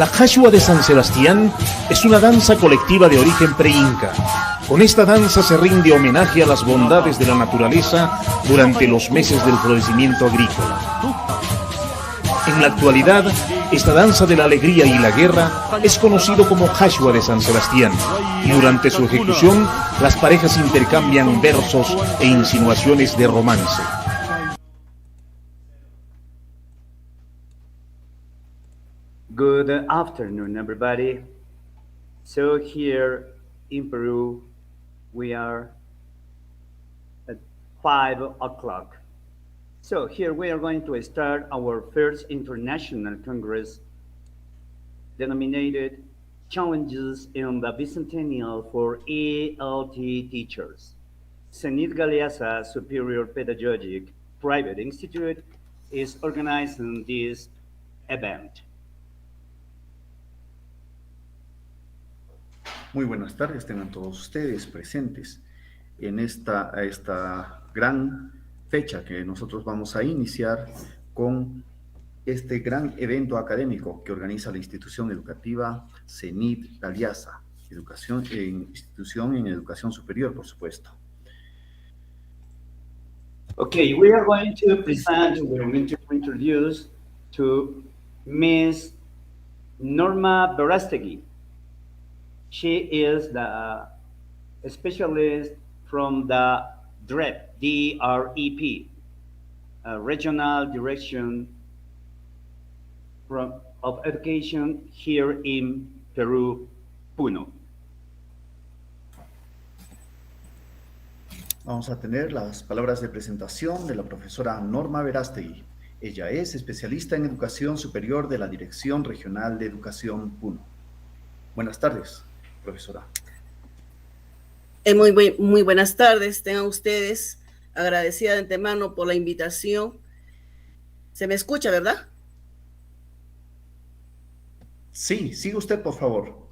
La Jashua de San Sebastián es una danza colectiva de origen pre-inca. Con esta danza se rinde homenaje a las bondades de la naturaleza durante los meses del florecimiento agrícola. En la actualidad, esta danza de la alegría y la guerra es conocido como Jashua de San Sebastián, y durante su ejecución las parejas intercambian versos e insinuaciones de romance. Good afternoon, everybody. So here in Peru, we are at 5 o'clock. So here we are going to start our first International Congress denominated Challenges in the Bicentennial for ELT Teachers. Zenit Galeasa Superior Pedagogic Private Institute is organizing this event. Muy buenas tardes, tengan todos ustedes presentes en esta gran fecha que nosotros vamos a iniciar con este gran evento académico que organiza la institución educativa Zenit Galeasa, institución en educación superior, por supuesto. Okay, we are going to introduce to Miss Norma Verastegui. She is the specialist from the DREP, Regional Direction of Education here in Peru, Puno. Vamos a tener las palabras de presentación de la profesora Norma Verastegui. Ella es especialista en educación superior de la Dirección Regional de Educación Puno. Buenas tardes, profesora. Muy buenas tardes, tengan ustedes. Agradecida de antemano por la invitación. ¿Se me escucha, verdad? Sí, siga usted, por favor.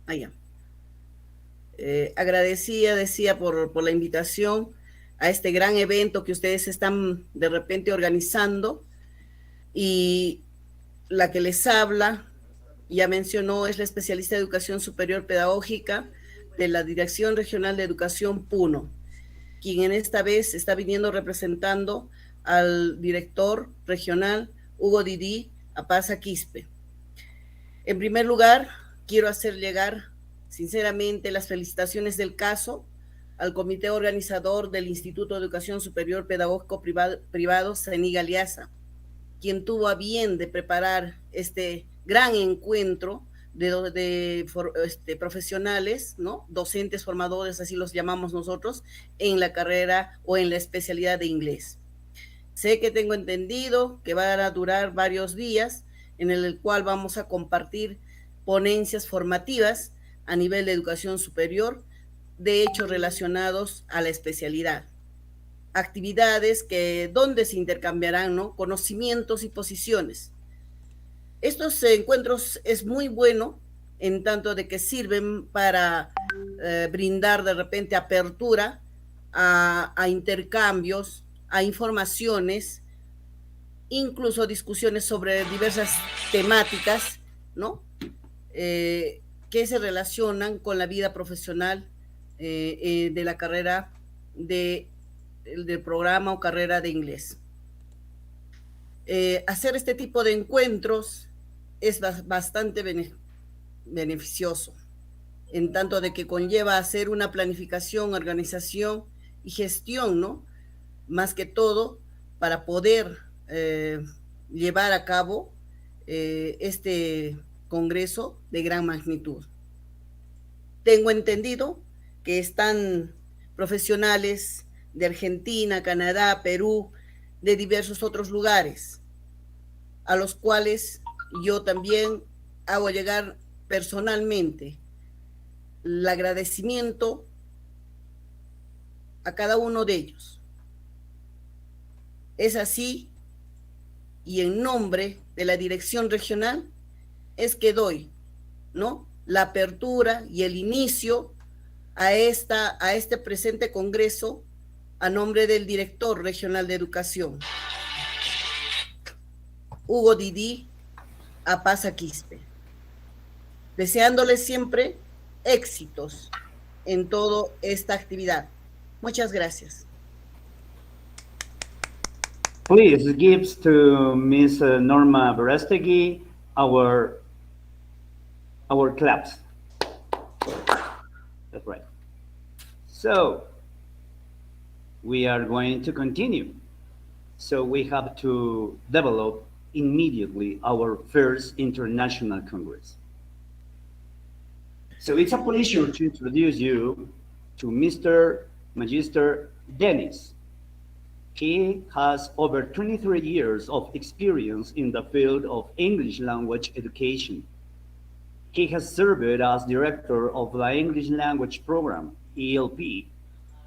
Ya. Agradecida, decía, por la invitación a este gran evento que ustedes están de repente organizando. Y la que les habla, ya mencionó, es la especialista de Educación Superior Pedagógica de la Dirección Regional de Educación Puno, quien en esta vez está viniendo representando al director regional Hugo Didi Apaza Quispe. En primer lugar, quiero hacer llegar sinceramente las felicitaciones del caso al comité organizador del Instituto de Educación Superior Pedagógico Privado Zenit Galeasa, quien tuvo a bien de preparar este gran encuentro de profesionales, ¿no? Docentes, formadores, así los llamamos nosotros, en la carrera o en la especialidad de inglés. Sé que tengo entendido que va a durar varios días, en el cual vamos a compartir ponencias formativas a nivel de educación superior, de hechos relacionados a la especialidad. Actividades donde se intercambiarán, ¿no?, conocimientos y posiciones. Estos encuentros es muy bueno en tanto de que sirven para brindar de repente apertura a intercambios, a informaciones, incluso discusiones sobre diversas temáticas, ¿no?, que se relacionan con la vida profesional de la carrera del programa o carrera de inglés. Hacer este tipo de encuentros es bastante beneficioso, en tanto de que conlleva hacer una planificación, organización y gestión, ¿no?, más que todo para poder llevar a cabo este congreso de gran magnitud. Tengo entendido que están profesionales de Argentina, Canadá, Perú, de diversos otros lugares, a los cuales yo también hago llegar personalmente el agradecimiento a cada uno de ellos. Es así, y en nombre de la dirección regional es que doy, ¿no?, la apertura y el inicio a este presente congreso a nombre del director regional de educación, Hugo Didi Apaza Quispe. deseándoles siempre éxitos en toda esta actividad. Muchas gracias. Please give to Miss Norma Verastegui our claps. That's right. So we are going to continue. So we have to develop immediately our first international congress. So it's a pleasure to introduce you to Mr. Magister Dennis. He has over 23 years of experience in the field of English language education. He has served as director of the English language program, ELP,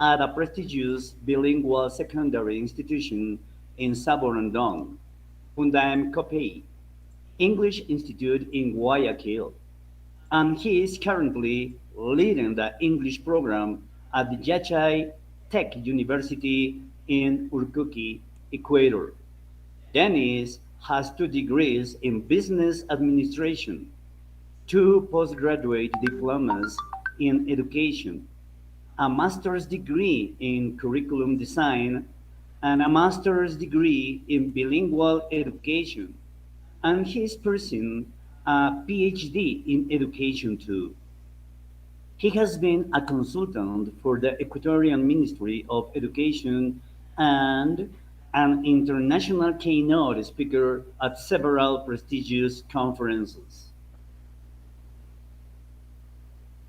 at a prestigious bilingual secondary institution in Saborondón, Punta Copey, English Institute in Guayaquil, and he is currently leading the English program at the Yachay Tech University in Urcuqui, Ecuador. Dennis has 2 degrees in business administration, 2 postgraduate diplomas in education, a master's degree in curriculum design, and a master's degree in bilingual education. And he is pursuing a PhD in education too. He has been a consultant for the Ecuadorian Ministry of Education and an international keynote speaker at several prestigious conferences.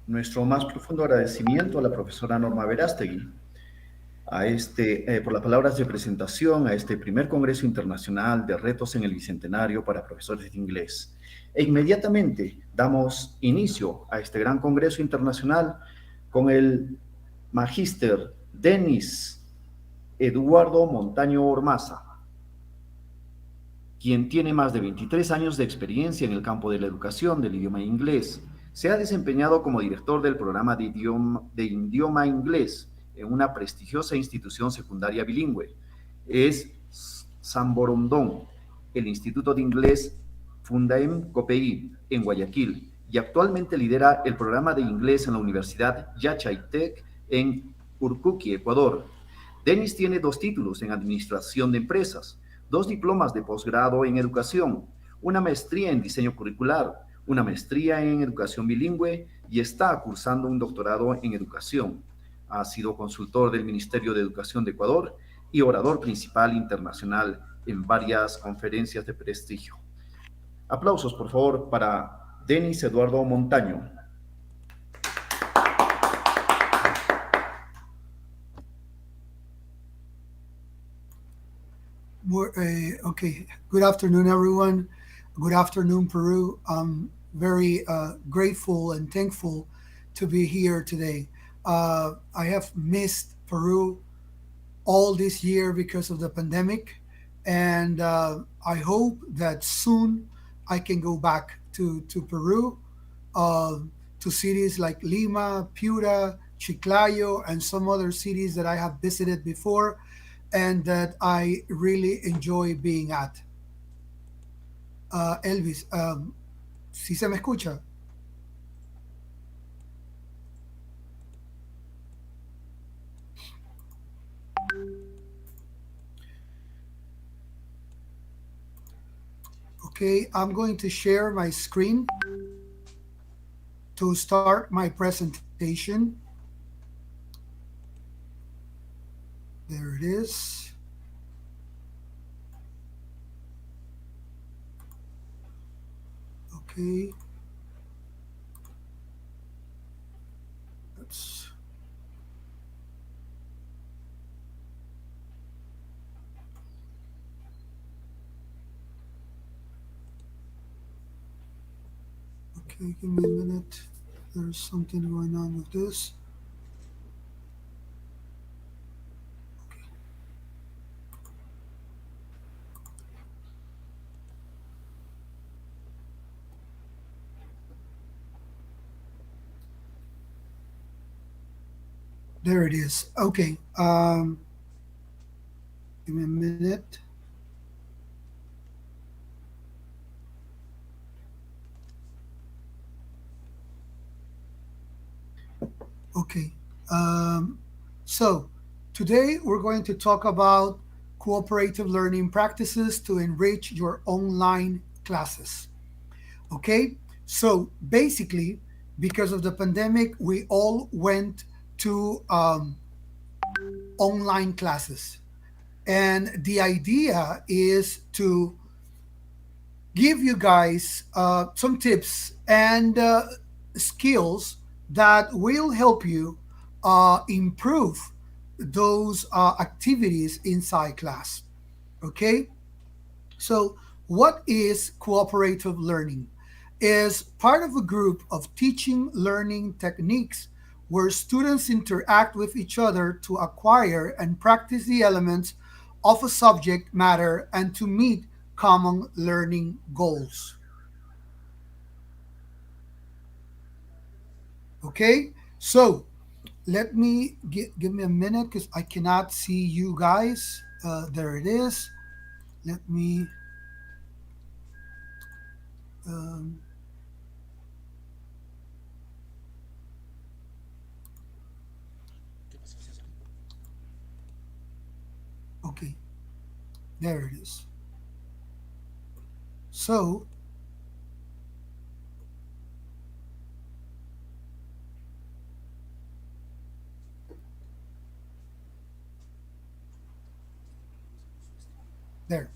Nuestro más profundo agradecimiento a la profesora Norma Verástegui por las palabras de presentación a este primer Congreso Internacional de Retos en el Bicentenario para Profesores de Inglés. E inmediatamente damos inicio a este gran Congreso Internacional con el Magíster Denis Eduardo Montaño Ormaza, quien tiene más de 23 años de experiencia en el campo de la educación del idioma inglés. Se ha desempeñado como director del programa de idioma inglés en una prestigiosa institución secundaria bilingüe. Es San Borondón, el Instituto de Inglés Fundaem Copey en Guayaquil, y actualmente lidera el programa de inglés en la Universidad Yachay Tech en Urcuqui, Ecuador. Dennis tiene 2 títulos en Administración de Empresas, 2 diplomas de posgrado en Educación, una maestría en Diseño Curricular, una maestría en Educación Bilingüe y está cursando un doctorado en Educación. Ha sido consultor del Ministerio de Educación de Ecuador y orador principal internacional en varias conferencias de prestigio. Aplausos, por favor, para Denis Eduardo Montaño. Okay, good afternoon, everyone. Good afternoon, Peru. I'm very grateful and thankful to be here today. I have missed Peru all this year because of the pandemic, and I hope that soon I can go back to Peru, to cities like Lima, Piura, Chiclayo, and some other cities that I have visited before and that I really enjoy being at. Elvis, ¿sí se me escucha? Okay, I'm going to share my screen to start my presentation. There it is. Okay. Oops. Okay, give me a minute. There's something going on with this. There it is. Okay. Give me a minute. Okay. So today we're going to talk about cooperative learning practices to enrich your online classes. Okay. So basically, because of the pandemic, we all went to online classes. And the idea is to give you guys some tips and skills that will help you improve those activities inside class. Okay, so what is cooperative learning? Is part of a group of teaching learning techniques where students interact with each other to acquire and practice the elements of a subject matter and to meet common learning goals. Okay, so let me give me a minute because I cannot see you guys. There it is. Let me. Um, okay, there it is. So there.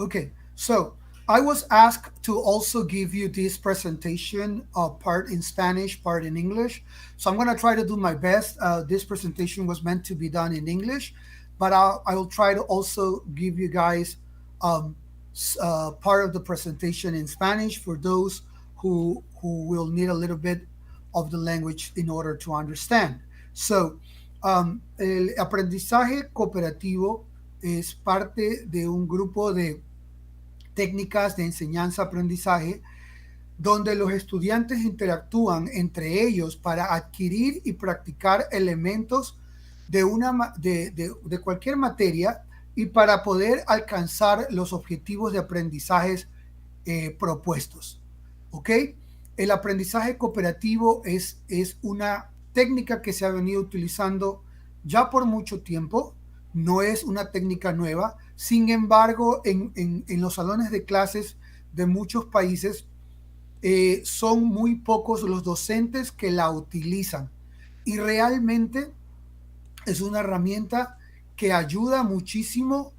Okay, so I was asked to also give you this presentation, part in Spanish, part in English. So I'm going to try to do my best. This presentation was meant to be done in English, but I will try to also give you guys um, part of the presentation in Spanish for those who will need a little bit of the language in order to understand. So, el aprendizaje cooperativo es parte de un grupo de técnicas de enseñanza-aprendizaje donde los estudiantes interactúan entre ellos para adquirir y practicar elementos de cualquier materia y para poder alcanzar los objetivos de aprendizajes propuestos. ¿Ok? El aprendizaje cooperativo es una técnica que se ha venido utilizando ya por mucho tiempo, no es una técnica nueva. Sin embargo, en los salones de clases de muchos países son muy pocos los docentes que la utilizan. Y realmente es una herramienta que ayuda muchísimo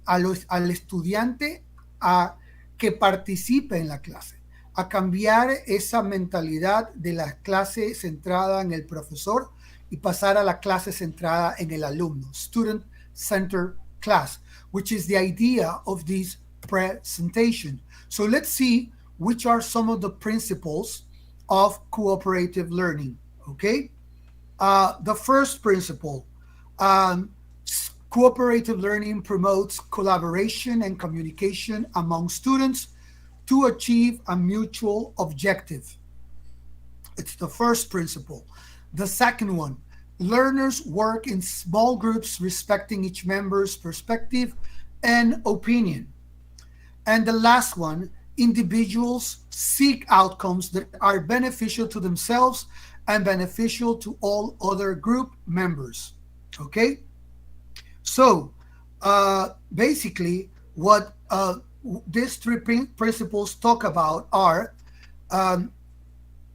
al estudiante a que participe en la clase, a cambiar esa mentalidad de la clase centrada en el profesor y pasar a la clase centrada en el alumno, student-centered class, which is the idea of this presentation. So let's see which are some of the principles of cooperative learning, okay? The first principle, cooperative learning promotes collaboration and communication among students to achieve a mutual objective. It's the first principle. The second one, learners work in small groups respecting each member's perspective and opinion. And the last one, individuals seek outcomes that are beneficial to themselves and beneficial to all other group members. Okay? So, basically, what these three principles talk about are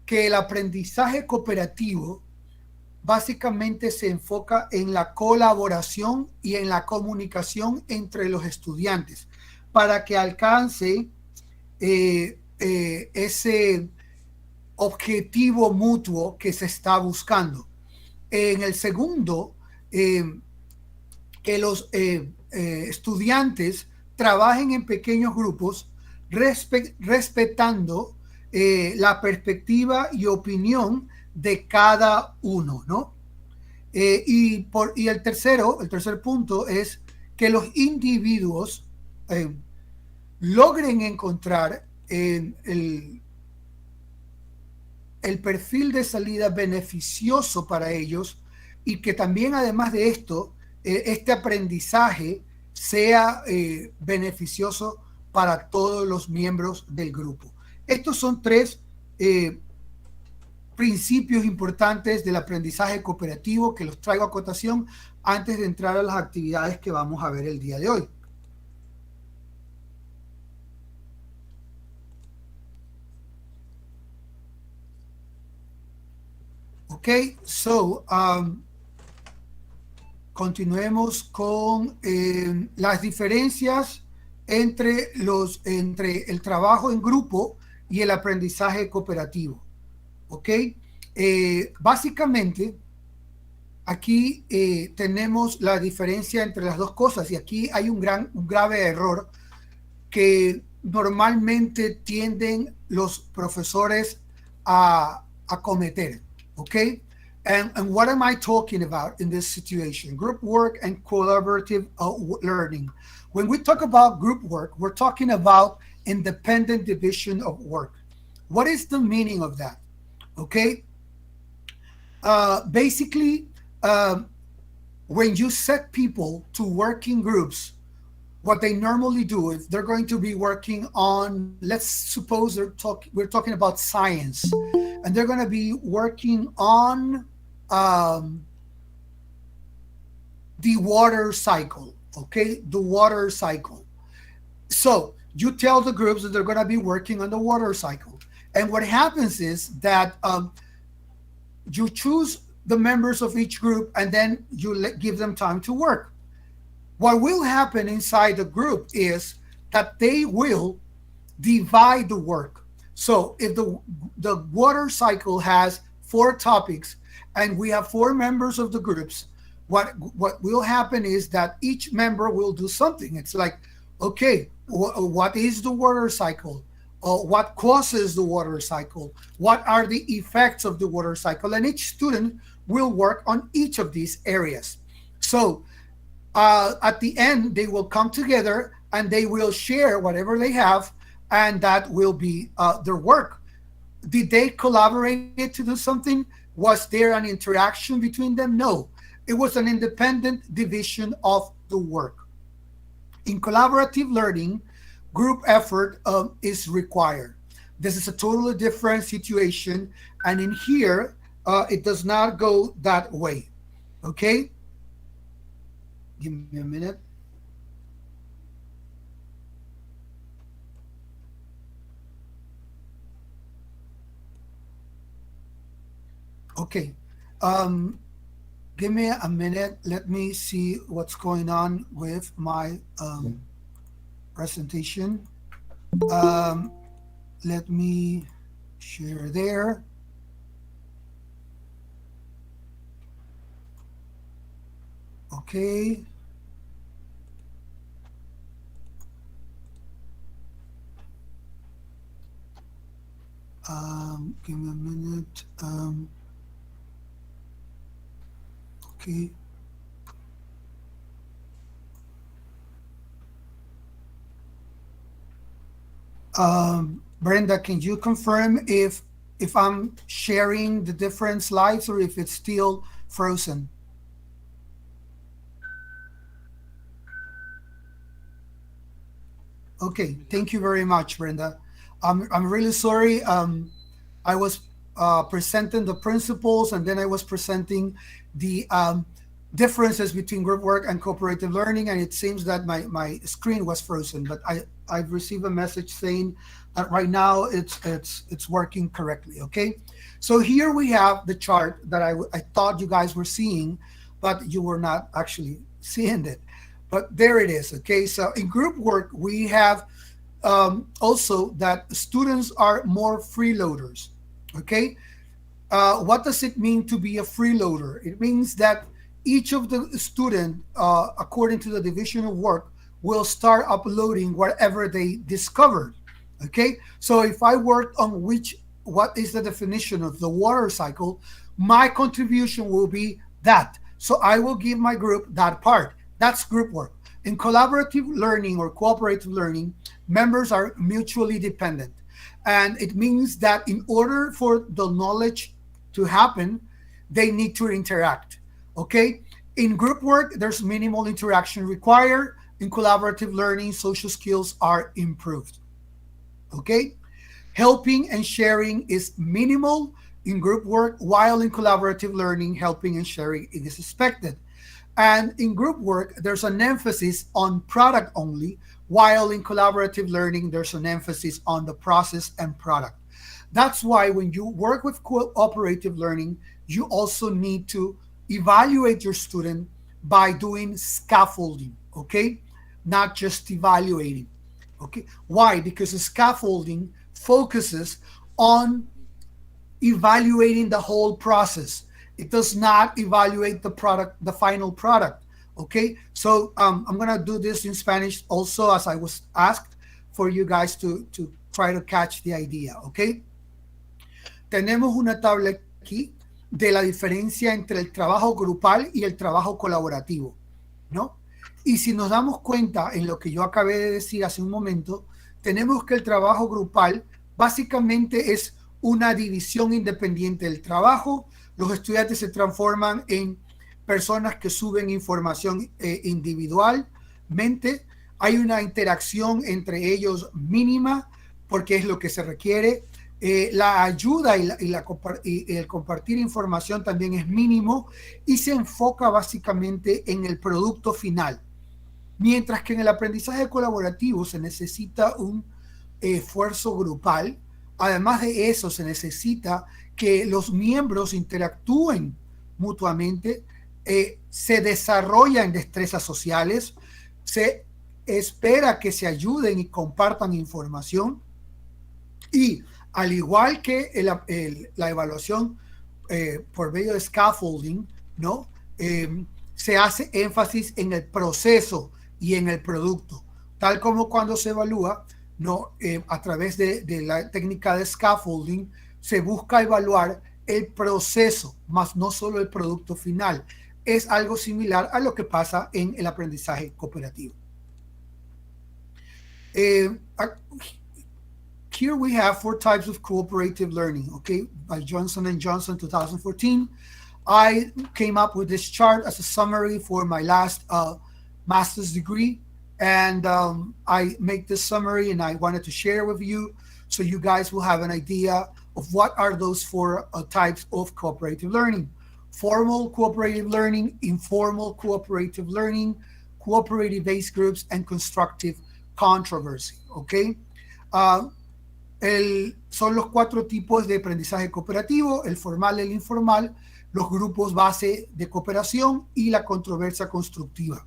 que el aprendizaje cooperativo básicamente se enfoca en la colaboración y en la comunicación entre los estudiantes para que alcance ese objetivo mutuo que se está buscando. En el segundo, que los estudiantes trabajen en pequeños grupos respetando la perspectiva y opinión de cada uno, ¿no? Y el tercer punto es que los individuos logren encontrar el perfil de salida beneficioso para ellos y que también, además de esto, este aprendizaje sea beneficioso para todos los miembros del grupo. Estos son tres principios importantes del aprendizaje cooperativo que los traigo a cotación antes de entrar a las actividades que vamos a ver el día de hoy. Okay, so continuemos con las diferencias entre el trabajo en grupo y el aprendizaje cooperativo. ¿Ok? Básicamente, aquí tenemos la diferencia entre las dos cosas y aquí hay un grave error que normalmente tienden los profesores a cometer. ¿Ok? And what am I talking about in this situation? Group work and collaborative learning. When we talk about group work, we're talking about independent division of work. What is the meaning of that? Okay. Basically, when you set people to work in groups, what they normally do is they're going to be working on, let's suppose we're talking about science, and they're going to be working on the water cycle, okay? The water cycle. So you tell the groups that they're going to be working on the water cycle. And what happens is that you choose the members of each group and then you give them time to work. What will happen inside the group is that they will divide the work. So if the water cycle has 4 topics and we have 4 members of the groups, what will happen is that each member will do something. It's like, okay, what is the water cycle? What causes the water cycle? What are the effects of the water cycle? And each student will work on each of these areas. So at the end, they will come together and they will share whatever they have, and that will be their work. Did they collaborate to do something? Was there an interaction between them? No. It was an independent division of the work. In collaborative learning, group effort is required. This is a totally different situation, and in here, it does not go that way. Okay? Give me a minute. Okay. Give me a minute. Let me see what's going on with my presentation. Let me share there. Okay. Give me a minute. Okay. Brenda, can you confirm if I'm sharing the different slides or if it's still frozen? Okay, thank you very much, Brenda. I'm really sorry. I was presenting the principles and then I was presenting the differences between group work and cooperative learning, and it seems that my screen was frozen, but I've received a message saying that right now it's working correctly. Okay, so here we have the chart that I thought you guys were seeing, but you were not actually seeing it. But there it is. Okay, so in group work we have also that students are more freeloaders. Okay, what does it mean to be a freeloader? It means that each of the student, according to the division of work, will start uploading whatever they discovered. Okay, so if I worked on what is the definition of the water cycle, my contribution will be that. So I will give my group that part. That's group work. In collaborative learning or cooperative learning, members are mutually dependent. And it means that in order for the knowledge to happen, they need to interact. Okay? In group work, there's minimal interaction required. In collaborative learning, social skills are improved. Okay? Helping and sharing is minimal. in group work, while in collaborative learning, helping and sharing is expected. And in group work, there's an emphasis on product only, while in collaborative learning, there's an emphasis on the process and product. That's why when you work with cooperative learning, you also need to evaluate your student by doing scaffolding, okay? Not just evaluating, okay? Why? Because the scaffolding focuses on evaluating the whole process. It does not evaluate the product, the final product, okay? So I'm gonna do this in Spanish also, as I was asked, for you guys to try to catch the idea, okay? Tenemos una tabla aquí de la diferencia entre el trabajo grupal y el trabajo colaborativo, ¿no? Y si nos damos cuenta en lo que yo acabé de decir hace un momento, tenemos que el trabajo grupal básicamente es una división independiente del trabajo. Los estudiantes se transforman en personas que suben información individualmente. Hay una interacción entre ellos mínima porque es lo que se requiere. La ayuda y el compartir información también es mínimo y se enfoca básicamente en el producto final. Mientras que en el aprendizaje colaborativo se necesita un esfuerzo grupal. Además de eso, se necesita que los miembros interactúen mutuamente, se desarrollan destrezas sociales, se espera que se ayuden y compartan información y al igual que la evaluación por medio de scaffolding, ¿no? Se hace énfasis en el proceso y en el producto, tal como cuando se evalúa, ¿no? A través de la técnica de scaffolding, se busca evaluar el proceso, más no solo el producto final. Es algo similar a lo que pasa en el aprendizaje cooperativo. Here we have 4 types of cooperative learning, okay, by Johnson & Johnson 2014. I came up with this chart as a summary for my last master's degree, and I make this summary and I wanted to share with you so you guys will have an idea of what are those 4 types of cooperative learning. Formal cooperative learning, informal cooperative learning, cooperative-based groups, and constructive controversy, okay? Son los 4 tipos de aprendizaje cooperativo: el formal, el informal, los grupos base de cooperación y la controversia constructiva.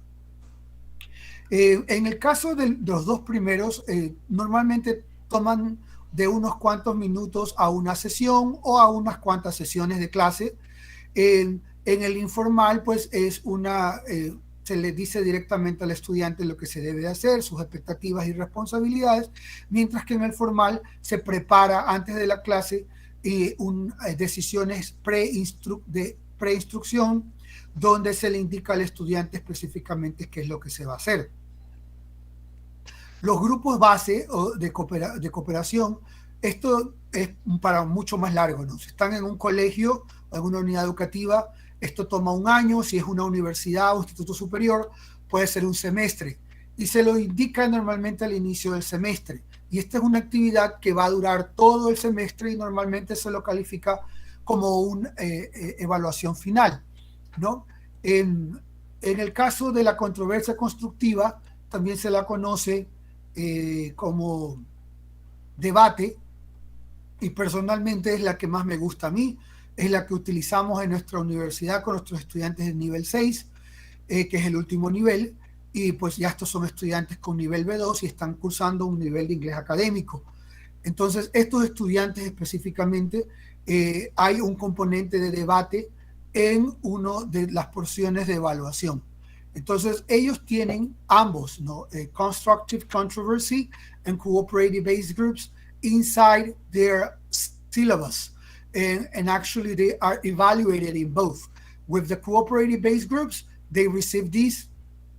En el caso de los 2 primeros, normalmente toman de unos cuantos minutos a una sesión o a unas cuantas sesiones de clase. En el informal, pues es se le dice directamente al estudiante lo que se debe hacer, sus expectativas y responsabilidades, mientras que en el formal se prepara antes de la clase decisiones de preinstrucción, donde se le indica al estudiante específicamente qué es lo que se va a hacer. Los grupos base de cooperación, esto es para mucho más largo, ¿no? Si están en un colegio o en una unidad educativa, esto toma 1 año. Si es una universidad o instituto superior, puede ser 1 semestre. Y se lo indica normalmente al inicio del semestre. Y esta es una actividad que va a durar todo el semestre y normalmente se lo califica como una evaluación final, ¿no? En el caso de la controversia constructiva, también se la conoce como debate, y personalmente es la que más me gusta a mí. Es la que utilizamos en nuestra universidad con nuestros estudiantes de nivel 6, que es el último nivel, y pues ya estos son estudiantes con nivel B2 y están cursando un nivel de inglés académico. Entonces, estos estudiantes específicamente, hay un componente de debate en una de las porciones de evaluación. Entonces, ellos tienen ambos, ¿no? Constructive controversy and cooperative-based groups inside their syllabus. And actually they are evaluated in both. With the cooperative-based groups, they receive these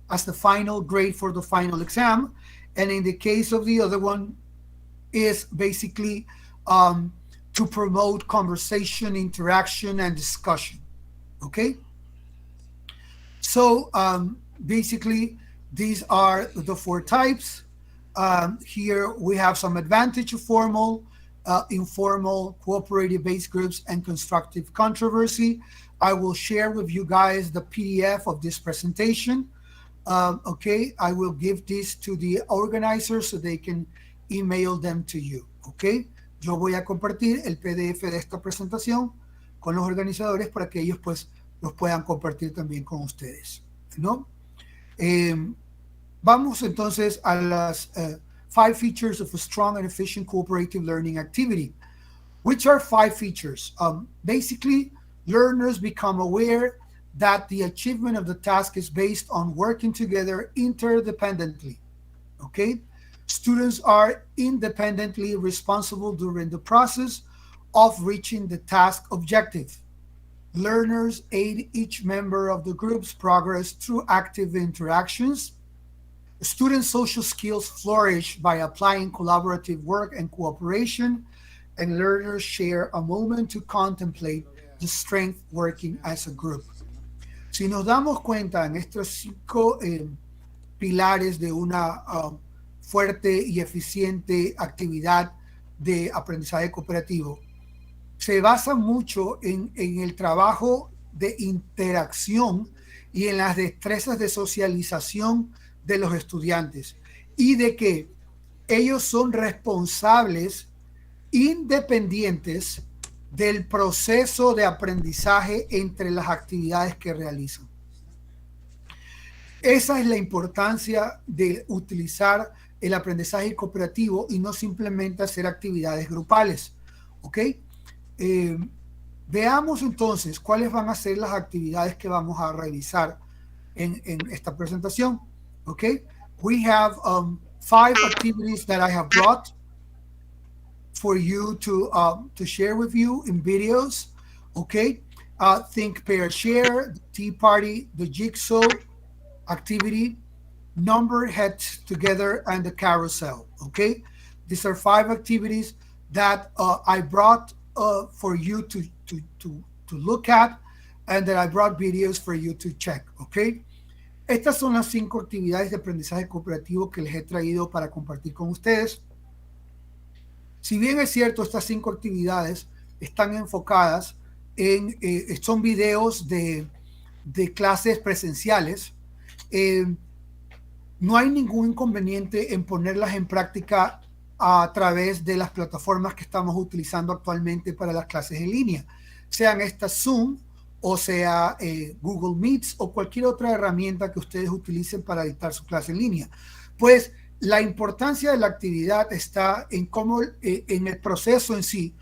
as the final grade for the final exam. And in the case of the other one, is basically to promote conversation, interaction, and discussion, okay? So basically, these are the 4 types. Here we have some advantage of formal informal, cooperative-based groups, and constructive controversy. I will share with you guys the PDF of this presentation. Okay, I will give this to the organizers so they can email them to you. Okay, yo voy a compartir el PDF de esta presentación con los organizadores para que ellos pues los puedan compartir también con ustedes, ¿no? Vamos entonces a las 5 features of a strong and efficient cooperative learning activity. Which are 5 features? Basically, learners become aware that the achievement of the task is based on working together interdependently. Okay? Students are independently responsible during the process of reaching the task objective. Learners aid each member of the group's progress through active interactions. Student social skills flourish by applying collaborative work and cooperation, and learners share a moment to contemplate the strength working as a group. Si nos damos cuenta en estos 5 pilares de una fuerte y eficiente actividad de aprendizaje cooperativo, se basa mucho en el trabajo de interacción y en las destrezas de socialización de los estudiantes y de que ellos son responsables independientes del proceso de aprendizaje entre las actividades que realizan. Esa es la importancia de utilizar el aprendizaje cooperativo y no simplemente hacer actividades grupales. ¿Ok? Veamos entonces cuáles van a ser las actividades que vamos a revisar en esta presentación. Okay, we have 5 activities that I have brought for you to share with you in videos. Okay, think, pair, share, the tea party, the jigsaw activity, number heads together, and the carousel. Okay, these are 5 activities that I brought for you to look at, and that I brought videos for you to check. Okay. Estas son las 5 actividades de aprendizaje cooperativo que les he traído para compartir con ustedes. Si bien es cierto, estas 5 actividades están enfocadas son videos de clases presenciales, no hay ningún inconveniente en ponerlas en práctica a través de las plataformas que estamos utilizando actualmente para las clases en línea, sean estas Zoom, o sea Google Meets o cualquier otra herramienta que ustedes utilicen para dictar su clase en línea. Pues la importancia de la actividad está en cómo, en el proceso en sí.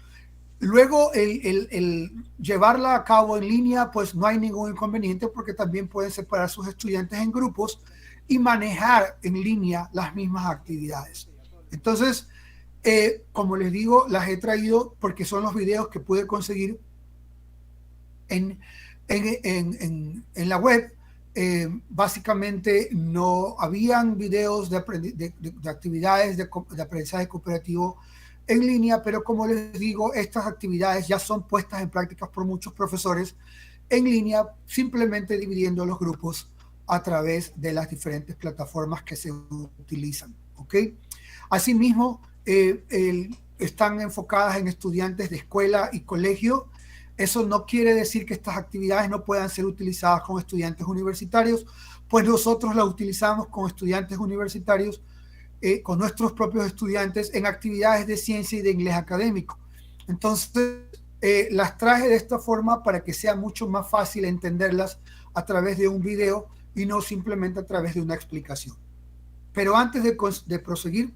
Luego el llevarla a cabo en línea, pues no hay ningún inconveniente porque también pueden separar sus estudiantes en grupos y manejar en línea las mismas actividades. Entonces, como les digo, las he traído porque son los videos que pude conseguir en la web. Básicamente no habían videos de actividades de aprendizaje cooperativo en línea, pero como les digo, estas actividades ya son puestas en práctica por muchos profesores en línea, simplemente dividiendo los grupos a través de las diferentes plataformas que se utilizan. ¿Ok? Asimismo, están enfocadas en estudiantes de escuela y colegio. Eso no quiere decir que estas actividades no puedan ser utilizadas con estudiantes universitarios, pues nosotros las utilizamos con estudiantes universitarios, con nuestros propios estudiantes en actividades de ciencia y de inglés académico. Entonces, las traje de esta forma para que sea mucho más fácil entenderlas a través de un video y no simplemente a través de una explicación. Pero antes de proseguir,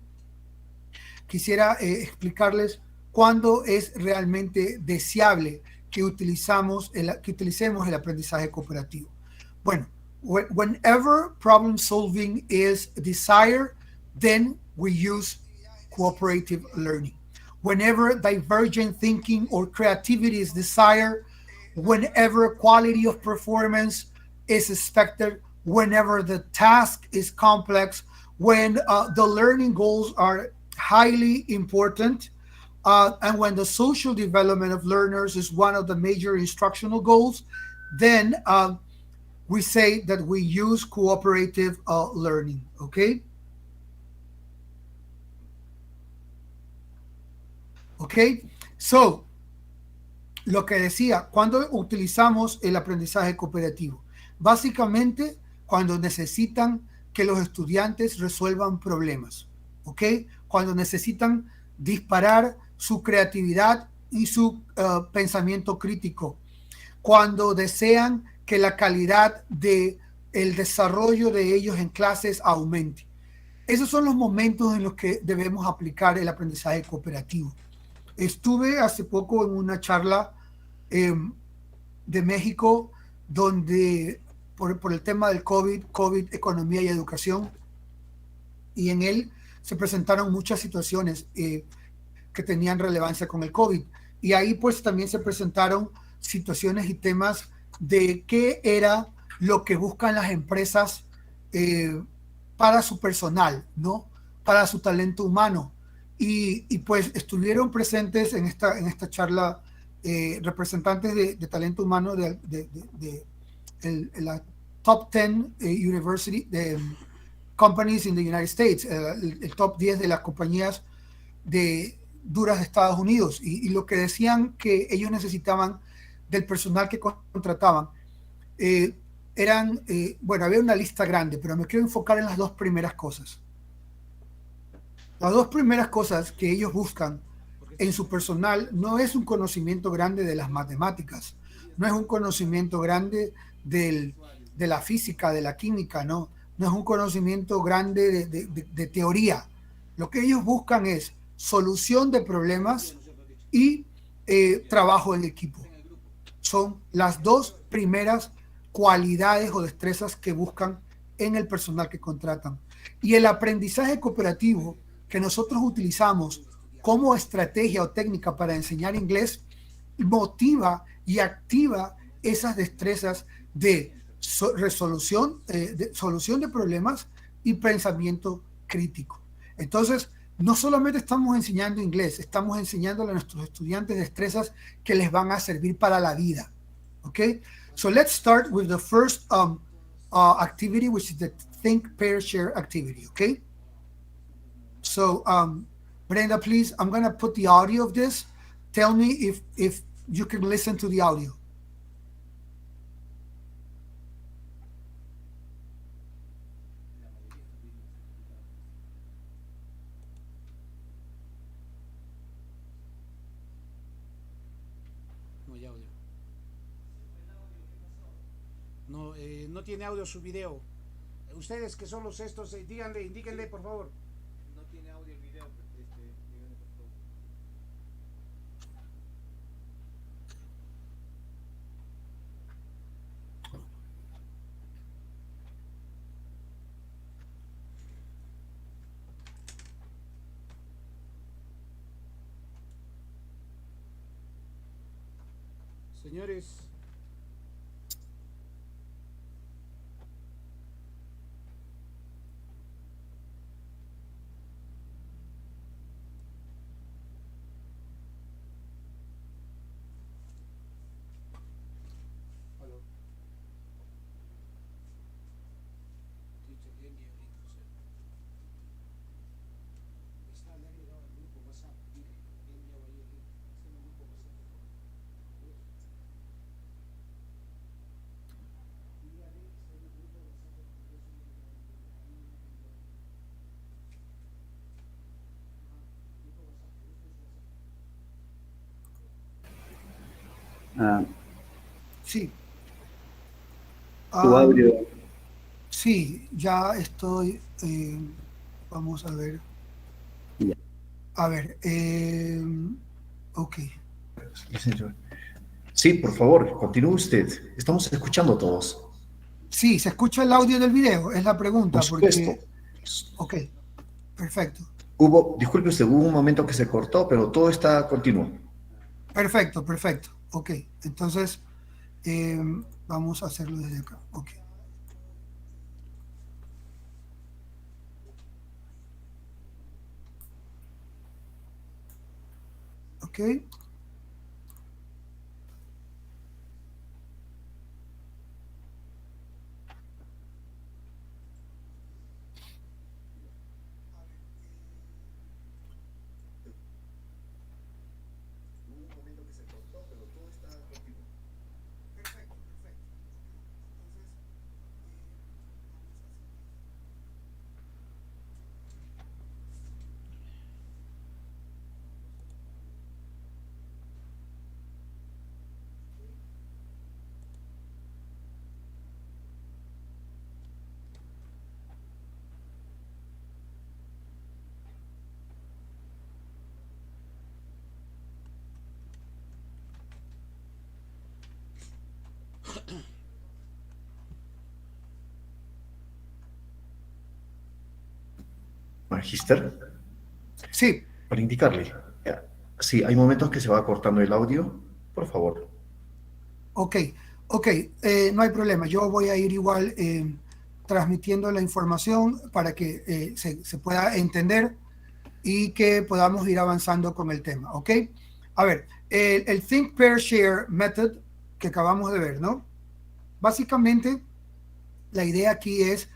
quisiera explicarles cuándo es realmente deseable que utilicemos el aprendizaje cooperativo. Bueno, whenever problem solving is desired, then we use cooperative learning. Whenever divergent thinking or creativity is desired, whenever quality of performance is expected, whenever the task is complex, when the learning goals are highly important, and when the social development of learners is one of the major instructional goals, then we say that we use cooperative learning, okay? ¿Ok? So, lo que decía, cuando utilizamos el aprendizaje cooperativo, básicamente cuando necesitan que los estudiantes resuelvan problemas, ¿ok? Cuando necesitan disparar su creatividad y su pensamiento crítico, cuando desean que la calidad de el desarrollo de ellos en clases aumente. Esos son los momentos en los que debemos aplicar el aprendizaje cooperativo. Estuve hace poco en una charla de México donde por el tema del COVID, economía y educación, y en él se presentaron muchas situaciones que tenían relevancia con el COVID. Y ahí pues también se presentaron situaciones y temas de qué era lo que buscan las empresas para su personal, ¿no? Para su talento humano. Y pues estuvieron presentes en esta charla representantes de talento humano de la top 10 university companies in the United States, el top 10 de las compañías de duras de Estados Unidos, y lo que decían que ellos necesitaban del personal que contrataban bueno, había una lista grande, pero me quiero enfocar en las dos primeras cosas. Las dos primeras cosas que ellos buscan en su personal no es un conocimiento grande de las matemáticas, no es un conocimiento grande de la física, de la química, no es un conocimiento grande de teoría. Lo que ellos buscan es solución de problemas y trabajo en equipo. Son las dos primeras cualidades o destrezas que buscan en el personal que contratan. Y el aprendizaje cooperativo que nosotros utilizamos como estrategia o técnica para enseñar inglés motiva y activa esas destrezas de solución de problemas y pensamiento crítico. Entonces, no solamente estamos enseñando inglés, estamos enseñándole a nuestros estudiantes destrezas que les van a servir para la vida. Okay? So let's start with the first activity, which is the think, pair, share activity. Okay? So, Brenda, please, I'm going to put the audio of this. Tell me if you can listen to the audio. No, no tiene audio su video. Ustedes que son los estos, indíquenle por favor. No tiene audio el video, díganle por favor. Señores. Sí. Tu audio. Sí, ya estoy. Vamos a ver. Yeah. A ver. Ok. Sí, por favor, continúe usted. Estamos escuchando todos. Sí, ¿se escucha el audio del video? Es la pregunta. Por supuesto. Ok, perfecto. Disculpe usted, hubo un momento que se cortó, pero todo está continuo. Perfecto. Ok, entonces vamos a hacerlo desde acá. Ok. Ok. Magister, Sí, para indicarle. Sí, hay momentos que se va cortando el audio, por favor. ok, ok, no hay problema. Yo voy a ir igual transmitiendo la información para que se pueda entender y que podamos ir avanzando con el tema, ¿ok? A ver, el Think, Pair, Share Method que acabamos de ver, ¿no? Básicamente, la idea aquí es,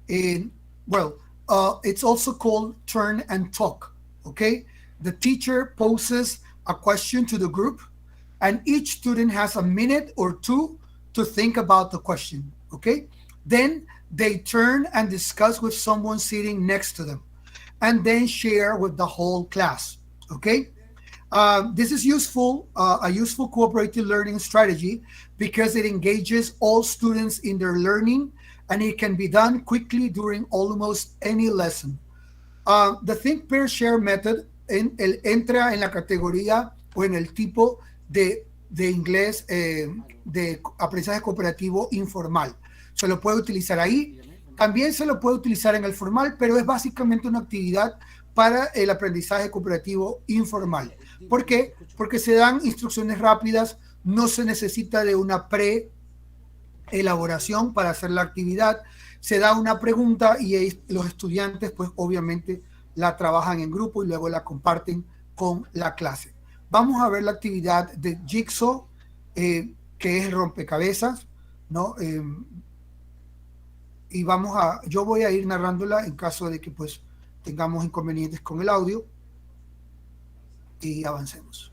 it's also called turn and talk, okay? The teacher poses a question to the group, and each student has a minute or two to think about the question, okay? Then they turn and discuss with someone sitting next to them, and then share with the whole class, okay? This is a useful cooperative learning strategy because it engages all students in their learning and it can be done quickly during almost any lesson. The Think, Pair, Share method entra en la categoría o en el tipo de inglés de aprendizaje cooperativo informal. Se lo puede utilizar ahí, también se lo puede utilizar en el formal, pero es básicamente una actividad para el aprendizaje cooperativo informal. ¿Por qué? Porque se dan instrucciones rápidas, no se necesita de una pre-elaboración para hacer la actividad, se da una pregunta y los estudiantes pues obviamente la trabajan en grupo y luego la comparten con la clase. Vamos a ver la actividad de Jigsaw, que es el rompecabezas, ¿no? Y yo voy a ir narrándola en caso de que pues tengamos inconvenientes con el audio y avancemos.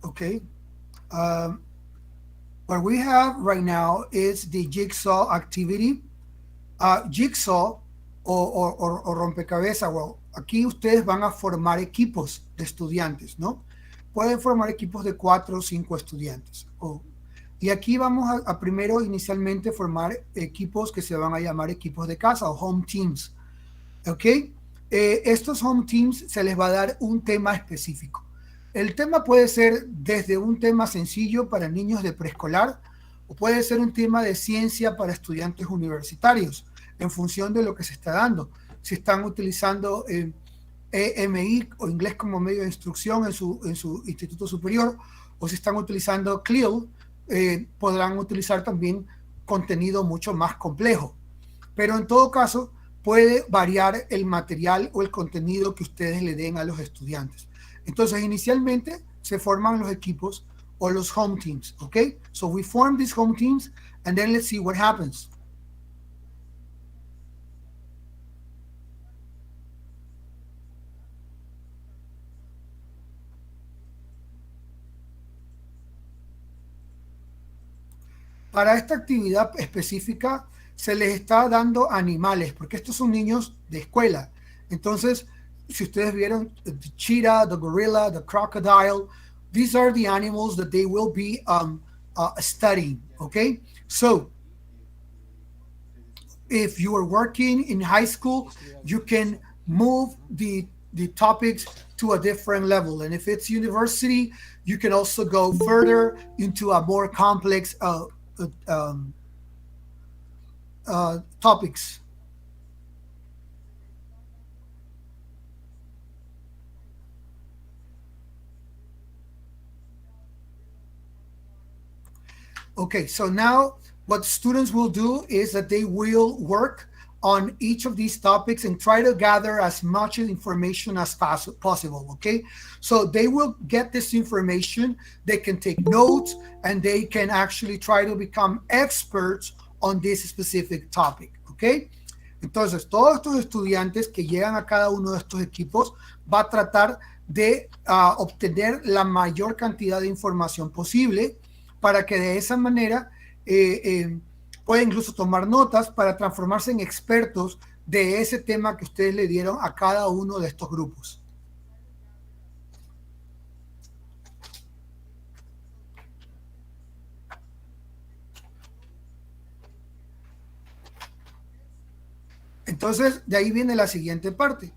Okay. What we have right now is the jigsaw activity. Jigsaw o rompecabezas. Well, aquí ustedes van a formar equipos de estudiantes, ¿no? Pueden formar equipos de 4 o 5 estudiantes. Y aquí vamos a primero inicialmente formar equipos que se van a llamar equipos de casa o home teams. ¿Ok? Estos home teams se les va a dar un tema específico. El tema puede ser desde un tema sencillo para niños de preescolar o puede ser un tema de ciencia para estudiantes universitarios en función de lo que se está dando. Si están utilizando EMI o inglés como medio de instrucción en su instituto superior o si están utilizando CLIL, podrán utilizar también contenido mucho más complejo. Pero en todo caso, puede variar el material o el contenido que ustedes le den a los estudiantes. Entonces, inicialmente se forman los equipos o los home teams, ¿ok? So we form these home teams and then let's see what happens. Para esta actividad específica se les está dando animales, porque estos son niños de escuela. Entonces, si ustedes vieron the cheetah, the gorilla, the crocodile, these are the animals that they will be studying, okay? So, if you are working in high school, you can move the topics to a different level. And if it's university, you can also go further into a more complex topics. Okay, so now what students will do is that they will work on each of these topics and try to gather as much information as possible, okay? So they will get this information, they can take notes, and they can actually try to become experts on this specific topic, okay? Entonces, todos estos estudiantes que llegan a cada uno de estos equipos va a tratar de obtener la mayor cantidad de información posible para que de esa manera pueda incluso tomar notas para transformarse en expertos de ese tema que ustedes le dieron a cada uno de estos grupos. Entonces, de ahí viene la siguiente parte.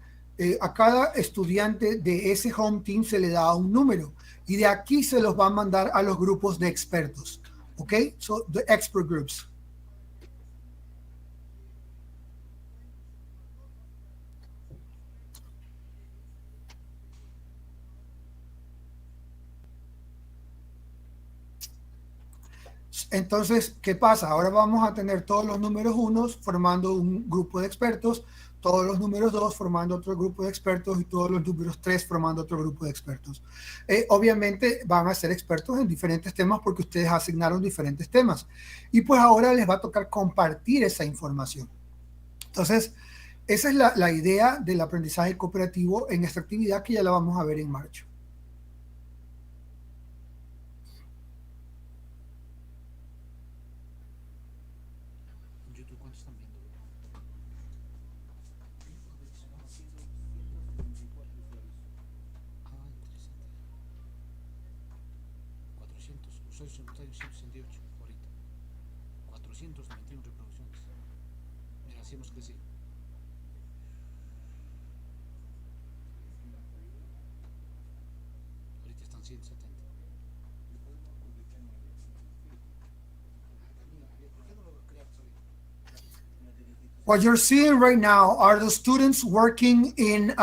a cada estudiante de ese home team se le da un número y de aquí se los va a mandar a los grupos de expertos. ¿Ok? So, the expert groups. Entonces, ¿qué pasa? Ahora vamos a tener todos los números 1 formando un grupo de expertos, todos los números 2 formando otro grupo de expertos y todos los números 3 formando otro grupo de expertos. Obviamente van a ser expertos en diferentes temas porque ustedes asignaron diferentes temas. Y pues ahora les va a tocar compartir esa información. Entonces, esa es la idea del aprendizaje cooperativo en esta actividad que ya la vamos a ver en marcha. Usuarios simultáneos 168 ahorita. 491 reproducciones. Mira, así hemos crecido. Ahorita están 170. What you're seeing right now are the students working in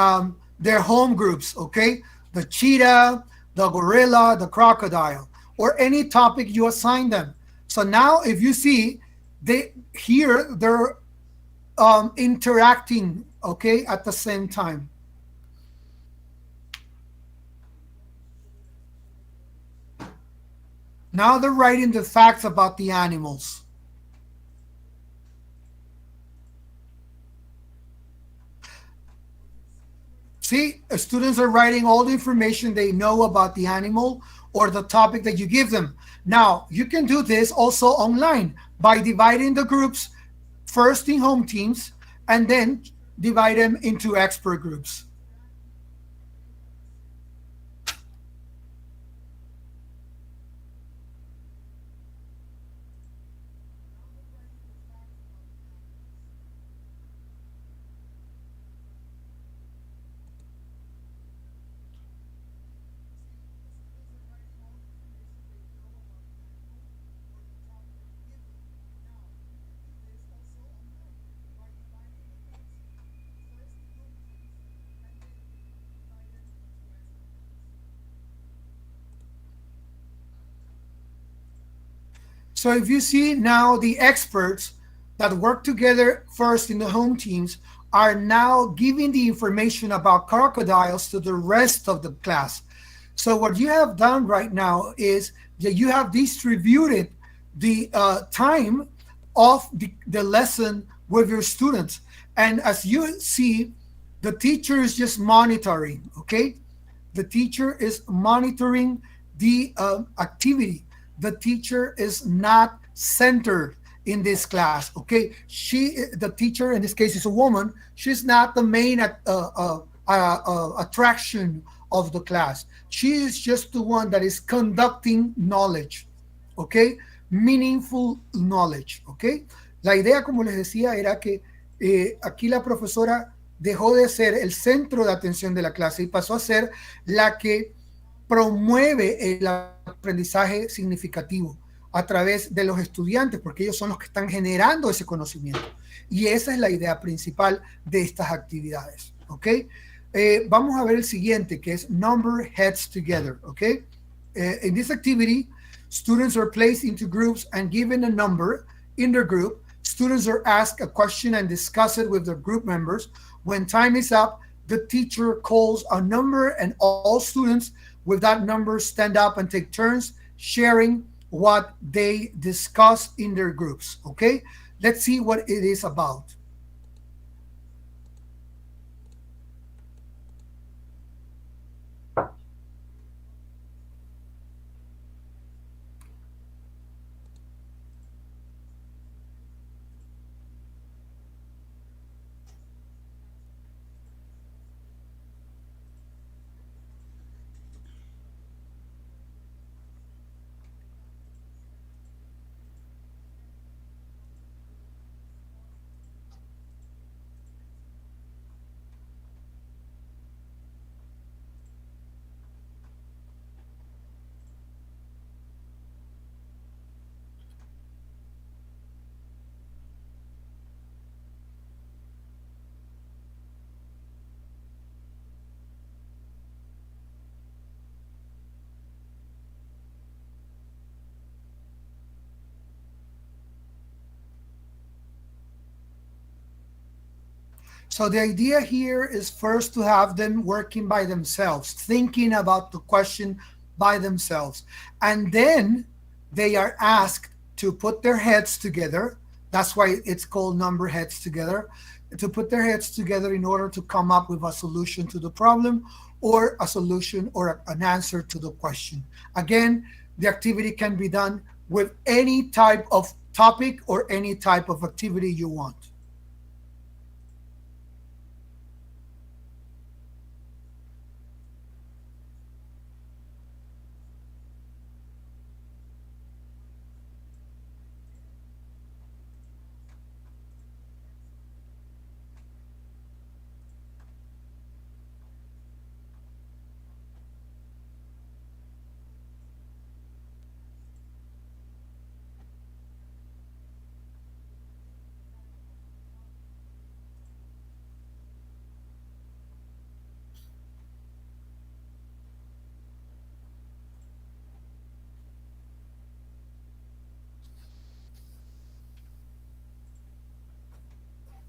their home groups, okay? The cheetah, the gorilla, the crocodile, or any topic you assign them. So now if you see, they're interacting, okay, at the same time. Now they're writing the facts about the animals. See, students are writing all the information they know about the animal or the topic that you give them. Now, you can do this also online by dividing the groups first in home teams and then divide them into expert groups. So if you see now the experts that work together first in the home teams are now giving the information about crocodiles to the rest of the class. So what you have done right now is that you have distributed the time of the lesson with your students. And as you see, the teacher is just monitoring, okay? The teacher is monitoring the activity. The teacher is not centered in this class, okay? The teacher in this case is a woman. She's not the main attraction of the class. She is just the one that is conducting knowledge, okay? Meaningful knowledge, okay? La idea, como les decía, era que aquí la profesora dejó de ser el centro de atención de la clase y pasó a ser la que promueve el aprendizaje significativo a través de los estudiantes, porque ellos son los que están generando ese conocimiento. Y esa es la idea principal de estas actividades, ¿ok? Vamos a ver el siguiente, que es Number Heads Together, ¿ok? In this activity, students are placed into groups and given a number in their group. Students are asked a question and discuss it with their group members. When time is up, the teacher calls a number and all students with that number stand up and take turns sharing what they discuss in their groups, okay? Let's see what it is about. So the idea here is first to have them working by themselves, thinking about the question by themselves. And then they are asked to put their heads together. That's why it's called number heads together, to put their heads together in order to come up with a solution to the problem or a solution or an answer to the question. Again, the activity can be done with any type of topic or any type of activity you want.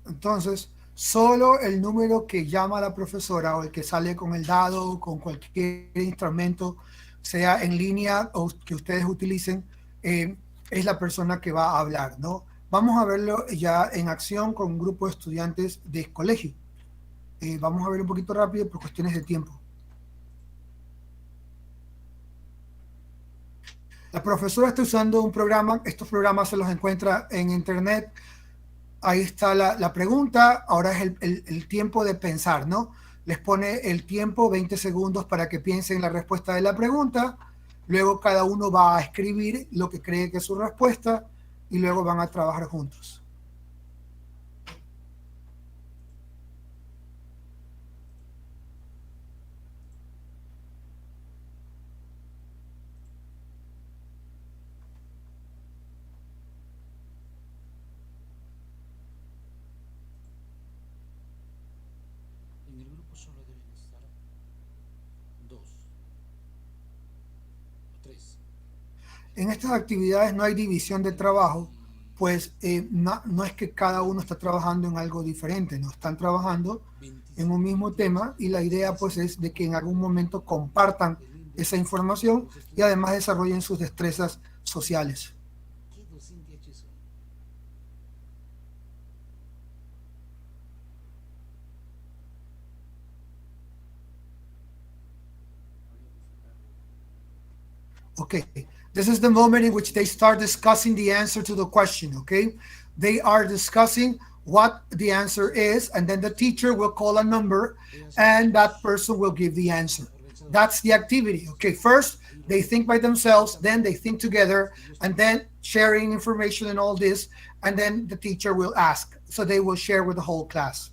Entonces, solo el número que llama la profesora o el que sale con el dado o con cualquier instrumento, sea en línea o que ustedes utilicen, es la persona que va a hablar, ¿no? Vamos a verlo ya en acción con un grupo de estudiantes de colegio. Vamos a ver un poquito rápido por cuestiones de tiempo. La profesora está usando un programa, estos programas se los encuentra en internet. Ahí está la pregunta, ahora es el tiempo de pensar, ¿no? Les pone el tiempo, 20 segundos para que piensen la respuesta de la pregunta, luego cada uno va a escribir lo que cree que es su respuesta y luego van a trabajar juntos. En el grupo solo deben estar 2 o 3. En estas actividades no hay división de trabajo, pues no es que cada uno está trabajando en algo diferente, no están trabajando en un mismo tema y la idea pues es de que en algún momento compartan esa información y además desarrollen sus destrezas sociales. ¿Qué docente ha hecho eso? Okay, this is the moment in which they start discussing the answer to the question, okay? They are discussing what the answer is, and then the teacher will call a number, and that person will give the answer. That's the activity, okay? First, they think by themselves, then they think together, and then sharing information and all this, and then the teacher will ask. So they will share with the whole class.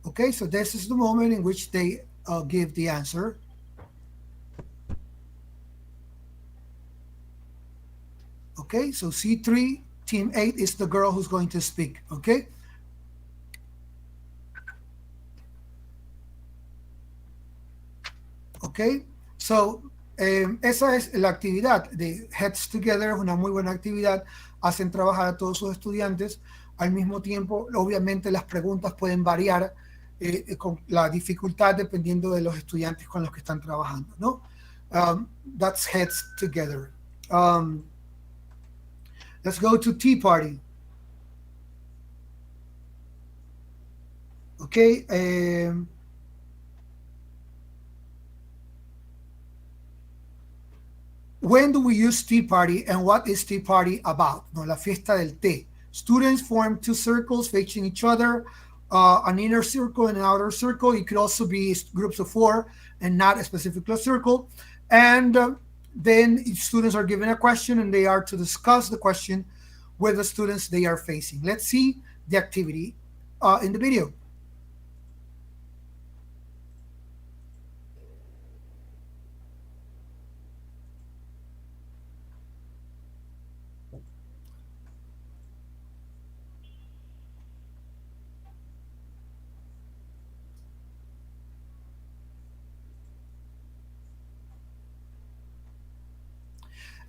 Okay, so this is the moment in which they give the answer. Okay, so C3, team 8 is the girl who's going to speak, okay? Okay, so esa es la actividad de Heads Together, es una muy buena actividad, hacen trabajar a todos sus estudiantes, al mismo tiempo, obviamente las preguntas pueden variar con la dificultad dependiendo de los estudiantes con los que están trabajando, ¿no? That's Heads Together. Let's go to Tea Party. Okay. When do we use Tea Party and what is Tea Party about? No, la fiesta del té. Students form two circles facing each other, an inner circle and an outer circle. It could also be groups of 4 and not a specific circle. And then students are given a question and they are to discuss the question with the students they are facing. Let's see the activity in the video.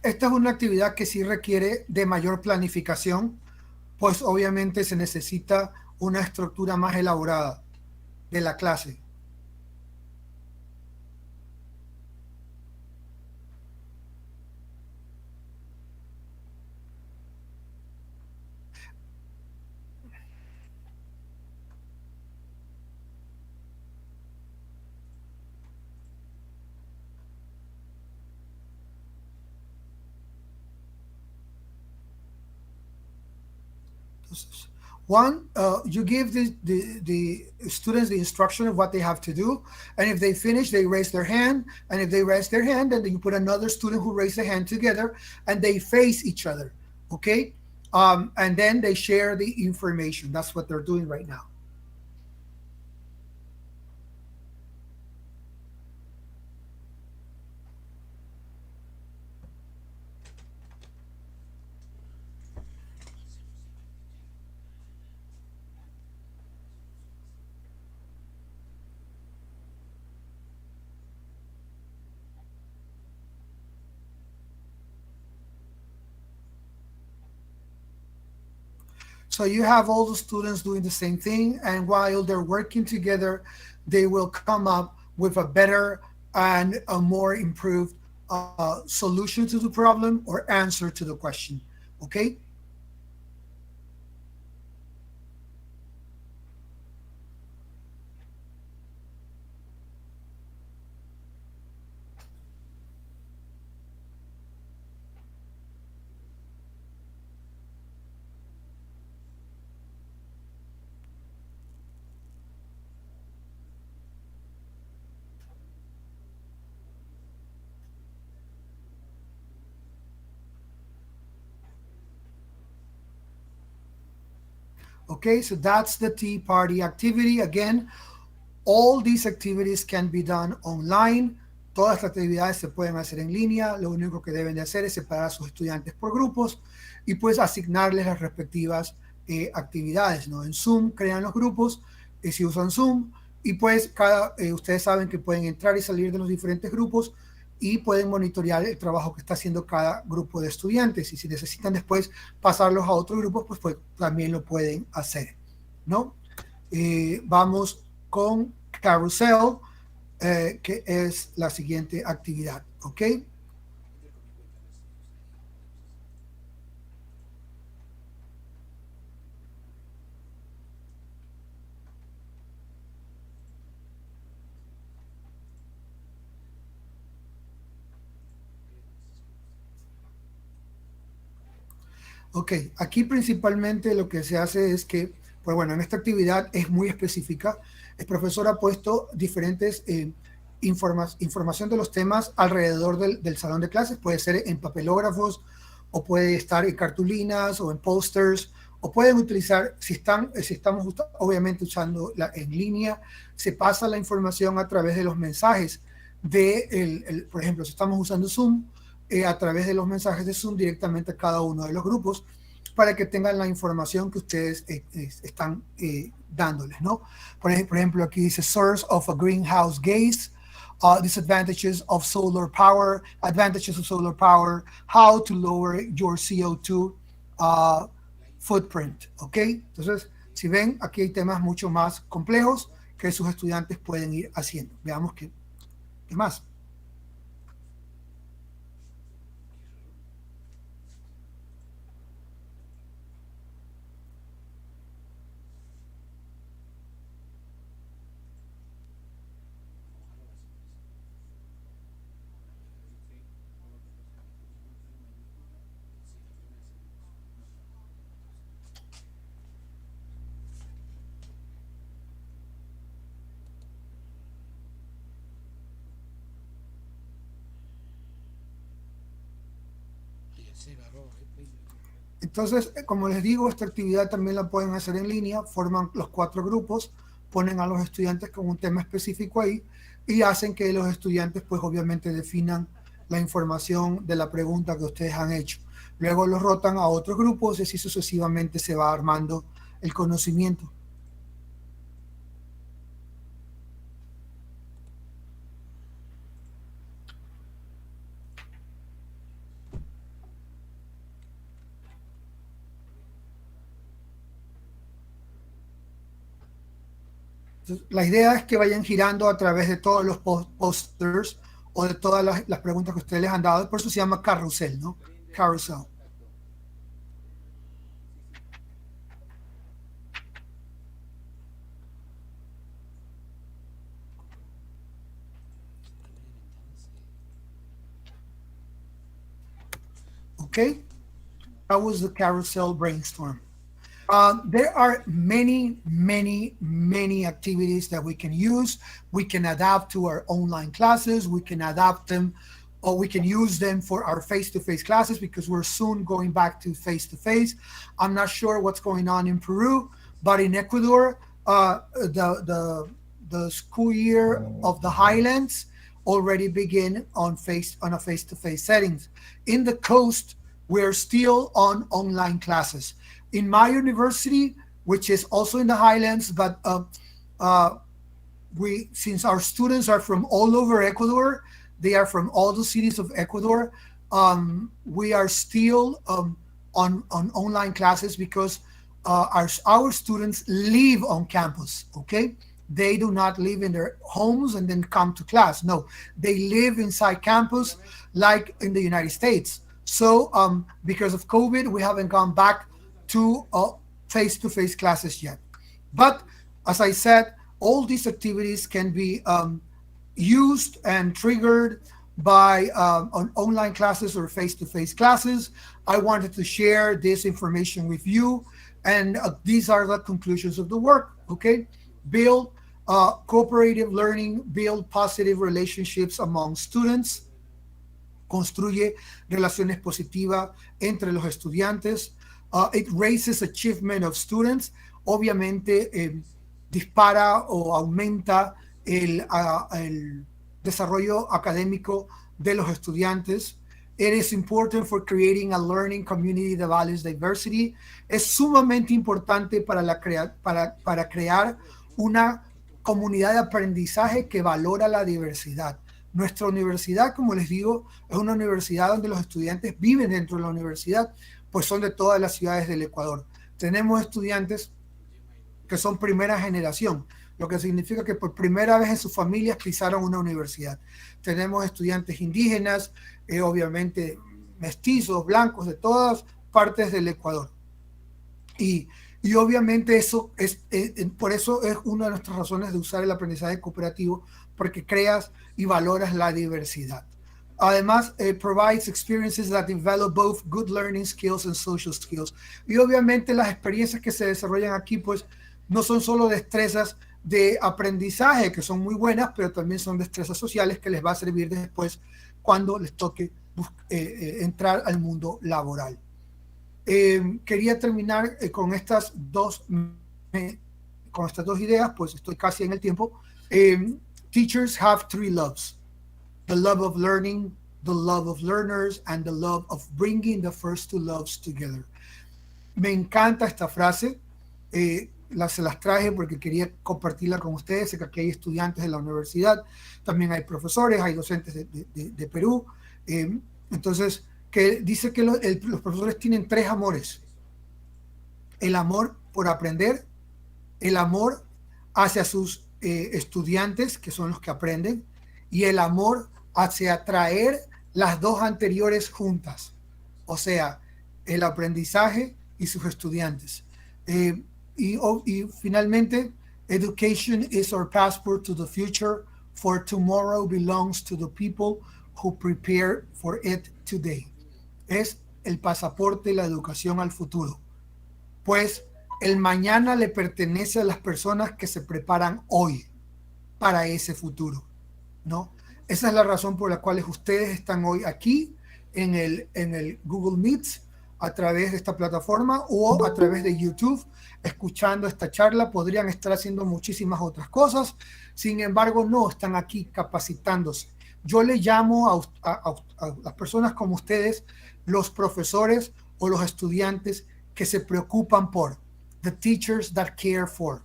Esta es una actividad que sí requiere de mayor planificación, pues obviamente se necesita una estructura más elaborada de la clase. One, you give the students the instruction of what they have to do, and if they finish, they raise their hand, and if they raise their hand, then you put another student who raised their hand together, and they face each other, okay? And then they share the information. That's what they're doing right now. So you have all the students doing the same thing, and while they're working together, they will come up with a better and a more improved solution to the problem or answer to the question. Okay? Okay, so that's the tea party activity. Again, all these activities can be done online. Todas las actividades se pueden hacer en línea. Lo único que deben de hacer es separar a sus estudiantes por grupos y pues asignarles las respectivas actividades, ¿no? En Zoom crean los grupos, si usan Zoom, y pues ustedes saben que pueden entrar y salir de los diferentes grupos y pueden monitorear el trabajo que está haciendo cada grupo de estudiantes. Y si necesitan después pasarlos a otros grupos, pues también lo pueden hacer, ¿no? Vamos con Carousel, que es la siguiente actividad, ¿ok? Ok, aquí principalmente lo que se hace es que, pues bueno, en esta actividad es muy específica. El profesor ha puesto diferentes información de los temas alrededor del salón de clases. Puede ser en papelógrafos o puede estar en cartulinas o en posters o pueden utilizar, si estamos obviamente usando en línea, se pasa la información a través de los mensajes por ejemplo, si estamos usando Zoom, a través de los mensajes de Zoom directamente a cada uno de los grupos para que tengan la información que ustedes están dándoles, ¿no? Por ejemplo, aquí dice source of a greenhouse gas, disadvantages of solar power, advantages of solar power, how to lower your CO2 footprint, ¿ok? Entonces, si ven, aquí hay temas mucho más complejos que sus estudiantes pueden ir haciendo. Veamos qué más. Entonces, como les digo, esta actividad también la pueden hacer en línea, forman los 4 grupos, ponen a los estudiantes con un tema específico ahí y hacen que los estudiantes pues obviamente definan la información de la pregunta que ustedes han hecho. Luego los rotan a otros grupos y así sucesivamente se va armando el conocimiento. Entonces, la idea es que vayan girando a través de todos los posters o de todas las preguntas que ustedes les han dado. Por eso se llama carrusel, ¿no? Carousel. Okay, that was the carousel brainstorm. There are many activities that we can use. We can adapt to our online classes. We can adapt them, or we can use them for our face-to-face classes because we're soon going back to face-to-face. I'm not sure what's going on in Peru, but in Ecuador, the school year of the Highlands already begin on a face-to-face settings. In the coast, we're still on online classes. In my university, which is also in the Highlands, but since our students are from all over Ecuador, they are from all the cities of Ecuador, we are still on online classes because our students live on campus, okay? They do not live in their homes and then come to class. No, they live inside campus like in the United States. So because of COVID, we haven't gone back to face-to-face classes yet. But as I said, all these activities can be used and triggered by on online classes or face-to-face classes. I wanted to share this information with you, and these are the conclusions of the work, okay? Build cooperative learning, build positive relationships among students, construye relaciones positivas entre los estudiantes. It raises achievement of students. Obviamente dispara o aumenta el desarrollo académico de los estudiantes. It is important for creating a learning community that values diversity. Es sumamente importante para crear una comunidad de aprendizaje que valora la diversidad. Nuestra universidad, como les digo, es una universidad donde los estudiantes viven dentro de la universidad, pues son de todas las ciudades del Ecuador. Tenemos estudiantes que son primera generación, lo que significa que por primera vez en sus familias pisaron una universidad. Tenemos estudiantes indígenas, obviamente mestizos, blancos, de todas partes del Ecuador. Y obviamente eso por eso es una de nuestras razones de usar el aprendizaje cooperativo, porque creas y valoras la diversidad. Además, provides experiences that develop both good learning skills and social skills. Y obviamente las experiencias que se desarrollan aquí, pues, no son solo destrezas de aprendizaje, que son muy buenas, pero también son destrezas sociales que les va a servir después cuando les toque entrar al mundo laboral. Quería terminar con estas dos ideas, pues estoy casi en el tiempo. Teachers have three loves: the love of learning, the love of learners, and the love of bringing the first two loves together. Me encanta esta frase, se las traje porque quería compartirla con ustedes. Sé que aquí hay estudiantes de la universidad, también hay profesores, hay docentes de Perú. Entonces, que dice que los profesores tienen tres amores: el amor por aprender, el amor hacia sus estudiantes, que son los que aprenden, y el amor hacia traer las dos anteriores juntas, o sea, el aprendizaje y sus estudiantes. Y finalmente, education is our passport to the future, for tomorrow belongs to the people who prepare for it today. Es el pasaporte, la educación al futuro, pues el mañana le pertenece a las personas que se preparan hoy para ese futuro, ¿no? Esa es la razón por la cual ustedes están hoy aquí en el Google Meet, a través de esta plataforma o a través de YouTube, escuchando esta charla. Podrían estar haciendo muchísimas otras cosas, sin embargo no, están aquí capacitándose. Yo le llamo a las personas como ustedes los profesores o los estudiantes que se preocupan por, the teachers that care for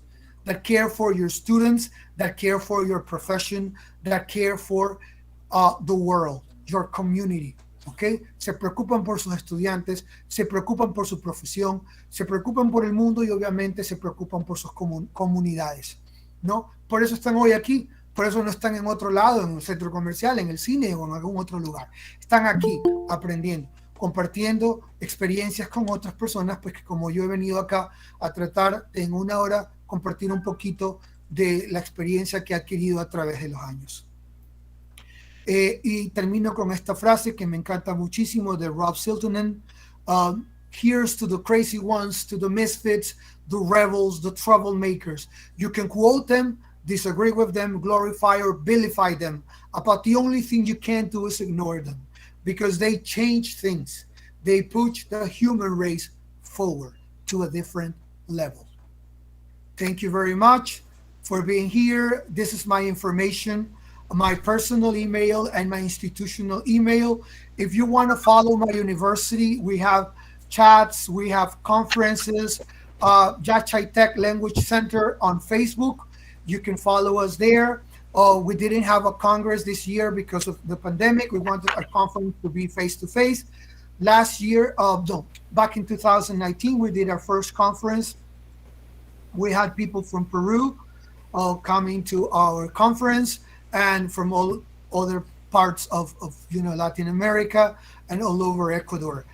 your students, that care for your profession, that care for the world, your community. ¿Okay? Se preocupan por sus estudiantes, se preocupan por su profesión, se preocupan por el mundo y obviamente se preocupan por sus comunidades, ¿no? por eso están hoy aquí, por eso no están en otro lado, en un centro comercial, en el cine o en algún otro lugar. Están aquí aprendiendo, compartiendo experiencias con otras personas, pues que como yo he venido acá a tratar de en una hora compartir un poquito de la experiencia que he adquirido a través de los años. Y termino con esta frase que me encanta muchísimo de Rob Siltonen. Here's to the crazy ones, to the misfits, the rebels, the troublemakers. You can quote them, disagree with them, glorify or vilify them, but the only thing you can't do is ignore them, because they change things. They push the human race forward to a different level. Thank you very much for being here. This is my information, my personal email and my institutional email. If you want to follow my university, we have chats, we have conferences, Yachay Tech Language Center on Facebook. You can follow us there. We didn't have a Congress this year because of the pandemic. We wanted our conference to be face-to-face. Last year, back in 2019, we did our first conference. We had people from Peru coming to our conference and from all other parts of Latin America and all over Ecuador.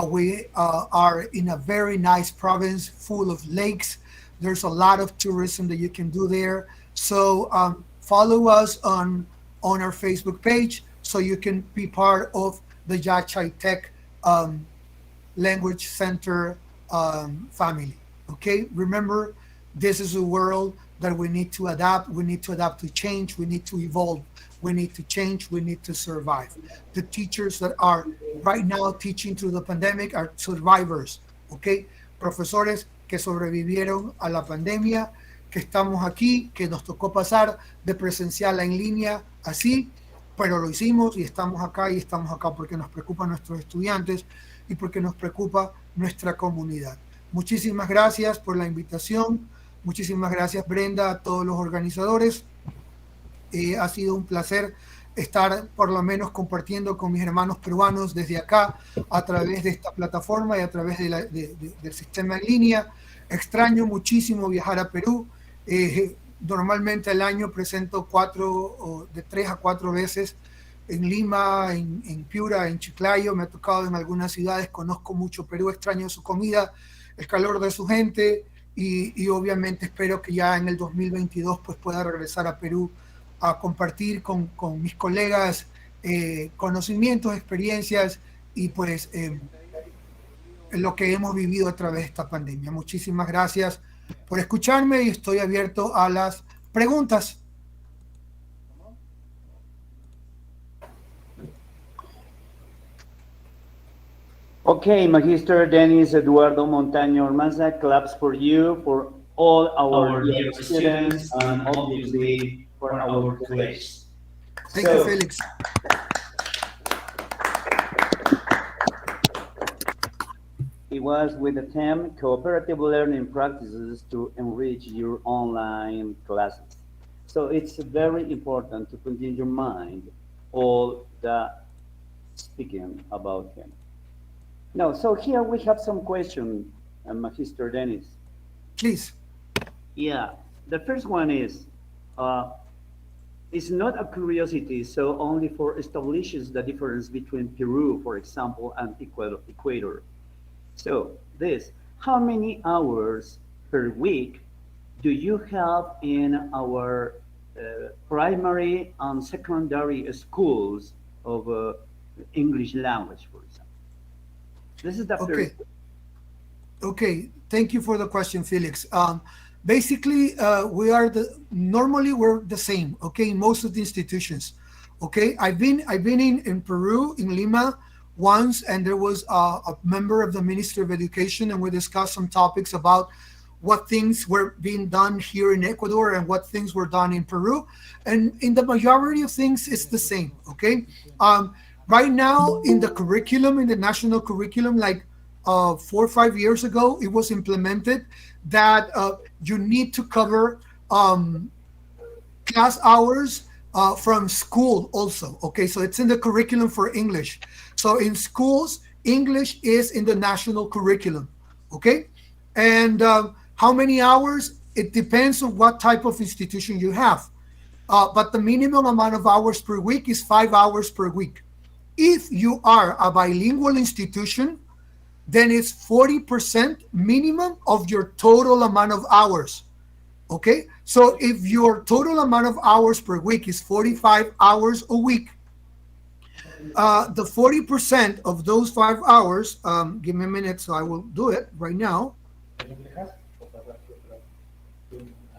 We are in a very nice province full of lakes. There's a lot of tourism that you can do there. So follow us on our Facebook page so you can be part of the Yachay Tech Language Center family. Okay, remember, this is a world that we need to adapt. We need to adapt to change. We need to evolve. We need to change. We need to survive. The teachers that are right now teaching through the pandemic are survivors, okay? Profesores que sobrevivieron a la pandemia, que estamos aquí, que nos tocó pasar de presencial a en línea, así, pero lo hicimos y estamos acá porque nos preocupan nuestros estudiantes y porque nos preocupa nuestra comunidad. Muchísimas gracias por la invitación. Muchísimas gracias, Brenda, a todos los organizadores. Ha sido un placer estar por lo menos compartiendo con mis hermanos peruanos desde acá a través de esta plataforma y a través del sistema en línea. Extraño muchísimo viajar a Perú. Normalmente al año presento de 3 a 4 veces en Lima, en Piura, en Chiclayo. Me ha tocado en algunas ciudades, conozco mucho Perú, extraño su comida, el calor de su gente y obviamente espero que ya en el 2022 pues pueda regresar a Perú a compartir con mis colegas conocimientos, experiencias y pues lo que hemos vivido a través de esta pandemia. Muchísimas gracias por escucharme y estoy abierto a las preguntas. Okay, Magister Dennis Eduardo Montaño Ormaza, claps for you, for all our dear students, and obviously for our college. Thank you, Felix. It was with the theme Cooperative Learning Practices to Enrich Your Online Classes. So it's very important to put in your mind all the speaking about him. Now, so here we have some questions, Magister Dennis. Please. Yeah, the first one is, it's not a curiosity, so only for establishes the difference between Peru, for example, and Ecuador. So this, how many hours per week do you have in our primary and secondary schools of English language, for example? This is the first. Okay, thank you for the question, Felix. Basically, normally we're the same, okay, in most of the institutions. Okay, I've been in Peru, in Lima, once, and there was a member of the Ministry of Education, and we discussed some topics about what things were being done here in Ecuador and what things were done in Peru. And in the majority of things, it's the same, okay? Right now, in the curriculum, in the national curriculum, like 4 or 5 years ago, it was implemented that you need to cover class hours from school also, okay? So it's in the curriculum for English. So in schools, English is in the national curriculum, okay? And how many hours? it depends on what type of institution you have. But the minimum amount of hours per week is 5 hours per week. If you are a bilingual institution, then it's 40% minimum of your total amount of hours. Okay, so if your total amount of hours per week is 45 hours a week, the 40% of those 5 hours, give me a minute so I will do it right now,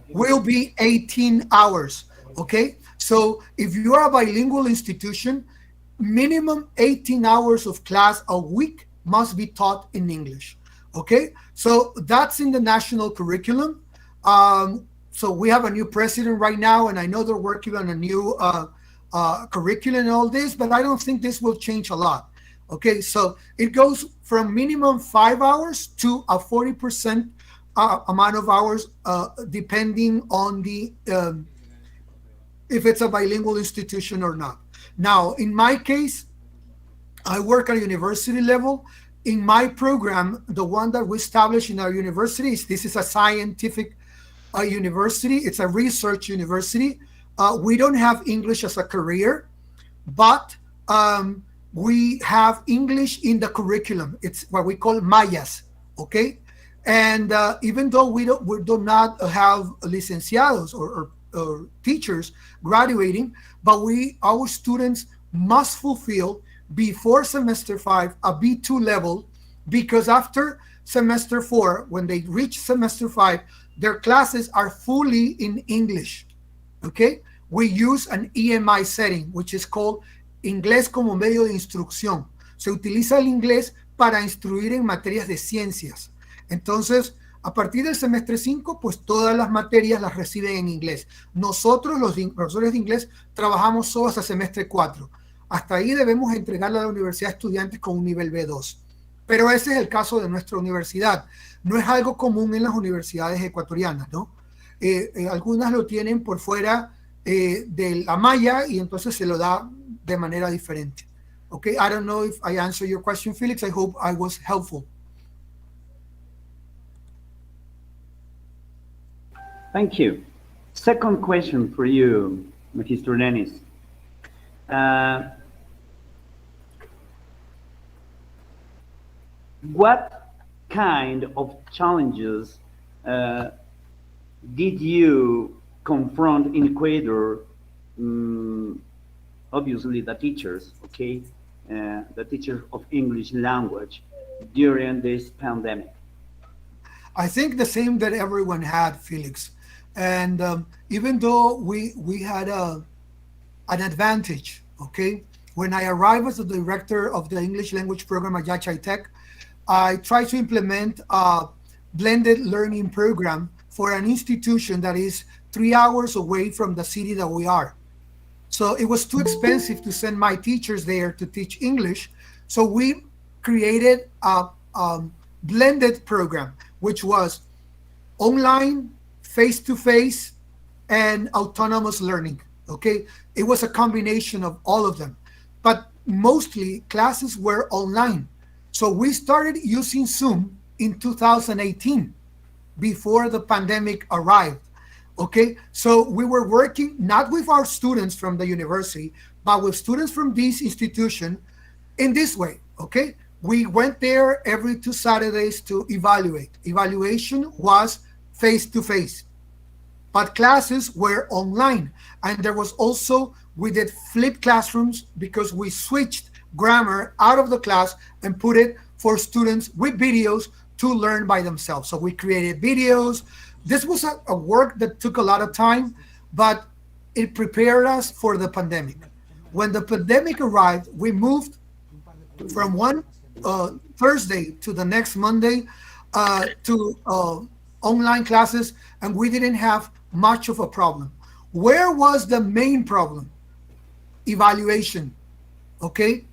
will be 18 hours. Okay, so if you are a bilingual institution, minimum 18 hours of class a week must be taught in English. Okay, so that's in the national curriculum. So we have a new president right now, and I know they're working on a new curriculum and all this, but I don't think this will change a lot. Okay, so it goes from minimum 5 hours to a 40% amount of hours, depending on the if it's a bilingual institution or not. Now, in my case, I work at a university level. In my program, the one that we established in our university, this is a scientific university. It's a research university. We don't have English as a career, but we have English in the curriculum. It's what we call Mayas, okay? And even though we do not have licenciados or teachers graduating, but our students must fulfill before semester 5 a B2 level, because after semester 4, when they reach semester 5, their classes are fully in English. Okay, we use an EMI setting, which is called Inglés como medio de instrucción. Se utiliza el inglés para instruir en materias de ciencias. Entonces, a partir del semestre 5, pues todas las materias las reciben en inglés. Nosotros, los profesores de inglés, trabajamos solo hasta semestre 4. Hasta ahí debemos entregarle a la universidad a estudiantes con un nivel B2. Pero ese es el caso de nuestra universidad. No es algo común en las universidades ecuatorianas, ¿no? Algunas lo tienen por fuera de la malla y entonces se lo da de manera diferente. Okay, I don't know if I answered your question, Felix. I hope I was helpful. Thank you. Second question for you, Mr. Dennis. What kind of challenges did you confront in Ecuador? Obviously, the teachers, okay, the teachers of English language during this pandemic. I think the same that everyone had, Felix. And even though we had an advantage, okay, when I arrived as the director of the English language program at Yachay Tech, I tried to implement a blended learning program for an institution that is 3 hours away from the city that we are. So it was too expensive to send my teachers there to teach English. So we created a blended program, which was online, face-to-face, and autonomous learning, okay? It was a combination of all of them, but mostly classes were online. So we started using Zoom in 2018, before the pandemic arrived, okay? So we were working not with our students from the university, but with students from this institution in this way, okay? We went there every 2 Saturdays to evaluate. Evaluation was face-to-face, but classes were online. And there was also, we did flipped classrooms because we switched grammar out of the class and put it for students with videos to learn by themselves. So we created videos. This was a work that took a lot of time, but it prepared us for the pandemic. When the pandemic arrived, we moved from one Thursday to the next Monday to online classes, and we didn't have much of a problem. Where was the main problem? Evaluation, okay?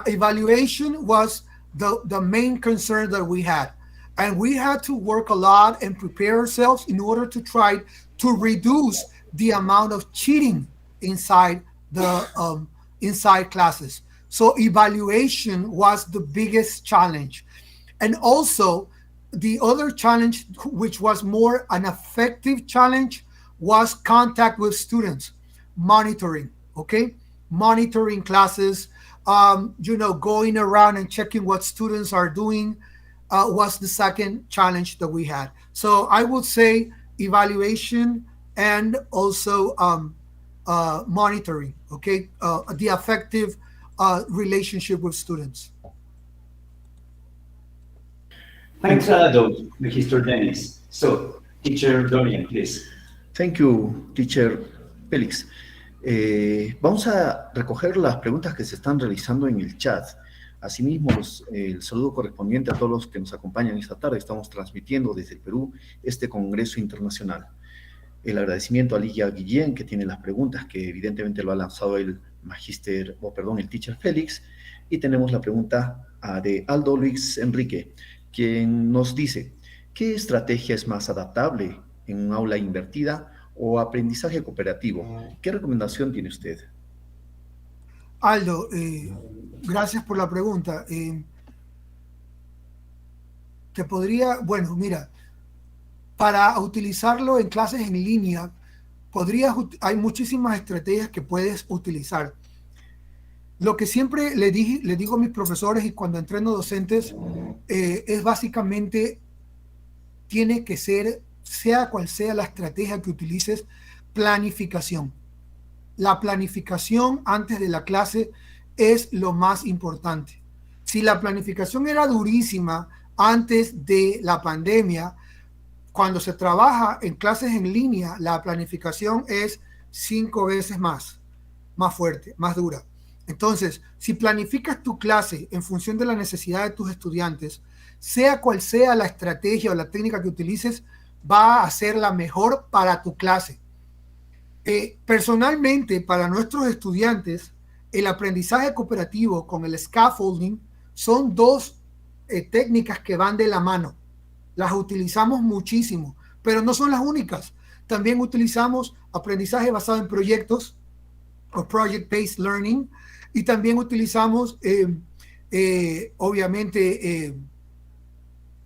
Evaluation was the main concern that we had. And we had to work a lot and prepare ourselves in order to try to reduce the amount of cheating inside the inside classes. So evaluation was the biggest challenge. And also, the other challenge, which was more an effective challenge, was contact with students, monitoring, okay? Monitoring classes, going around and checking what students are doing was the second challenge that we had. So I would say evaluation and also monitoring, okay? The effective relationship with students. Thanks a lot, Mr. Dennis. So, Teacher Dorian, please. Thank you, Teacher Félix. Vamos a recoger las preguntas que se están realizando en el chat. Asimismo, el saludo correspondiente a todos los que nos acompañan esta tarde. Estamos transmitiendo desde el Perú este Congreso Internacional. El agradecimiento a Ligia Guillén, que tiene las preguntas, que evidentemente lo ha lanzado el Teacher Félix. Y tenemos la pregunta de Aldo Luis Enrique, quien nos dice: ¿qué estrategia es más adaptable en un aula invertida o aprendizaje cooperativo? ¿Qué recomendación tiene usted? Aldo, gracias por la pregunta. Mira, para utilizarlo en clases en línea, hay muchísimas estrategias que puedes utilizar. Lo que siempre le digo a mis profesores y cuando entreno docentes es básicamente, tiene que ser, sea cual sea la estrategia que utilices, planificación. La planificación antes de la clase es lo más importante. Si la planificación era durísima antes de la pandemia, cuando se trabaja en clases en línea, la planificación es 5 veces más fuerte, más dura. Entonces, si planificas tu clase en función de la necesidad de tus estudiantes, sea cual sea la estrategia o la técnica que utilices, va a ser la mejor para tu clase. Personalmente, para nuestros estudiantes, el aprendizaje cooperativo con el scaffolding son dos técnicas que van de la mano. Las utilizamos muchísimo, pero no son las únicas. También utilizamos aprendizaje basado en proyectos o project-based learning, y también utilizamos, obviamente,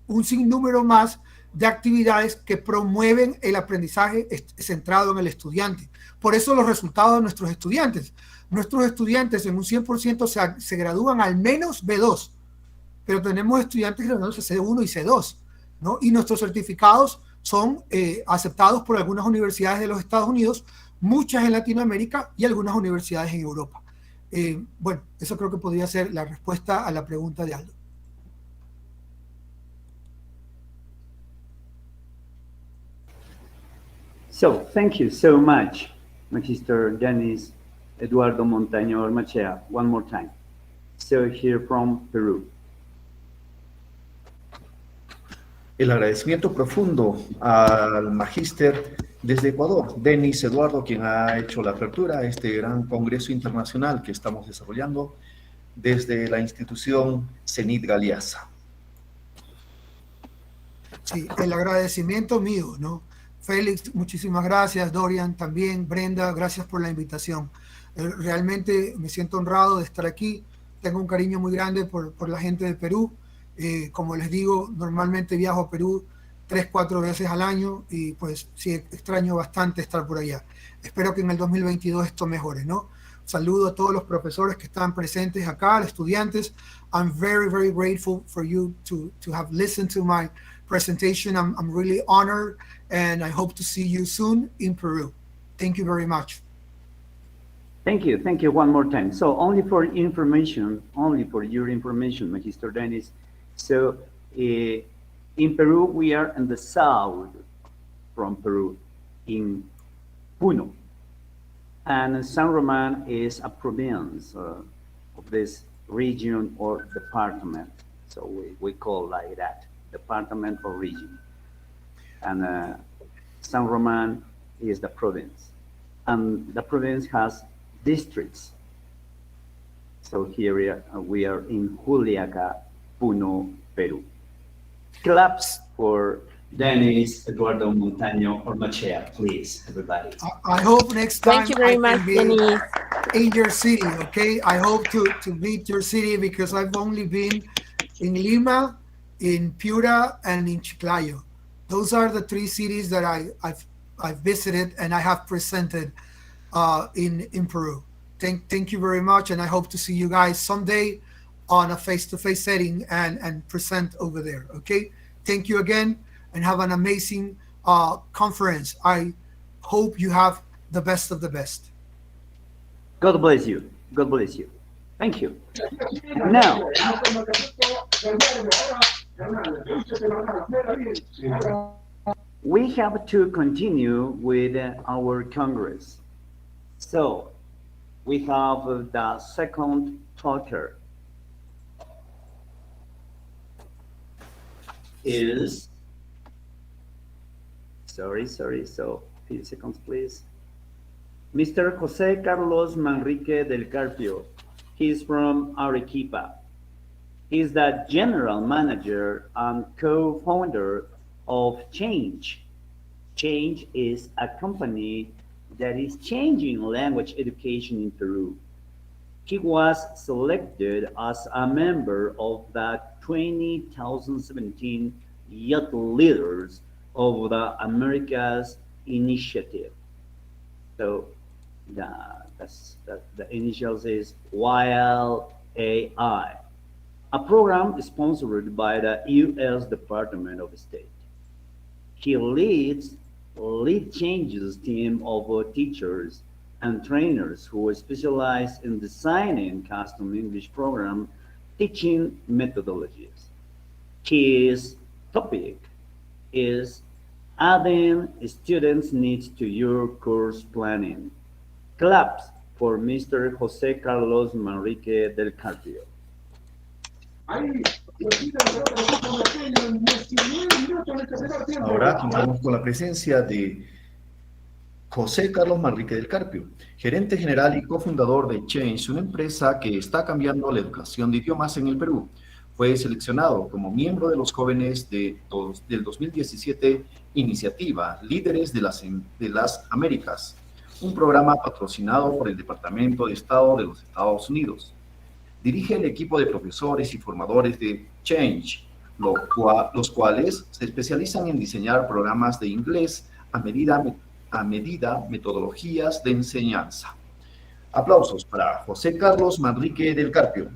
un sinnúmero más de actividades que promueven el aprendizaje centrado en el estudiante. Por eso los resultados de nuestros estudiantes en un 100% se gradúan al menos B2, pero tenemos estudiantes graduados C1 y C2, ¿no? Y nuestros certificados son aceptados por algunas universidades de los Estados Unidos, muchas en Latinoamérica y algunas universidades en Europa. Bueno, eso creo que podría ser la respuesta a la pregunta de Aldo. So, thank you so much, Mr. Dennis Eduardo Montaño Ormachea, one more time. So, here from Peru. El agradecimiento profundo al magíster desde Ecuador, Denis Eduardo, quien ha hecho la apertura a este gran congreso internacional que estamos desarrollando desde la institución CENIT Galeasa. Sí, el agradecimiento mío, ¿no? Félix, muchísimas gracias. Dorian también. Brenda, gracias por la invitación. Realmente me siento honrado de estar aquí. Tengo un cariño muy grande por la gente de Perú. Como les digo, normalmente viajo a Perú 3-4 veces al año y pues sí, extraño bastante estar por allá. Espero que en el 2022 esto mejore, ¿no? Saludo a todos los profesores que están presentes acá, a los estudiantes. I'm very, very grateful for you to have listened to my presentation. I'm really honored, and I hope to see you soon in Peru. Thank you very much. Thank you one more time. So only for your information, Magister Dennis. So in Peru, we are in the south from Peru, in Puno. And San Román is a province of this region or department. So we call like that, department or region. And San Román is the province. And the province has districts. So here we are in Juliaca, Puno, Peru. Claps for Dennis Eduardo Montaño Ormachea, please, everybody. I hope next time Thank you very much, Dennis. In your city, okay? I hope to meet your city because I've only been in Lima, in Piura, and in Chiclayo. Those are the three cities that I've visited and I have presented in Peru. Thank you very much, and I hope to see you guys someday on a face-to-face setting and present over there. Okay, thank you again, and have an amazing conference. I hope you have the best of the best. God bless you. God bless you. Thank you. Now, we have to continue with our Congress. So, we have the second talker is, sorry, so few seconds please. Mr. Jose Carlos Manrique del Carpio. He's from Arequipa. He's the general manager and co-founder of Change. Change is a company that is changing language education in Peru. He was selected as a member of the 2017 Youth Leaders of the Americas Initiative. So the initials is YLAI, a program sponsored by the U.S. Department of State. He lead changes team of teachers and trainers who specialize in designing custom English program teaching methodologies. His topic is adding students' needs to your course planning. Claps for Mr. Jose Carlos Manrique del Carpio. Ahora contamos con la presencia de José Carlos Manrique del Carpio, gerente general y cofundador de Change, una empresa que está cambiando la educación de idiomas en el Perú. Fue seleccionado como miembro de los jóvenes del 2017 Iniciativa Líderes de las Américas, un programa patrocinado por el Departamento de Estado de los Estados Unidos. Dirige el equipo de profesores y formadores de Change, los cuales se especializan en diseñar programas de inglés a medida, metodologías de enseñanza. Aplausos para José Carlos Manrique del Carpio.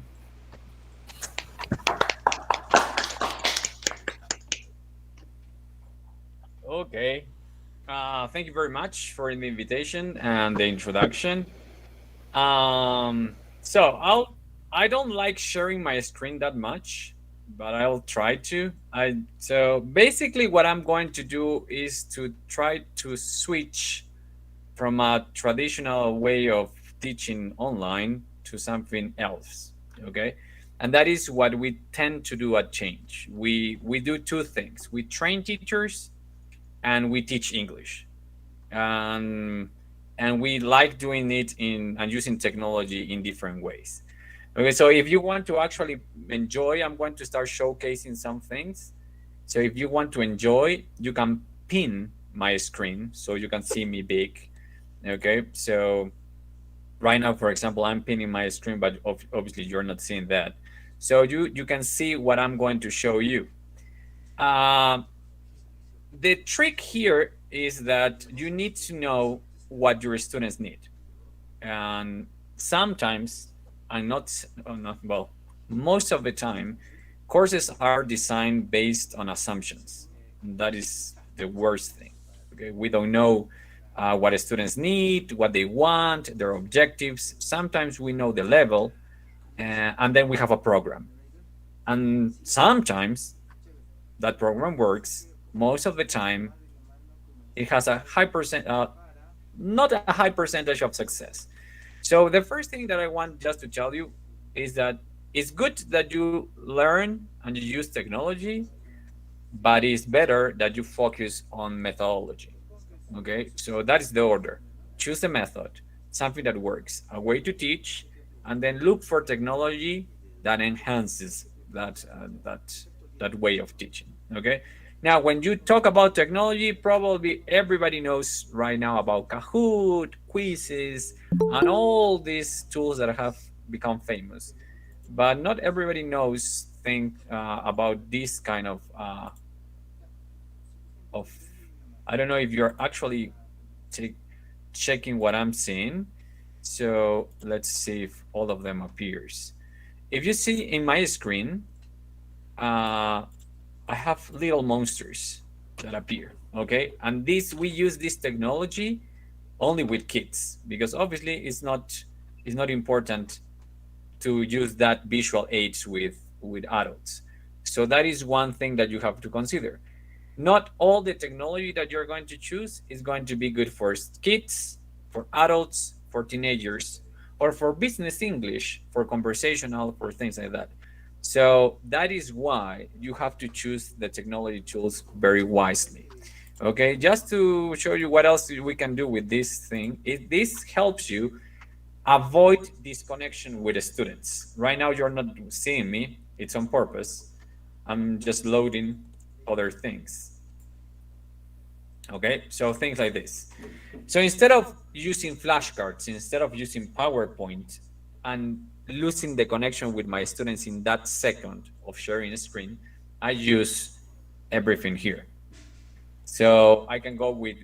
Okay. Thank you very much for the invitation and the introduction. I don't like sharing my screen that much, but I'll try to. So basically what I'm going to do is to try to switch from a traditional way of teaching online to something else, okay? And that is what we tend to do at Change. We do two things. We train teachers and we teach English. And we like doing it and using technology in different ways. Okay, so if you want to actually enjoy, I'm going to start showcasing some things. So if you want to enjoy, you can pin my screen so you can see me big. Okay, so right now, for example, I'm pinning my screen, but obviously you're not seeing that. So you can see what I'm going to show you. The trick here is that you need to know what your students need. And sometimes, most of the time, courses are designed based on assumptions. That is the worst thing. Okay, we don't know what students need, what they want, their objectives. Sometimes we know the level, and then we have a program. And sometimes that program works. Most of the time, it has a not a high percentage of success. So the first thing that I want just to tell you is that it's good that you learn and you use technology, but it's better that you focus on methodology. Okay, so that is the order. Choose a method, something that works, a way to teach, and then look for technology that enhances that way of teaching. Okay. Now, when you talk about technology, probably everybody knows right now about Kahoot, quizzes, and all these tools that have become famous. But not everybody knows think about this kind of I don't know if you're actually checking what I'm seeing. So let's see if all of them appears. If you see in my screen, I have little monsters that appear, okay? And we use this technology only with kids, because obviously it's not important to use that visual aids with adults. So that is one thing that you have to consider. Not all the technology that you're going to choose is going to be good for kids, for adults, for teenagers, or for business English, for conversational, for things like that. So that is why you have to choose the technology tools very wisely. Okay, just to show you what else we can do with this thing, this helps you avoid disconnection with the students. Right now you're not seeing me, it's on purpose. I'm just loading other things. Okay, so things like this. So instead of using flashcards, instead of using PowerPoint and losing the connection with my students in that second of sharing a screen, I use everything here. So I can go with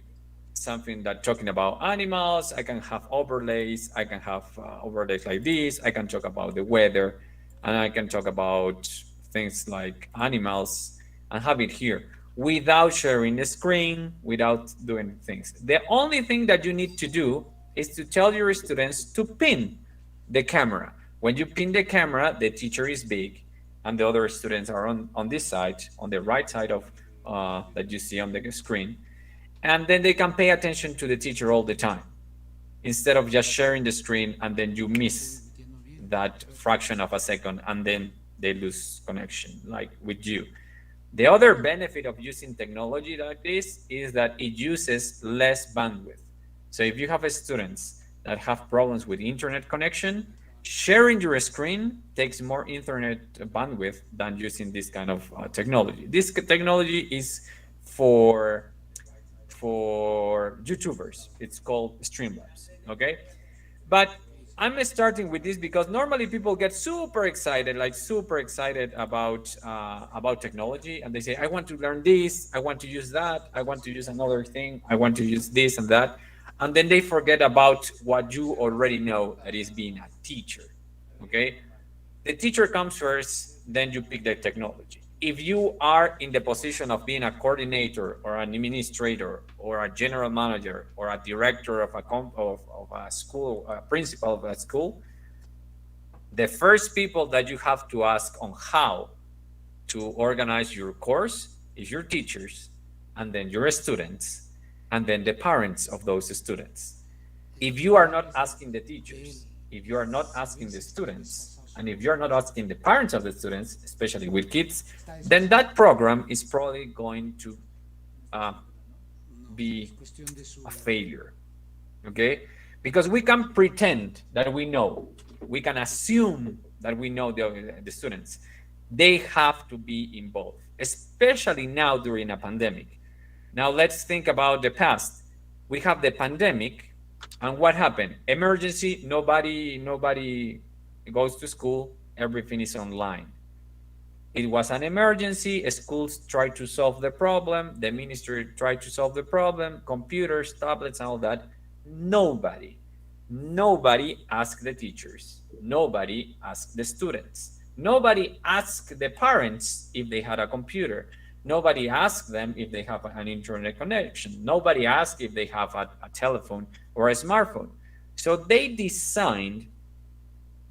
something that talking about animals, I can have overlays, I can have overlays like this, I can talk about the weather, and I can talk about things like animals and have it here without sharing the screen, without doing things. The only thing that you need to do is to tell your students to pin the camera. When you pin the camera, the teacher is big and the other students are on this side, on the right side of that you see on the screen. And then they can pay attention to the teacher all the time, instead of just sharing the screen and then you miss that fraction of a second and then they lose connection, like with you. The other benefit of using technology like this is that it uses less bandwidth. So if you have students that have problems with internet connection, sharing your screen takes more internet bandwidth than using this kind of technology. This technology is for YouTubers. It's called Streamlabs, okay? But I'm starting with this because normally people get super excited about technology, and they say, I want to learn this, I want to use that, I want to use another thing, I want to use this and that. And then they forget about what you already know, that is being a teacher, okay? The teacher comes first, then you pick the technology. If you are in the position of being a coordinator or an administrator or a general manager or a director of a school, a principal of a school, the first people that you have to ask on how to organize your course is your teachers, and then your students, and then the parents of those students. If you are not asking the teachers, if you are not asking the students, and if you're not asking the parents of the students, especially with kids, then that program is probably going to be a failure, okay? Because we can pretend that we know, we can assume that we know the students. They have to be involved, especially now during a pandemic. Now let's think about the past. We have the pandemic, and what happened? Emergency, nobody goes to school, everything is online. It was an emergency, schools tried to solve the problem, the ministry tried to solve the problem, computers, tablets, and all that. Nobody asked the teachers, nobody asked the students, nobody asked the parents if they had a computer, nobody asked them if they have an internet connection, nobody asked if they have a telephone or a smartphone. So they designed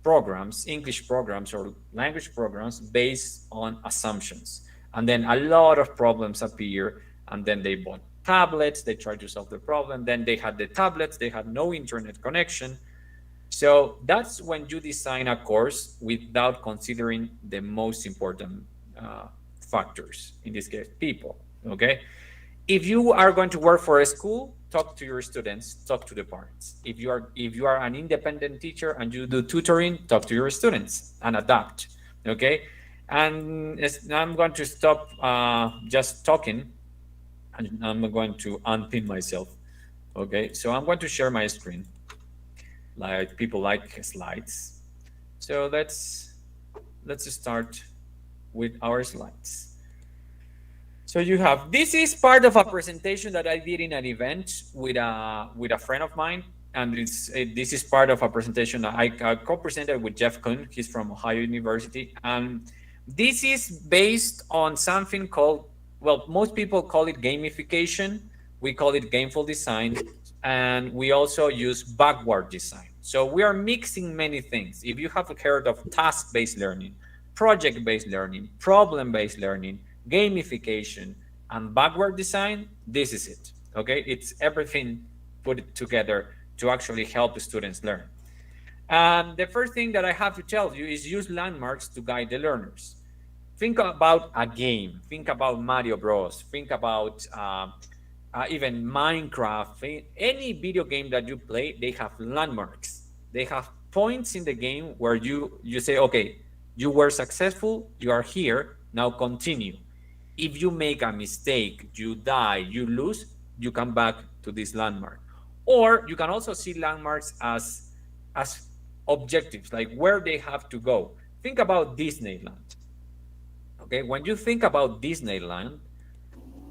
programs, English programs or language programs based on assumptions. And then a lot of problems appear, and then they bought tablets, they tried to solve the problem, then they had the tablets, they had no internet connection. So that's when you design a course without considering the most important factors, in this case, people, okay? If you are going to work for a school, talk to your students, talk to the parents. If you are an independent teacher and you do tutoring, talk to your students and adapt, okay? And I'm going to stop just talking, and I'm going to unpin myself, okay? So I'm going to share my screen, like people like slides. So let's start with our slides. So you have, this is part of a presentation that I did in an event with a friend of mine. And this is part of a presentation that I co-presented with Jeff Kuhn. He's from Ohio University. And this is based on something called, well, most people call it gamification. We call it gameful design. And we also use backward design. So we are mixing many things. If you have heard of task-based learning, project-based learning, problem-based learning, gamification, and backward design, this is it, okay? It's everything put together to actually help the students learn. The first thing that I have to tell you is use landmarks to guide the learners. Think about a game. Think about Mario Bros. Think about even Minecraft. Any video game that you play, they have landmarks. They have points in the game where you say, okay, you were successful, you are here, now continue. If you make a mistake, you die, you lose, you come back to this landmark. Or you can also see landmarks as objectives, like where they have to go. Think about Disneyland. Okay, when you think about Disneyland,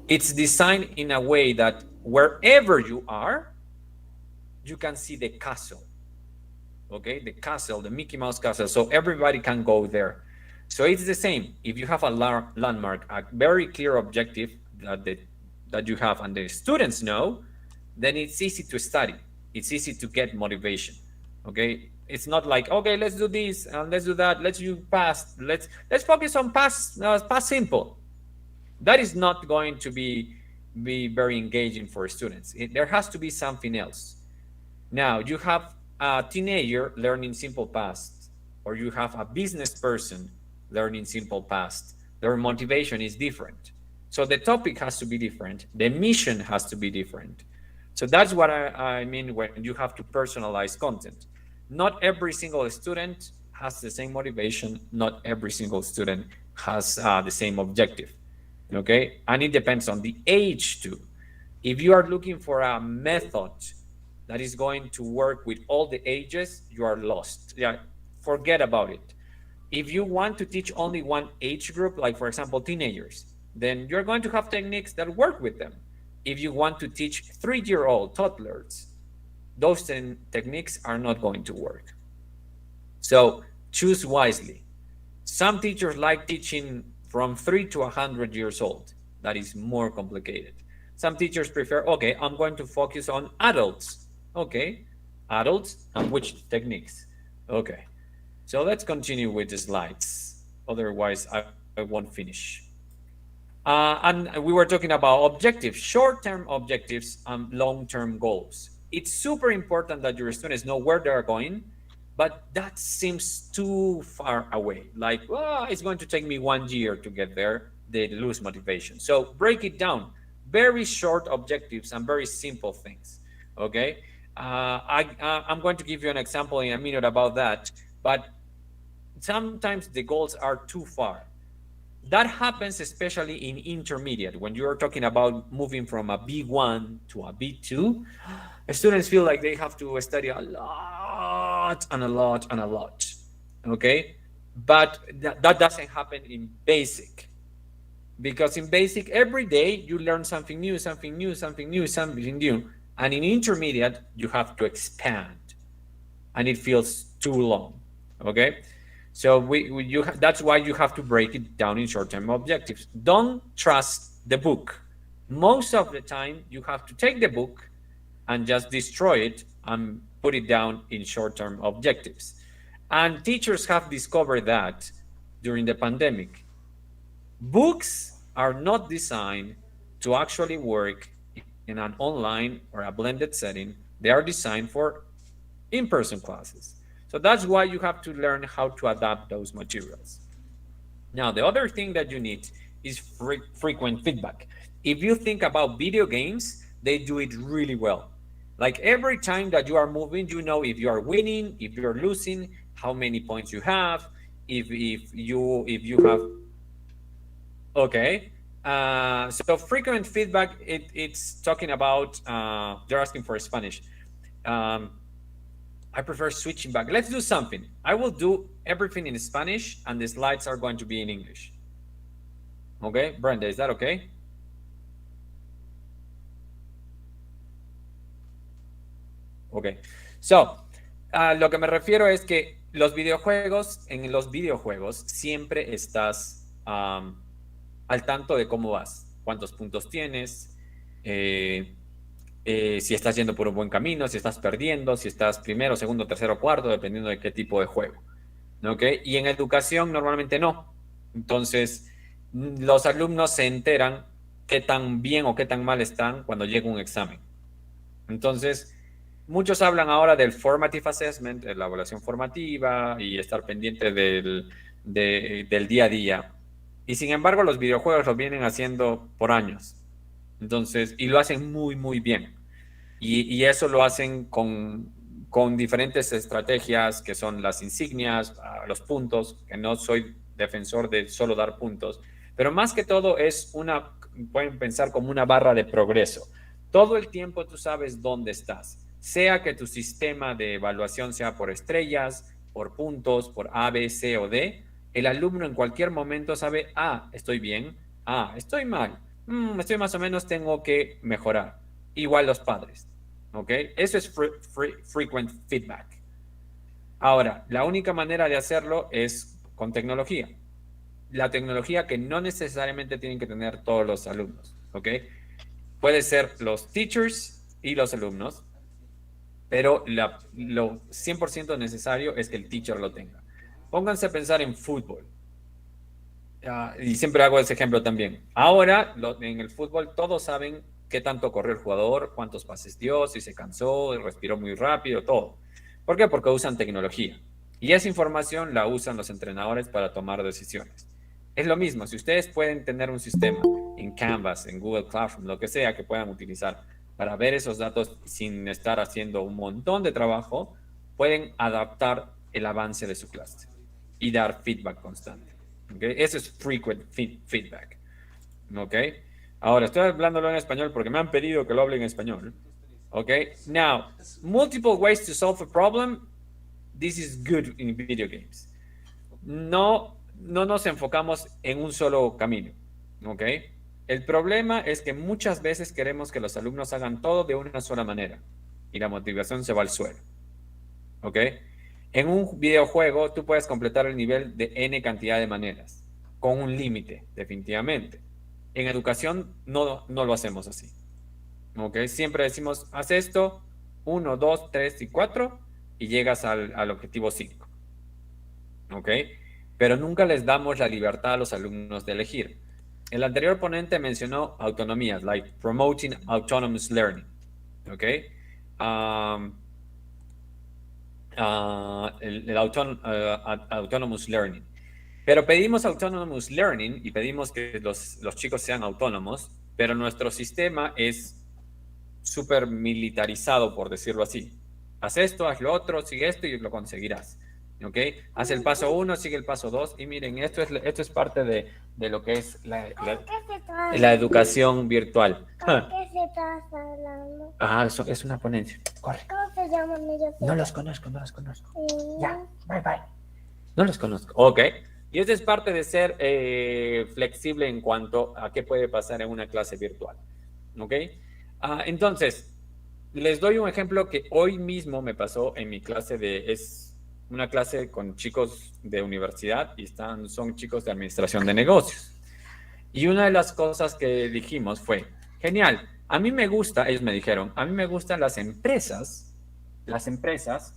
it's designed in a way that wherever you are, you can see the castle. Okay, the castle, the Mickey Mouse castle, so everybody can go there. So it's the same. If you have a landmark, a very clear objective that you have and the students know, then it's easy to study. It's easy to get motivation. Okay, it's not like, okay, let's do this and let's do that. Let's do past. Let's focus on past simple. That is not going to be very engaging for students. There has to be something else. Now you have a teenager learning simple past, or you have a business person learning simple past. Their motivation is different. So the topic has to be different. The mission has to be different. So that's what I mean when you have to personalize content. Not every single student has the same motivation. Not every single student has the same objective. Okay? And it depends on the age too. If you are looking for a method that is going to work with all the ages, you are lost. Yeah, forget about it. If you want to teach only one age group, like for example, teenagers, then you're going to have techniques that work with them. If you want to teach 3-year-old toddlers, those techniques are not going to work. So choose wisely. Some teachers like teaching from 3 to 100 years old. That is more complicated. Some teachers prefer, okay, I'm going to focus on adults. Okay, adults, and which techniques? Okay, so let's continue with the slides. Otherwise, I won't finish. And we were talking about objectives, short-term objectives and long-term goals. It's super important that your students know where they're going, but that seems too far away. Like, well, it's going to take me 1 year to get there. They lose motivation. So break it down. Very short objectives and very simple things. Okay. I'm going to give you an example in a minute about that, but sometimes the goals are too far. That happens especially in intermediate, when you're talking about moving from a B1 to a B2. Students feel like they have to study a lot and a lot and a lot. Okay, but that doesn't happen in basic, because in basic every day you learn something new, something new, something new, something new. And in intermediate, you have to expand, and it feels too long. Okay, so that's why you have to break it down in short-term objectives. Don't trust the book. Most of the time, you have to take the book and just destroy it and put it down in short-term objectives. And teachers have discovered that during the pandemic. Books are not designed to actually work in an online or a blended setting. They are designed for in-person classes. So that's why you have to learn how to adapt those materials. Now, the other thing that you need is frequent feedback. If you think about video games, they do it really well. Like every time that you are moving, you know if you are winning, if you're losing, how many points you have, if you have. Okay. So frequent feedback, it's talking about, they're asking for Spanish. I prefer switching back. Let's do something. I will do everything in Spanish and the slides are going to be in English. Okay, Brenda, is that okay? Okay. So, lo que me refiero es que en los videojuegos siempre estás al tanto de cómo vas, cuántos puntos tienes, si estás yendo por un buen camino, si estás perdiendo, si estás primero, segundo, tercero, cuarto, dependiendo de qué tipo de juego. ¿Ok? Y en educación normalmente no. Entonces, los alumnos se enteran qué tan bien o qué tan mal están cuando llega un examen. Entonces, muchos hablan ahora del formative assessment, la evaluación formativa y estar pendiente del día a día. Y sin embargo, los videojuegos lo vienen haciendo por años. Entonces, y lo hacen muy, muy bien. Y eso lo hacen con diferentes estrategias que son las insignias, los puntos, que no soy defensor de solo dar puntos, pero más que todo pueden pensar como una barra de progreso. Todo el tiempo tú sabes dónde estás, sea que tu sistema de evaluación sea por estrellas, por puntos, por A, B, C o D, el alumno en cualquier momento sabe, estoy bien, estoy mal, estoy más o menos, tengo que mejorar. Igual los padres. ¿Ok? Eso es frequent feedback. Ahora, la única manera de hacerlo es con tecnología. La tecnología que no necesariamente tienen que tener todos los alumnos. ¿Ok? Puede ser los teachers y los alumnos, pero lo 100% necesario es que el teacher lo tenga. Pónganse a pensar en fútbol. Y siempre hago ese ejemplo también. Ahora, en el fútbol, todos saben qué tanto corrió el jugador, cuántos pases dio, si se cansó, respiró muy rápido, todo. ¿Por qué? Porque usan tecnología. Y esa información la usan los entrenadores para tomar decisiones. Es lo mismo, si ustedes pueden tener un sistema en Canvas, en Google Classroom, lo que sea que puedan utilizar para ver esos datos sin estar haciendo un montón de trabajo, pueden adaptar el avance de su clase y dar feedback constante. ¿Okay? Eso es frequent feedback. ¿Ok? Ahora, estoy hablándolo en español porque me han pedido que lo hable en español. ¿Ok? Now, multiple ways to solve a problem. This is good in video games. No nos enfocamos en un solo camino. ¿Ok? El problema es que muchas veces queremos que los alumnos hagan todo de una sola manera y la motivación se va al suelo. ¿Ok? En un videojuego tú puedes completar el nivel de N cantidad de maneras, con un límite, definitivamente. En educación no lo hacemos así. ¿Ok? Siempre decimos, haz esto, 1, 2, 3 y 4 y llegas al objetivo 5. ¿Ok? Pero nunca les damos la libertad a los alumnos de elegir. El anterior ponente mencionó autonomías, like promoting autonomous learning. ¿Ok? El autonomous learning. Pero pedimos autonomous learning y pedimos que los chicos sean autónomos, pero nuestro sistema es súper militarizado, por decirlo así. Haz esto, haz lo otro, sigue esto y lo conseguirás. ¿Ok? Haz el paso 1, sigue el paso 2 y miren, esto es parte de lo que es la educación virtual. ¿Con qué se estás hablando? Eso es una ponencia. Corre. ¿Cómo se llaman ellos? No los conozco. Ya, bye. No los conozco. Ok. Y esto es parte de ser flexible en cuanto a qué puede pasar en una clase virtual. ¿Ok? Entonces, les doy un ejemplo que hoy mismo me pasó en mi clase es una clase con chicos de universidad y son chicos de administración de negocios. Y una de las cosas que dijimos fue, genial, ellos me dijeron, a mí me gustan las empresas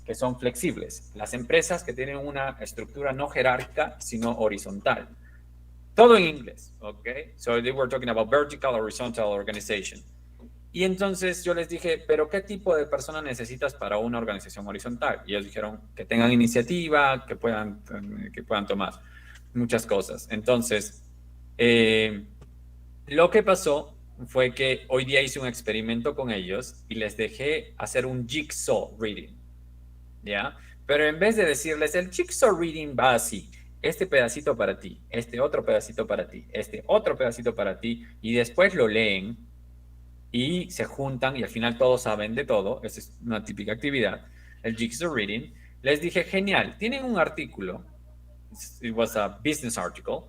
que son flexibles, las empresas que tienen una estructura no jerárquica, sino horizontal. Todo en inglés, ¿ok? So they were talking about vertical, horizontal organization. Y entonces yo les dije, ¿pero qué tipo de persona necesitas para una organización horizontal? Y ellos dijeron que tengan iniciativa, que puedan tomar muchas cosas. Entonces, lo que pasó fue que hoy día hice un experimento con ellos y les dejé hacer un jigsaw reading, ¿ya? Pero en vez de decirles, el jigsaw reading va así, este pedacito para ti, este otro pedacito para ti, este otro pedacito para ti, y después lo leen y se juntan y al final todos saben de todo, esa es una típica actividad, el jigsaw reading, les dije, genial, tienen un artículo, it was a business article,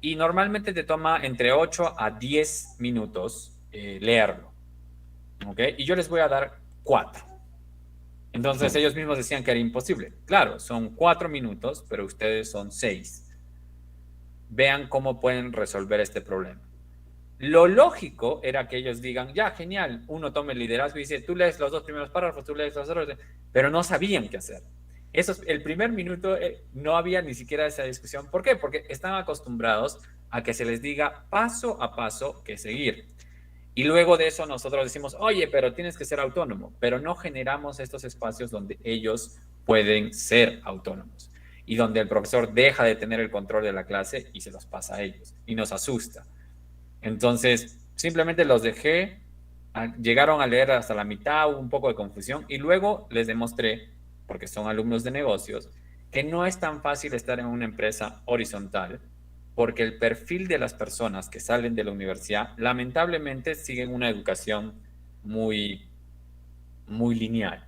y normalmente te toma entre 8 a 10 minutos leerlo. ¿Ok? Y yo les voy a dar 4. Entonces ellos mismos decían que era imposible. Claro, son 4 minutos, pero ustedes son 6. Vean cómo pueden resolver este problema. Lo lógico era que ellos digan, ya, genial, uno tome el liderazgo y dice, tú lees los 2 primeros párrafos, tú lees los otros, pero no sabían qué hacer. El primer minuto no había ni siquiera esa discusión. ¿Por qué? Porque están acostumbrados a que se les diga paso a paso qué seguir. Y luego de eso nosotros decimos, oye, pero tienes que ser autónomo, pero no generamos estos espacios donde ellos pueden ser autónomos y donde el profesor deja de tener el control de la clase y se los pasa a ellos y nos asusta. Entonces, simplemente los dejé, llegaron a leer hasta la mitad, hubo un poco de confusión y luego les demostré, porque son alumnos de negocios, que no es tan fácil estar en una empresa horizontal, porque el perfil de las personas que salen de la universidad lamentablemente siguen una educación muy, muy lineal.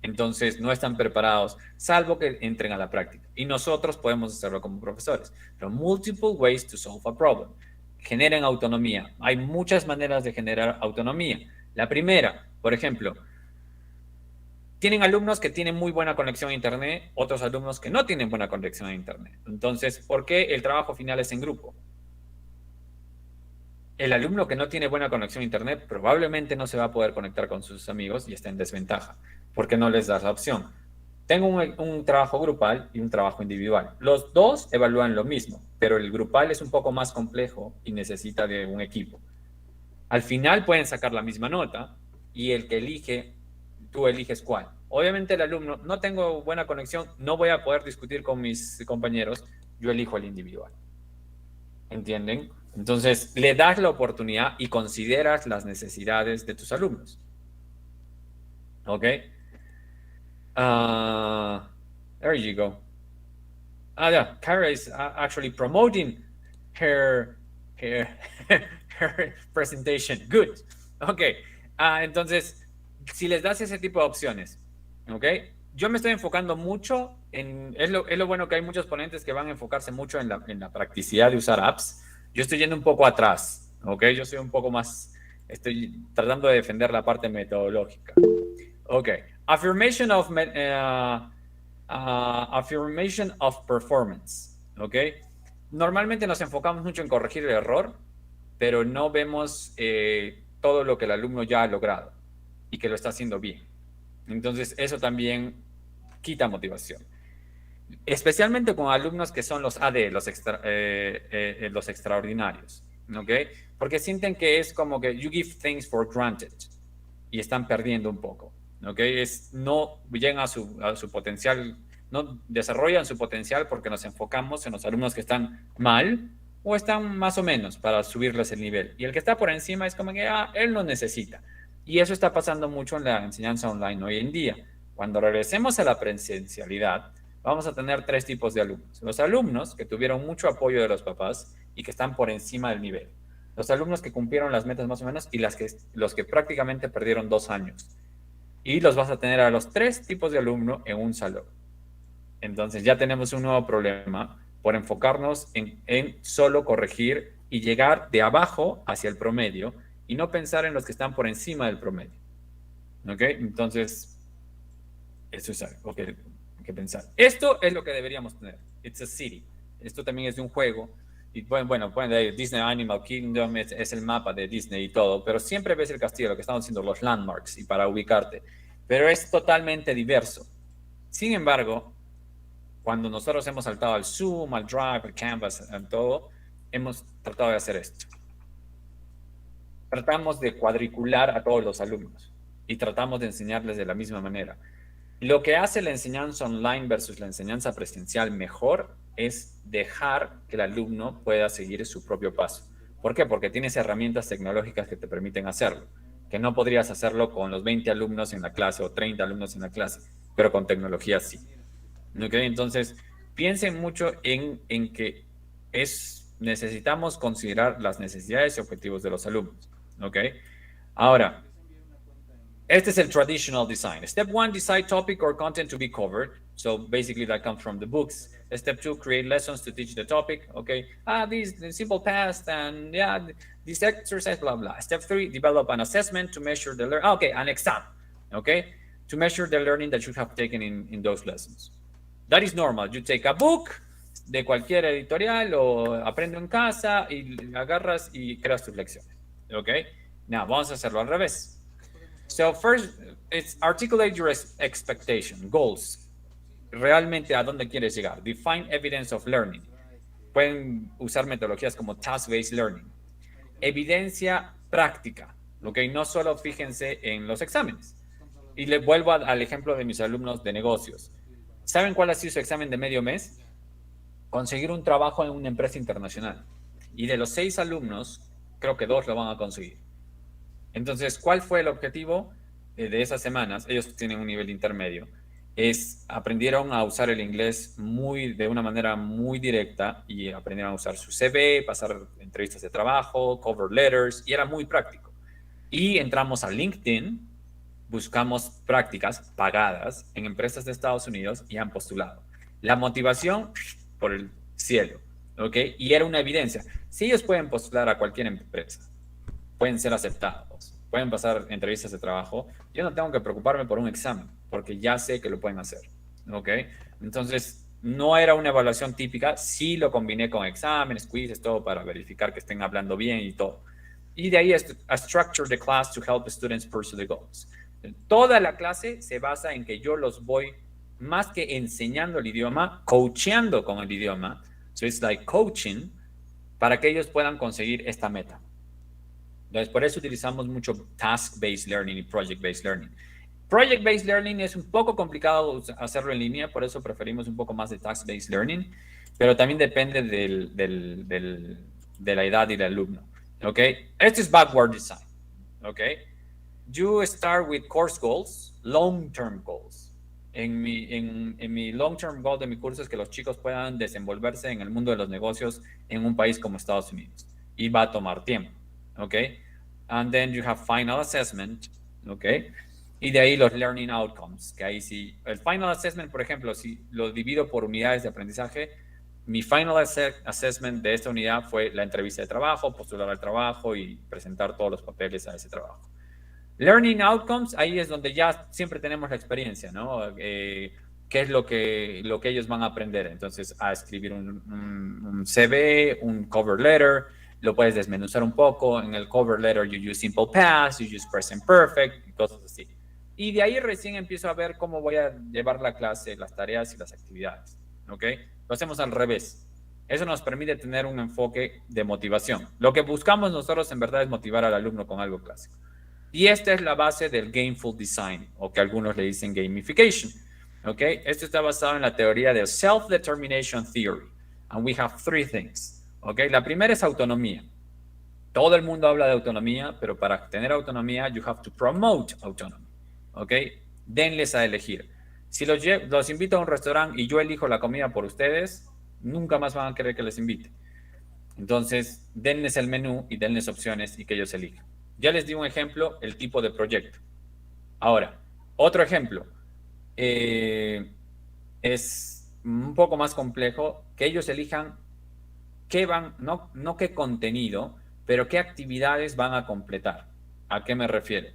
Entonces no están preparados, salvo que entren a la práctica. Y nosotros podemos hacerlo como profesores. Pero multiple ways to solve a problem. Generen autonomía. Hay muchas maneras de generar autonomía. La primera, por ejemplo, tienen alumnos que tienen muy buena conexión a Internet, otros alumnos que no tienen buena conexión a Internet. Entonces, ¿por qué el trabajo final es en grupo? El alumno que no tiene buena conexión a Internet probablemente no se va a poder conectar con sus amigos y está en desventaja, porque no les das la opción. Tengo un trabajo grupal y un trabajo individual. Los dos evalúan lo mismo, pero el grupal es un poco más complejo y necesita de un equipo. Al final pueden sacar la misma nota y el que elige, tú eliges cuál. Obviamente el alumno, no tengo buena conexión, no voy a poder discutir con mis compañeros, yo elijo el individual. ¿Entienden? Entonces, le das la oportunidad y consideras las necesidades de tus alumnos. ¿Ok? There you go. Yeah, Kara is actually promoting her presentation. Good. Ok. Entonces, si les das ese tipo de opciones, ¿ok? Yo me estoy enfocando mucho es lo bueno que hay muchos ponentes que van a enfocarse mucho en la practicidad de usar apps. Yo estoy yendo un poco atrás, ¿ok? Yo soy un poco más, estoy tratando de defender la parte metodológica. Ok. Affirmation of performance, ¿ok? Normalmente nos enfocamos mucho en corregir el error, pero no vemos todo lo que el alumno ya ha logrado y que lo está haciendo bien. Entonces, eso también quita motivación. Especialmente con alumnos que son los AD, los extraordinarios, ¿ok? Porque sienten que es como que you give things for granted y están perdiendo un poco, ¿ok? No llegan a su potencial, no desarrollan su potencial porque nos enfocamos en los alumnos que están mal o están más o menos para subirles el nivel. Y el que está por encima es como que él no necesita. Y eso está pasando mucho en la enseñanza online hoy en día. Cuando regresemos a la presencialidad, vamos a tener 3 tipos de alumnos. Los alumnos que tuvieron mucho apoyo de los papás y que están por encima del nivel. Los alumnos que cumplieron las metas más o menos y los que prácticamente perdieron 2 años. Y los vas a tener a los 3 tipos de alumno en un salón. Entonces ya tenemos un nuevo problema por enfocarnos en solo corregir y llegar de abajo hacia el promedio y no pensar en los que están por encima del promedio. ¿Ok? Entonces, eso es algo que pensar. Esto es lo que deberíamos tener. It's a city. Esto también es de un juego. Y bueno, pueden decir Disney Animal Kingdom es el mapa de Disney y todo, pero siempre ves el castillo, lo que estamos haciendo, los landmarks y para ubicarte. Pero es totalmente diverso. Sin embargo, cuando nosotros hemos saltado al Zoom, al Drive, al Canvas, al todo, hemos tratado de hacer esto. Tratamos de cuadricular a todos los alumnos y tratamos de enseñarles de la misma manera. Lo que hace la enseñanza online versus la enseñanza presencial mejor es dejar que el alumno pueda seguir su propio paso. ¿Por qué? Porque tienes herramientas tecnológicas que te permiten hacerlo, que no podrías hacerlo con los 20 alumnos en la clase o 30 alumnos en la clase, pero con tecnología sí. ¿Okay? Entonces, piensen mucho en que necesitamos considerar las necesidades y objetivos de los alumnos. ¿Ok? Ahora, este es el traditional design. Step 1, decide topic or content to be covered. So basically that comes from the books. Step 2, create lessons to teach the topic. Okay, these the simple past and yeah, this exercise, blah, blah. Step 3, develop an assessment to measure the learning. Okay, an exam. Okay, to measure the learning that you have taken in those lessons. That is normal. You take a book de cualquier editorial o aprendo en casa y agarras y creas tus lecciones. Okay, now vamos a hacerlo al revés. So first, it's articulate your expectation, goals. Realmente a dónde quieres llegar. Define evidence of learning. Pueden usar metodologías como task-based learning. Evidencia práctica. ¿Ok? No solo fíjense en los exámenes. Y les vuelvo al ejemplo de mis alumnos de negocios. ¿Saben cuál ha sido su examen de medio mes? Conseguir un trabajo en una empresa internacional. Y de los 6 alumnos, creo que 2 lo van a conseguir. Entonces, ¿cuál fue el objetivo de esas semanas? Ellos tienen un nivel intermedio. Aprendieron a usar el inglés de una manera muy directa y aprendieron a usar su CV, pasar entrevistas de trabajo, cover letters, y era muy práctico. Y entramos a LinkedIn, buscamos prácticas pagadas en empresas de Estados Unidos y han postulado. La motivación por el cielo, ¿ok? Y era una evidencia. Si ellos pueden postular a cualquier empresa, pueden ser aceptados, pueden pasar entrevistas de trabajo, yo no tengo que preocuparme por un examen, porque ya sé que lo pueden hacer, ¿ok? Entonces, no era una evaluación típica, sí lo combiné con exámenes, quizzes, todo para verificar que estén hablando bien y todo. Y de ahí a structure the class to help students pursue the goals. Toda la clase se basa en que yo los voy, más que enseñando el idioma, coacheando con el idioma. So it's like coaching para que ellos puedan conseguir esta meta. Entonces, por eso utilizamos mucho task-based learning y project-based learning. Project-based learning es un poco complicado hacerlo en línea, por eso preferimos un poco más de task-based learning, pero también depende de la edad y del alumno. ¿Ok? Este es backward design. ¿Ok? You start with course goals, long-term goals. En mi long-term goal de mi curso es que los chicos puedan desenvolverse en el mundo de los negocios en un país como Estados Unidos. Y va a tomar tiempo. ¿Ok? And then you have final assessment. ¿Ok? Y de ahí los learning outcomes, que ahí sí, el final assessment, por ejemplo, si lo divido por unidades de aprendizaje, mi final assessment de esta unidad fue la entrevista de trabajo, postular al trabajo y presentar todos los papeles a ese trabajo. Learning outcomes, ahí es donde ya siempre tenemos la experiencia, ¿no? ¿Qué es lo que ellos van a aprender? Entonces, a escribir un CV, un cover letter, lo puedes desmenuzar un poco. En el cover letter, you use simple past, you use present perfect, y cosas así. Y de ahí recién empiezo a ver cómo voy a llevar la clase, las tareas y las actividades. ¿Ok? Lo hacemos al revés. Eso nos permite tener un enfoque de motivación. Lo que buscamos nosotros en verdad es motivar al alumno con algo clásico. Y esta es la base del gameful design, o que algunos le dicen gamification. ¿Ok? Esto está basado en la teoría de self-determination theory. And we have 3 things. ¿Ok? La primera es autonomía. Todo el mundo habla de autonomía, pero para tener autonomía, you have to promote autonomy. ¿Ok? Denles a elegir. Si los invito a un restaurante y yo elijo la comida por ustedes, nunca más van a querer que les invite. Entonces, denles el menú y denles opciones y que ellos elijan. Ya les di un ejemplo, el tipo de proyecto. Ahora, otro ejemplo. Es un poco más complejo, que ellos elijan qué no qué contenido, pero qué actividades van a completar. ¿A qué me refiero?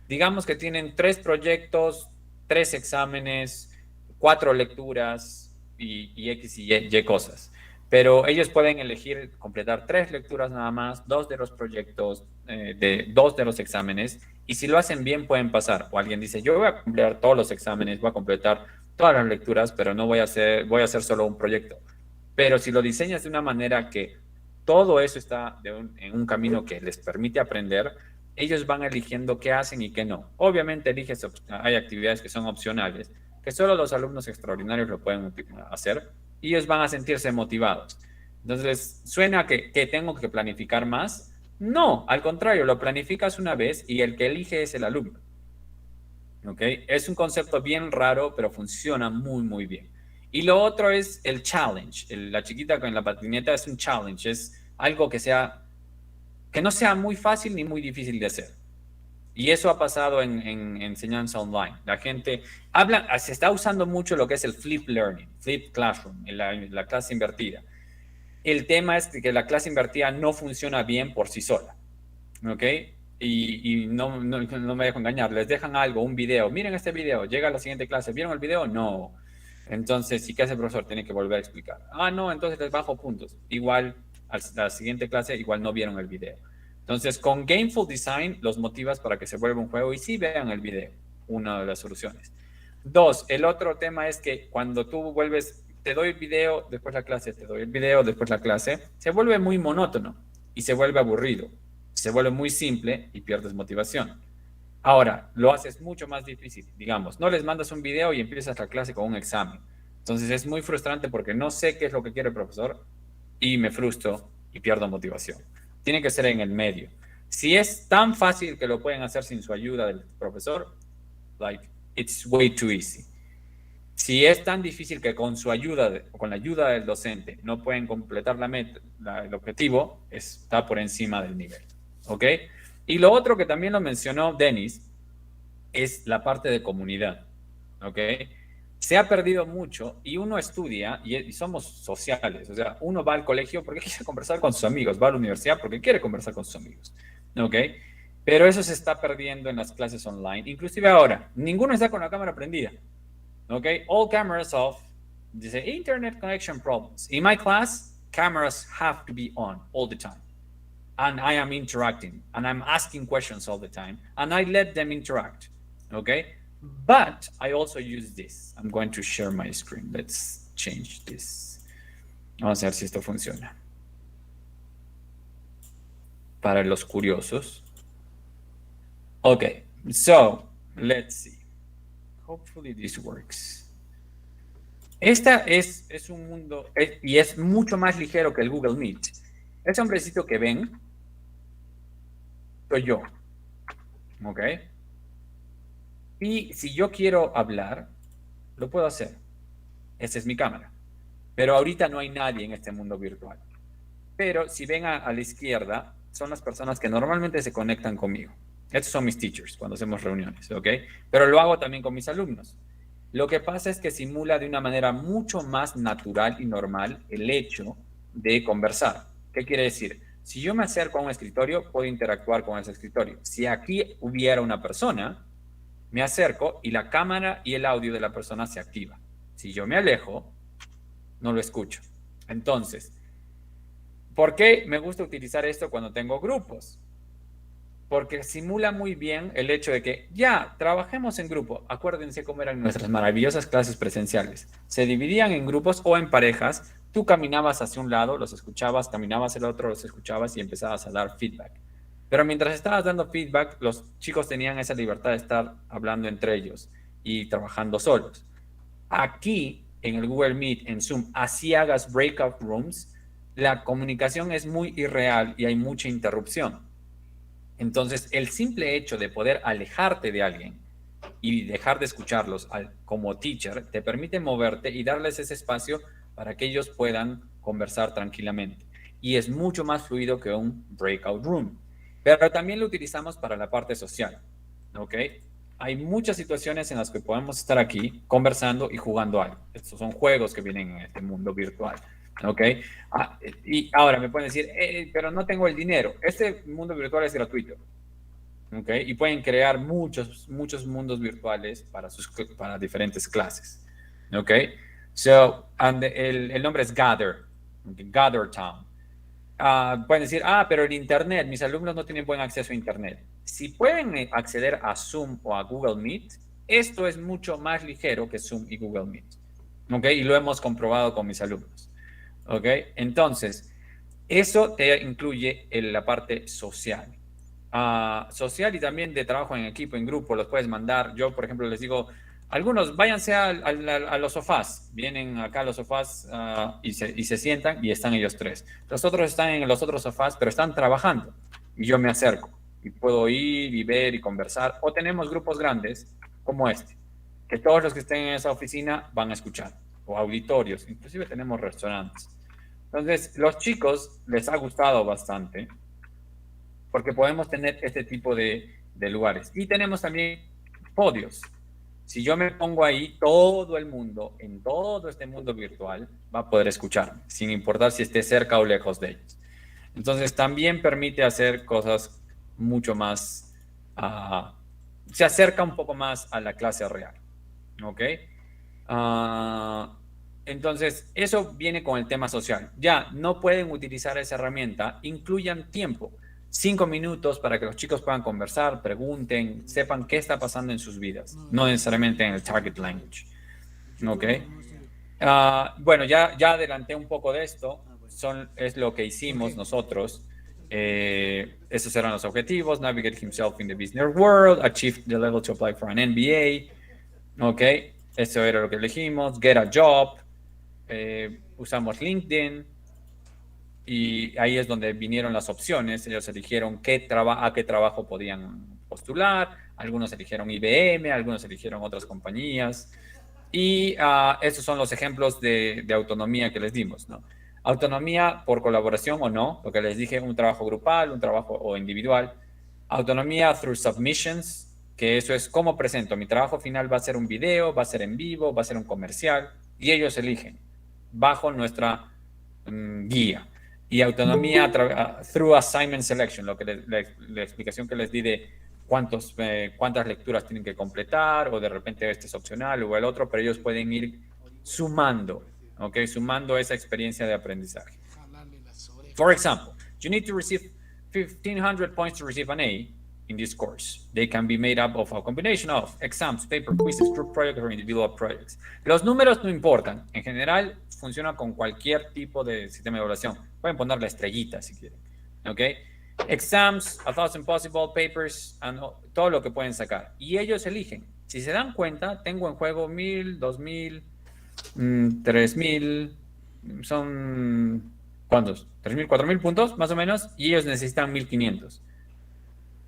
Digamos que tienen 3 proyectos, 3 exámenes, 4 lecturas y X y Y cosas. Pero ellos pueden elegir completar 3 lecturas nada más, 2 de los proyectos, 2 de los exámenes, y si lo hacen bien pueden pasar. O alguien dice, yo voy a completar todos los exámenes, voy a completar todas las lecturas, pero no voy a hacer solo un proyecto. Pero si lo diseñas de una manera que todo eso está en un camino que les permite aprender, ellos van eligiendo qué hacen y qué no. Obviamente hay actividades que son opcionales, que solo los alumnos extraordinarios lo pueden hacer, y ellos van a sentirse motivados. Entonces, ¿suena que tengo que planificar más? No, al contrario, lo planificas una vez y el que elige es el alumno. ¿Ok? Es un concepto bien raro, pero funciona muy, muy bien. Y lo otro es el challenge. La chiquita con la patineta es un challenge, es algo que no sea muy fácil ni muy difícil de hacer. Y eso ha pasado en enseñanza online. La gente habla, se está usando mucho lo que es el flip learning, flip classroom, la clase invertida. El tema es que la clase invertida no funciona bien por sí sola, ¿ok? Y no me dejo engañar, les dejan algo, un video, miren este video, llega a la siguiente clase, ¿vieron el video? No. Entonces, ¿sí qué hace el profesor? Tiene que volver a explicar. Ah, no, entonces les bajo puntos. Igual, a la siguiente clase, igual no vieron el video. Entonces, con Gameful Design los motivas para que se vuelva un juego y sí vean el video, una de las soluciones. Dos, el otro tema es que cuando tú vuelves, te doy el video, después la clase, te doy el video, después la clase, se vuelve muy monótono y se vuelve aburrido. Se vuelve muy simple y pierdes motivación. Ahora, lo haces mucho más difícil. Digamos, no les mandas un video y empiezas la clase con un examen. Entonces es muy frustrante porque no sé qué es lo que quiere el profesor y me frustro y pierdo motivación. Tiene que ser en el medio. Si es tan fácil que lo pueden hacer sin su ayuda del profesor, like, it's way too easy. Si es tan difícil que con su ayuda, con la ayuda del docente, no pueden completar la meta, el objetivo, está por encima del nivel. ¿Ok? Y lo otro que también lo mencionó Dennis es la parte de comunidad. ¿Ok? Se ha perdido mucho y uno estudia y somos sociales. O sea, uno va al colegio porque quiere conversar con sus amigos, va a la universidad porque quiere conversar con sus amigos. ¿Ok? Pero eso se está perdiendo en las clases online. Inclusive ahora, ninguno está con la cámara prendida. ¿Ok? All cameras off. Dice, internet connection problems. In my class, cameras have to be on all the time. And I am interacting. And I'm asking questions all the time. And I let them interact. Okay? But I also use this. I'm going to share my screen. Let's change this. Vamos a ver si esto funciona. Para los curiosos. Okay, so let's see. Hopefully this works. Esta es un mundo, y es mucho más ligero que el Google Meet. Ese hombrecito que ven, soy yo. ¿Ok? Y si yo quiero hablar, lo puedo hacer. Esta es mi cámara. Pero ahorita no hay nadie en este mundo virtual. Pero si ven a la izquierda, son las personas que normalmente se conectan conmigo. Estos son mis teachers cuando hacemos reuniones, ¿ok? Pero lo hago también con mis alumnos. Lo que pasa es que simula de una manera mucho más natural y normal el hecho de conversar. ¿Qué quiere decir? Si yo me acerco a un escritorio, puedo interactuar con ese escritorio. Si aquí hubiera una persona, me acerco y la cámara y el audio de la persona se activa. Si yo me alejo, no lo escucho. Entonces, ¿por qué me gusta utilizar esto cuando tengo grupos? Porque simula muy bien el hecho de que ya, trabajemos en grupo. Acuérdense cómo eran nuestras maravillosas clases presenciales. Se dividían en grupos o en parejas. Tú caminabas hacia un lado, los escuchabas, caminabas al otro, los escuchabas y empezabas a dar feedback. Pero mientras estabas dando feedback, los chicos tenían esa libertad de estar hablando entre ellos y trabajando solos. Aquí, en el Google Meet, en Zoom, así hagas breakout rooms, la comunicación es muy irreal y hay mucha interrupción. Entonces, el simple hecho de poder alejarte de alguien y dejar de escucharlos como teacher te permite moverte y darles ese espacio para que ellos puedan conversar tranquilamente. Y es mucho más fluido que un breakout room. Pero también lo utilizamos para la parte social. ¿Ok? Hay muchas situaciones en las que podemos estar aquí conversando y jugando algo. Estos son juegos que vienen en este mundo virtual. ¿Ok? Y ahora me pueden decir, pero no tengo el dinero. Este mundo virtual es gratuito. ¿Ok? Y pueden crear muchos mundos virtuales para diferentes clases. ¿Ok? So, el nombre es Gather. Okay, Gather Town. Pueden decir, pero el Internet, mis alumnos no tienen buen acceso a Internet. Si pueden acceder a Zoom o a Google Meet, esto es mucho más ligero que Zoom y Google Meet. ¿Ok? Y lo hemos comprobado con mis alumnos. ¿Ok? Entonces, eso te incluye en la parte social. Social y también de trabajo en equipo, en grupo, los puedes mandar. Yo, por ejemplo, les digo, algunos váyanse a los sofás. Vienen acá a los sofás y se sientan y están ellos tres. Los otros están en los otros sofás, pero están trabajando. Y yo me acerco y puedo ir y ver y conversar. O tenemos grupos grandes como este, que todos los que estén en esa oficina van a escuchar. O auditorios, inclusive tenemos restaurantes. Entonces, los chicos les ha gustado bastante porque podemos tener este tipo de de lugares. Y tenemos también podios. Si yo me pongo ahí, todo el mundo, en todo este mundo virtual, va a poder escucharme, sin importar si esté cerca o lejos de ellos. Entonces, también permite hacer cosas mucho más, se acerca un poco más a la clase real. ¿Ok? Entonces, eso viene con el tema social. Ya no pueden utilizar esa herramienta, incluyan tiempo. 5 minutos para que los chicos puedan conversar, pregunten, sepan qué está pasando en sus vidas, no necesariamente en el target language. ¿Ok? Bueno, ya adelanté un poco de esto, es lo que hicimos nosotros. Esos eran los objetivos: navigate himself in the business world, achieve the level to apply for an MBA. ¿Ok? Eso era lo que elegimos. Get a job. Usamos LinkedIn. Y ahí es donde vinieron las opciones. Ellos eligieron a qué trabajo podían postular. Algunos eligieron IBM, algunos eligieron otras compañías. Y estos son los ejemplos de autonomía que les dimos, ¿no? Autonomía por colaboración o no, lo que les dije, un trabajo grupal, un trabajo o individual. Autonomía through submissions, que eso es cómo presento. Mi trabajo final va a ser un video, va a ser en vivo, va a ser un comercial, y ellos eligen bajo nuestra guía. Y autonomía through assignment selection, lo que la explicación que les di de cuántas lecturas tienen que completar, o de repente este es opcional o el otro, pero ellos pueden ir sumando, ¿ok? Sumando esa experiencia de aprendizaje. For example, you need to receive 1,500 points to receive an A in this course. They can be made up of a combination of exams, paper quizzes, group projects, or individual projects. Los números no importan. En general, funciona con cualquier tipo de sistema de evaluación. Pueden poner la estrellita si quieren, ¿ok? Exams, 1,000 possible papers, todo lo que pueden sacar. Y ellos eligen. Si se dan cuenta, tengo en juego 1,000, 2,000, 3,000, son, ¿cuántos? 3,000, 4,000 puntos, más o menos, y ellos necesitan 1,500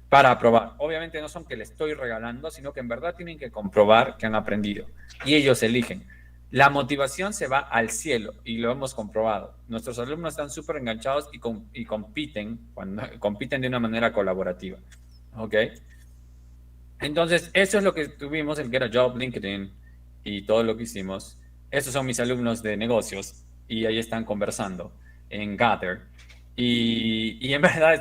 para aprobar. Obviamente no son que les estoy regalando, sino que en verdad tienen que comprobar que han aprendido. Y ellos eligen. La motivación se va al cielo, y lo hemos comprobado. Nuestros alumnos están súper enganchados y compiten de una manera colaborativa. ¿Ok? Entonces, eso es lo que tuvimos, el Get a Job, LinkedIn y todo lo que hicimos. Estos son mis alumnos de negocios y ahí están conversando en Gather. Y en verdad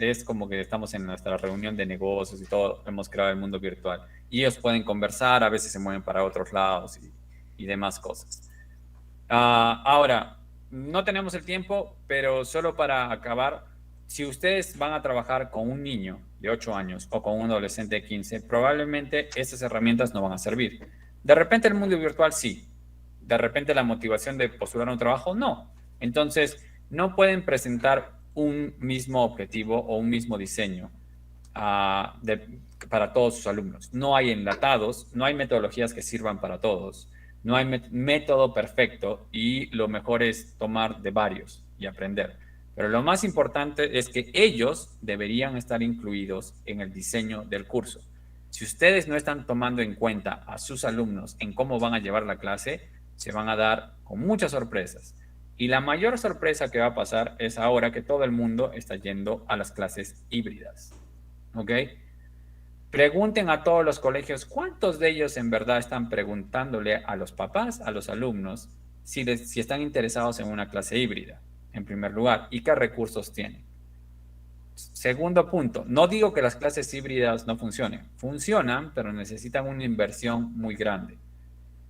es como que estamos en nuestra reunión de negocios y todo, hemos creado el mundo virtual. Y ellos pueden conversar, a veces se mueven para otros lados y demás cosas. Ahora, no tenemos el tiempo, pero solo para acabar, si ustedes van a trabajar con un niño de 8 años o con un adolescente de 15, probablemente estas herramientas no van a servir. De repente el mundo virtual sí. De repente la motivación de postular un trabajo no. Entonces, no pueden presentar un mismo objetivo o un mismo diseño para todos sus alumnos. No hay enlatados, no hay metodologías que sirvan para todos. No hay método perfecto y lo mejor es tomar de varios y aprender. Pero lo más importante es que ellos deberían estar incluidos en el diseño del curso. Si ustedes no están tomando en cuenta a sus alumnos en cómo van a llevar la clase, se van a dar con muchas sorpresas. Y la mayor sorpresa que va a pasar es ahora que todo el mundo está yendo a las clases híbridas. ¿Ok? Pregunten a todos los colegios cuántos de ellos en verdad están preguntándole a los papás, a los alumnos, si están interesados en una clase híbrida, en primer lugar, y qué recursos tienen. Segundo punto, no digo que las clases híbridas no funcionen. Funcionan, pero necesitan una inversión muy grande.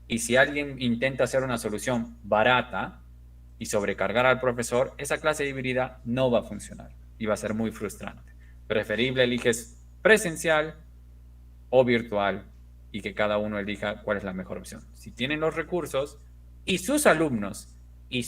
Y si alguien intenta hacer una solución barata y sobrecargar al profesor, esa clase híbrida no va a funcionar y va a ser muy frustrante. Preferible eliges presencial o virtual y que cada uno elija cuál es la mejor opción. Si tienen los recursos y sus alumnos y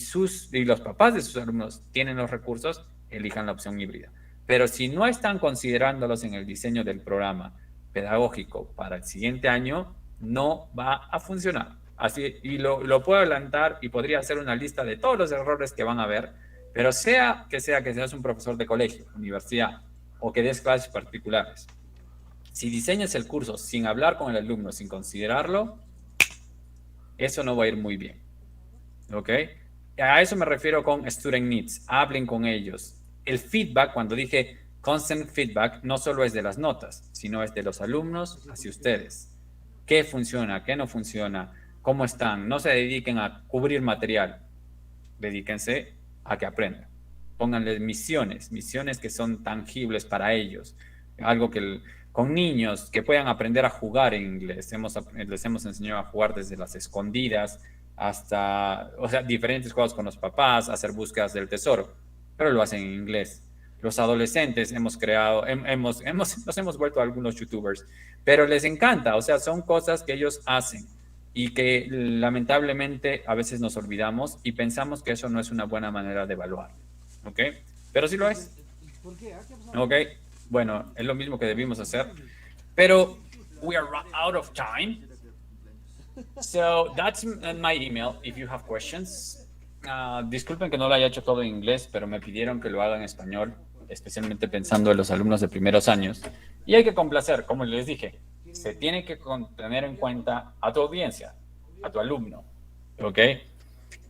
los papás de sus alumnos tienen los recursos, elijan la opción híbrida. Pero si no están considerándolos en el diseño del programa pedagógico para el siguiente año, no va a funcionar. Así, y lo puedo adelantar y podría hacer una lista de todos los errores que van a haber, pero sea que seas un profesor de colegio, universidad o que des clases particulares, si diseñas el curso sin hablar con el alumno, sin considerarlo, eso no va a ir muy bien. ¿Ok? A eso me refiero con student needs. Hablen con ellos. El feedback, cuando dije constant feedback no solo es de las notas, sino es de los alumnos hacia ustedes. ¿Qué funciona? ¿Qué no funciona? ¿Cómo están? No se dediquen a cubrir material. Dedíquense a que aprendan. Pónganles misiones que son tangibles para ellos. Algo que con niños que puedan aprender a jugar en inglés. Les hemos enseñado a jugar desde las escondidas hasta, o sea, diferentes juegos con los papás, hacer búsquedas del tesoro, pero lo hacen en inglés. Los adolescentes nos hemos vuelto algunos youtubers, pero les encanta, o sea, son cosas que ellos hacen y que lamentablemente a veces nos olvidamos y pensamos que eso no es una buena manera de evaluar, ¿ok? Pero sí lo es, ¿ok? Bueno, es lo mismo que debimos hacer, pero we are out of time. So that's my email if you have questions. Disculpen que no lo haya hecho todo en inglés, pero me pidieron que lo haga en español, especialmente pensando en los alumnos de primeros años. Y hay que complacer, como les dije, se tiene que tener en cuenta a tu audiencia, a tu alumno, ¿ok?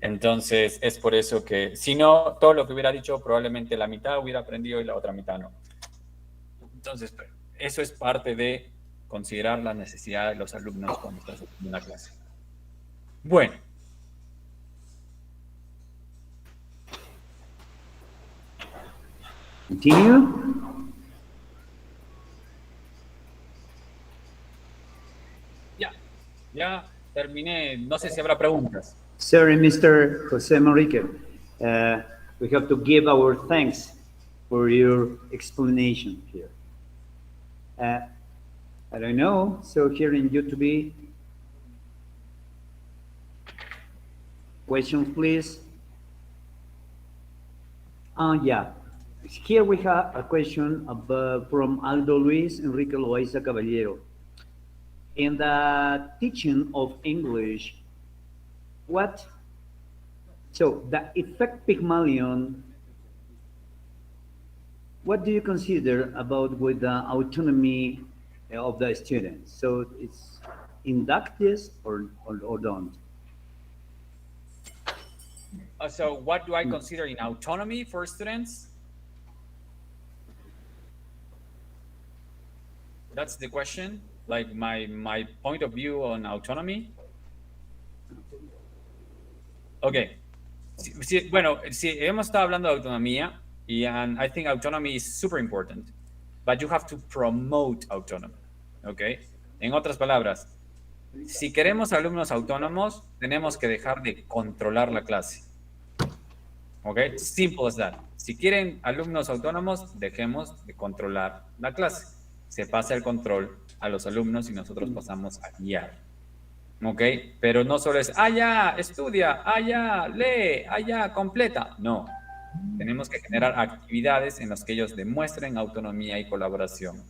Entonces es por eso que, si no, todo lo que hubiera dicho, probablemente la mitad hubiera aprendido y la otra mitad no. Entonces, eso es parte de considerar la necesidad de los alumnos cuando estás en una clase. Bueno. Continue. Ya terminé. No sé si habrá preguntas. Sorry, Mr. Jose Manrique. We have to give our thanks for your explanation here. I don't know, so here in YouTube, questions, please. Yeah, here we have a question from Aldo Luis Enrique Loaiza Caballero. In the teaching of English, the effect Pygmalion, what do you consider about with the autonomy of the students? So it's inductive or don't? So what do I consider in autonomy for students? That's the question, like my point of view on autonomy. Okay. Bueno, hemos estado hablando de autonomía, and I think autonomy is super important, but you have to promote autonomy, okay? En otras palabras, si queremos alumnos autónomos, tenemos que dejar de controlar la clase, okay? Simple as that. Si quieren alumnos autónomos, dejemos de controlar la clase. Se pasa el control a los alumnos y nosotros pasamos a guiar. ¿Ok? Pero no solo es, ya, estudia, ya, lee, ya, completa. No. Tenemos que generar actividades en las que ellos demuestren autonomía y colaboración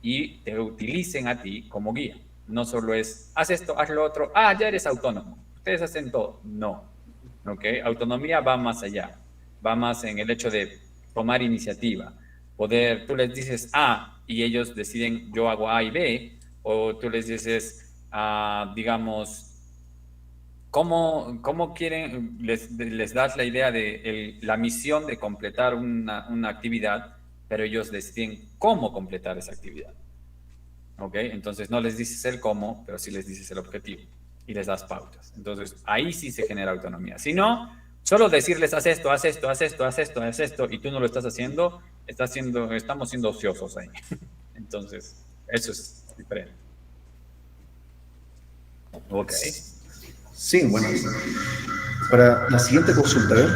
y te utilicen a ti como guía. No solo es, haz esto, haz lo otro, ya eres autónomo. Ustedes hacen todo. No. ¿Ok? Autonomía va más allá. Va más en el hecho de tomar iniciativa. Tú les dices A y ellos deciden, yo hago A y B, o tú les dices, digamos, ¿cómo quieren? Les das la idea de la misión de completar una actividad, pero ellos deciden cómo completar esa actividad. ¿Ok? Entonces no les dices el cómo, pero sí les dices el objetivo y les das pautas. Entonces ahí sí se genera autonomía. Si no, solo decirles haz esto, haz esto, haz esto, haz esto, haz esto, y tú no lo estás haciendo, estamos siendo ociosos ahí. Entonces, eso es diferente. Ok. Sí, bueno. Para la siguiente consulta, ¿ver?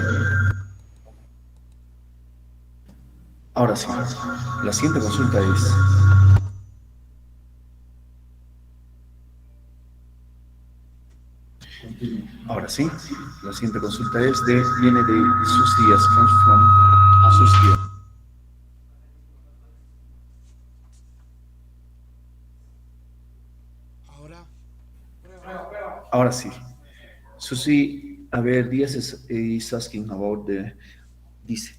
Ahora sí. La siguiente consulta es... Ahora sí. La siguiente consulta viene de sus días. Comes from sus días. Ahora sí. Susi, Díaz is asking about dice,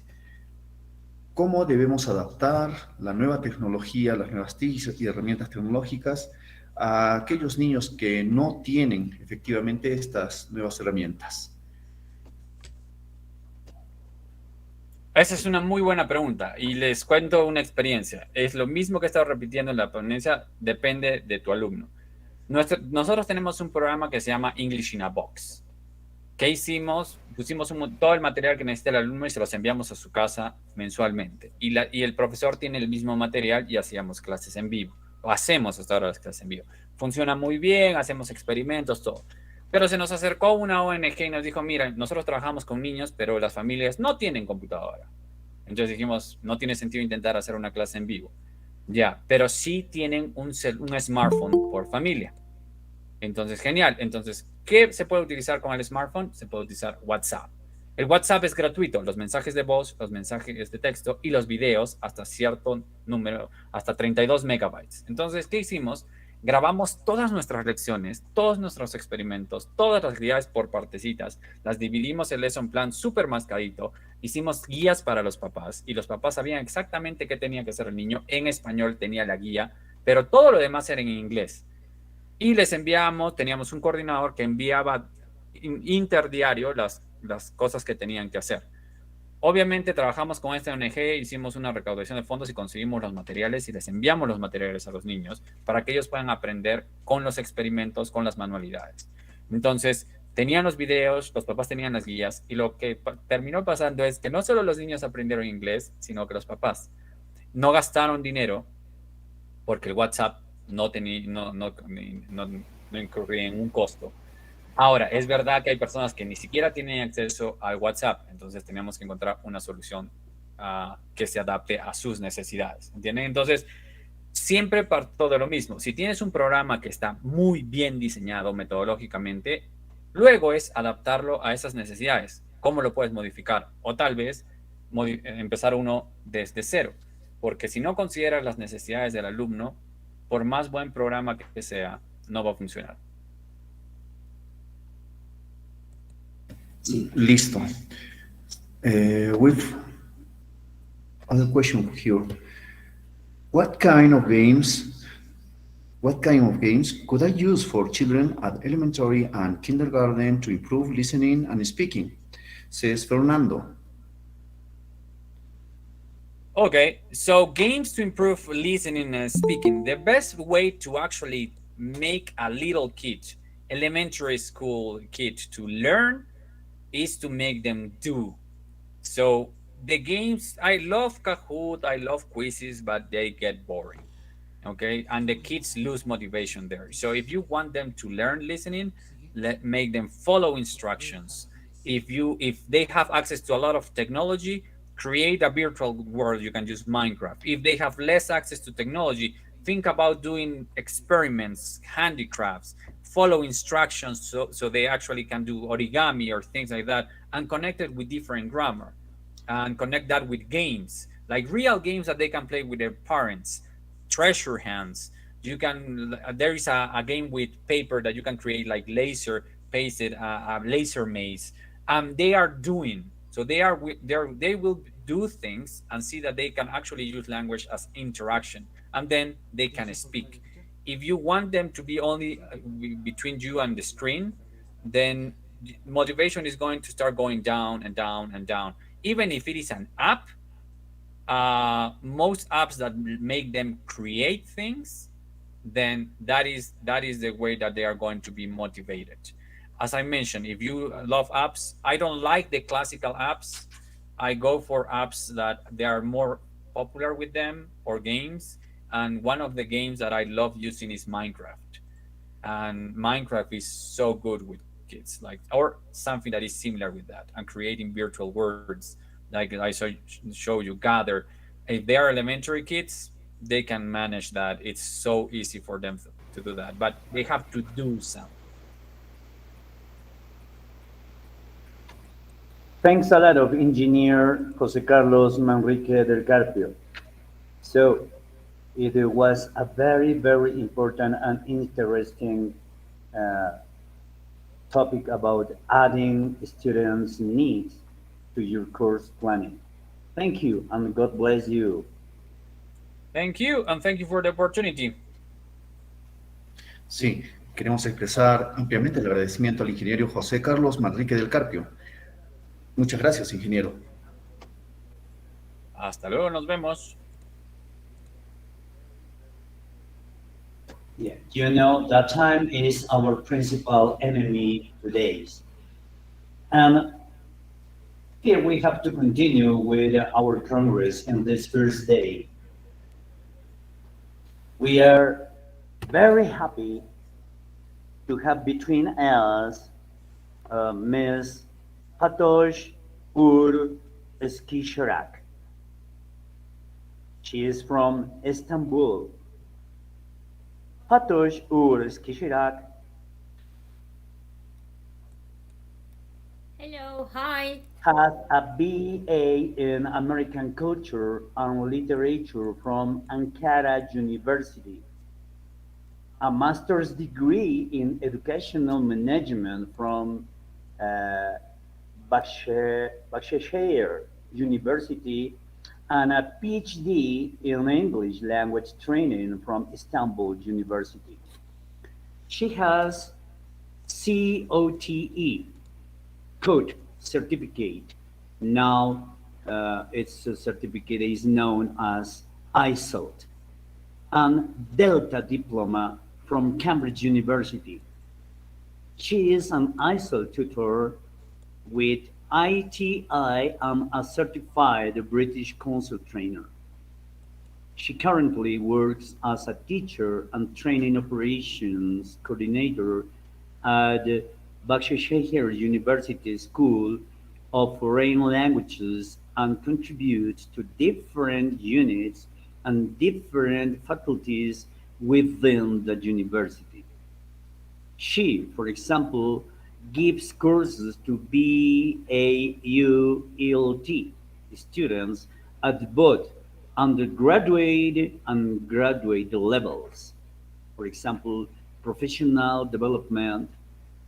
¿cómo debemos adaptar la nueva tecnología, las nuevas TICs y herramientas tecnológicas a aquellos niños que no tienen efectivamente estas nuevas herramientas? Esa es una muy buena pregunta y les cuento una experiencia. Es lo mismo que he estado repitiendo en la ponencia, depende de tu alumno. Nosotros tenemos un programa que se llama English in a Box. ¿Qué hicimos? Pusimos todo el material que necesita el alumno y se los enviamos a su casa mensualmente. Y el profesor tiene el mismo material y hacíamos clases en vivo. O hacemos hasta ahora las clases en vivo. Funciona muy bien, hacemos experimentos, todo. Pero se nos acercó una ONG y nos dijo, mira, nosotros trabajamos con niños, pero las familias no tienen computadora. Entonces dijimos, no tiene sentido intentar hacer una clase en vivo. Ya, pero sí tienen un smartphone por familia. Entonces, genial. Entonces, ¿qué se puede utilizar con el smartphone? Se puede utilizar WhatsApp. El WhatsApp es gratuito. Los mensajes de voz, los mensajes de texto y los videos hasta cierto número, hasta 32 megabytes. Entonces, ¿qué hicimos? Grabamos todas nuestras lecciones, todos nuestros experimentos, todas las actividades por partecitas. Las dividimos el lesson plan súper mascadito. Hicimos guías para los papás y los papás sabían exactamente qué tenía que hacer el niño. En español tenía la guía, pero todo lo demás era en inglés. Y les enviamos, teníamos un coordinador que enviaba interdiario las cosas que tenían que hacer. Obviamente trabajamos con esta ONG, hicimos una recaudación de fondos y conseguimos los materiales y les enviamos los materiales a los niños para que ellos puedan aprender con los experimentos, con las manualidades. Entonces, tenían los videos, los papás tenían las guías y lo que terminó pasando es que no solo los niños aprendieron inglés, sino que los papás no gastaron dinero porque el WhatsApp no incurría en un costo. Ahora, es verdad que hay personas que ni siquiera tienen acceso al WhatsApp, entonces tenemos que encontrar una solución que se adapte a sus necesidades, ¿entienden? Entonces, siempre parto de lo mismo. Si tienes un programa que está muy bien diseñado metodológicamente, luego es adaptarlo a esas necesidades. ¿Cómo lo puedes modificar? O tal vez empezar uno desde cero, porque si no consideras las necesidades del alumno, por más buen programa que sea, no va a funcionar. Listo. With other question here. What kind of games could I use for children at elementary and kindergarten to improve listening and speaking? Says Fernando. Okay, so games to improve listening and speaking. The best way to actually make a little kid, elementary school kid, to learn is to make them do. So the games, I love Kahoot, I love quizzes, but they get boring. Okay, and the kids lose motivation there. So if you want them to learn listening, make them follow instructions. If they have access to a lot of technology, create a virtual world. You can use Minecraft. If they have less access to technology, think about doing experiments, handicrafts, follow instructions so they actually can do origami or things like that, and connect it with different grammar, and connect that with games, like real games that they can play with their parents. Treasure hands. There is a game with paper that you can create like laser pasted a laser maze. They are doing, so they will do things and see that they can actually use language as interaction, and then they can speak. If you want them to be only between you and the screen, then motivation is going to start going down and down and down. Even if it is an app, most apps that make them create things, then that is the way that they are going to be motivated. As I mentioned, if you love apps, I don't like the classical apps. I go for apps that they are more popular with them, or games. And one of the games that I love using is Minecraft. And Minecraft is so good with kids, or something that is similar with that, and creating virtual words, like I show you, gather. If they are elementary kids, they can manage that. It's so easy for them to do that, but they have to do something. Thanks a lot of Engineer Jose Carlos Manrique del Carpio. So it was a very, very important and interesting topic about adding students' needs to your course planning. Thank you, and God bless you. Thank you, and thank you for the opportunity. Sí, queremos expresar ampliamente el agradecimiento al ingeniero José Carlos Manrique del Carpio. Muchas gracias, ingeniero. Hasta luego, nos vemos. Yeah, you know that time is our principal enemy today. And here we have to continue with our Congress in this first day. We are very happy to have between us Ms. Fatosh Ur Eskisharak. She is from Istanbul. Fatosh Ur Eskisharak. Hello, hi. Has a BA in American Culture and Literature from Ankara University, a master's degree in Educational Management from Bahçeşehir University, and a PhD in English Language Training from Istanbul University. She has COTE, Code Certificate. Now its certificate is known as ISOT, and Delta Diploma from Cambridge University. She is an ISOT tutor with ITI and a certified British Council trainer. She currently works as a teacher and training operations coordinator at Bahçeşehir University School of Foreign Languages and contributes to different units and different faculties within the university. She, for example, gives courses to BAU ELT students at both undergraduate and graduate levels. For example, professional development,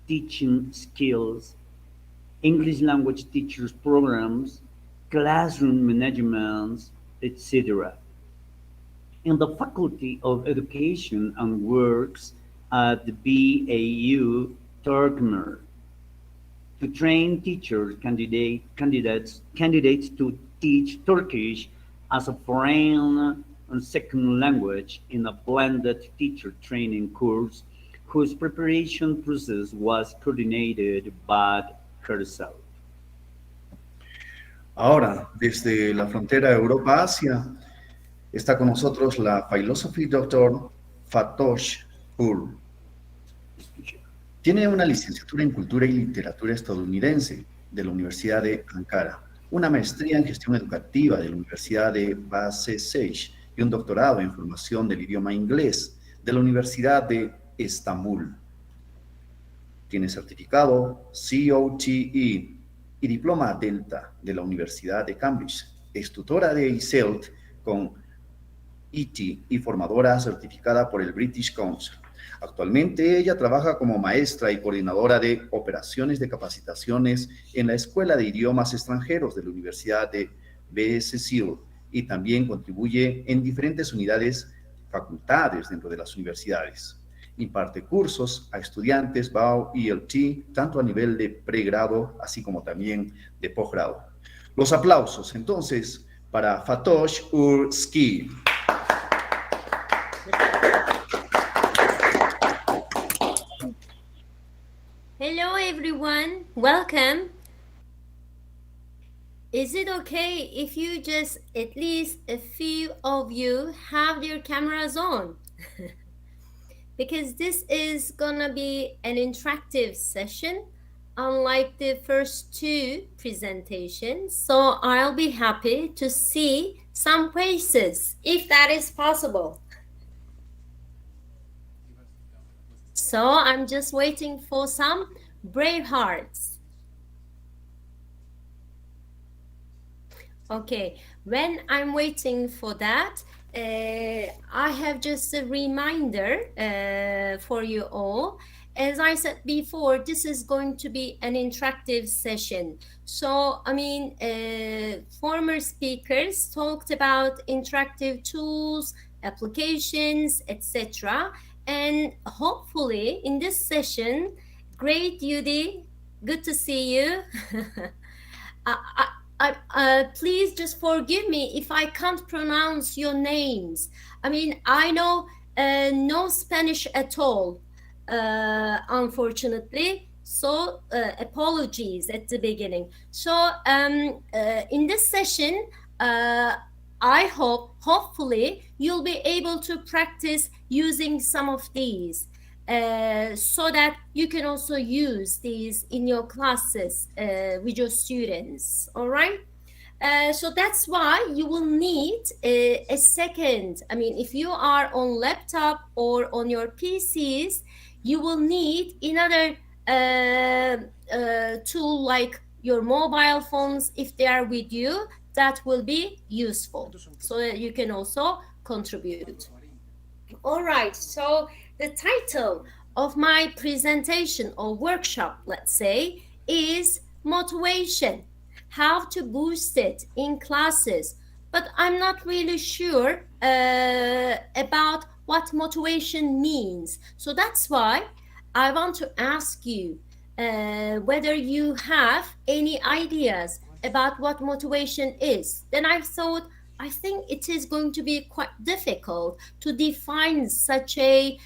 teaching skills, English language teachers programs, classroom management, etc. In the Faculty of Education and works at the BAU Turkmer to train teachers candidates to teach Turkish as a foreign and second language in a blended teacher training course whose preparation process was coordinated by herself. Ahora, desde la frontera Europa-Asia, está con nosotros la Philosophy Doctor Fatosh Ur. Tiene una licenciatura en Cultura y Literatura estadounidense de la Universidad de Ankara, una maestría en Gestión Educativa de la Universidad de Bahçeşehir y un doctorado en Formación del Idioma Inglés de la Universidad de Estambul. Tiene certificado COTE y diploma Delta de la Universidad de Cambridge. Es tutora de ELT con ET y formadora certificada por el British Council. Actualmente ella trabaja como maestra y coordinadora de operaciones de capacitaciones en la Escuela de Idiomas Extranjeros de la Universidad de Bahçeşehir y también contribuye en diferentes unidades, facultades dentro de las universidades. Imparte cursos a estudiantes BAU y ELT, tanto a nivel de pregrado, así como también de posgrado. Los aplausos, entonces, para Fatosh Urski. Hello, everyone. Welcome. Is it okay if you just, at least a few of you, have your cameras on? Because this is gonna be an interactive session, unlike the first two presentations. So I'll be happy to see some faces, if that is possible. So I'm just waiting for some brave hearts. Okay, when I'm waiting for that, I have just a reminder for you all. As I said before, this is going to be an interactive session. So, I mean, former speakers talked about interactive tools, applications, etc. And hopefully in this session, great Yudi, good to see you. Please just forgive me if I can't pronounce your names. I mean, I know no Spanish at all, unfortunately. So apologies at the beginning. So in this session, I hopefully, you'll be able to practice using some of these. So that you can also use these in your classes with your students. All right. So that's why you will need a second. I mean, if you are on laptop or on your PCs, you will need another tool like your mobile phones if they are with you. That will be useful so that you can also contribute. All right, so the title of my presentation or workshop, let's say, is Motivation, how to boost it in classes. But I'm not really sure about what motivation means. So that's why I want to ask you whether you have any ideas about what motivation is. Then I think it is going to be quite difficult to define such an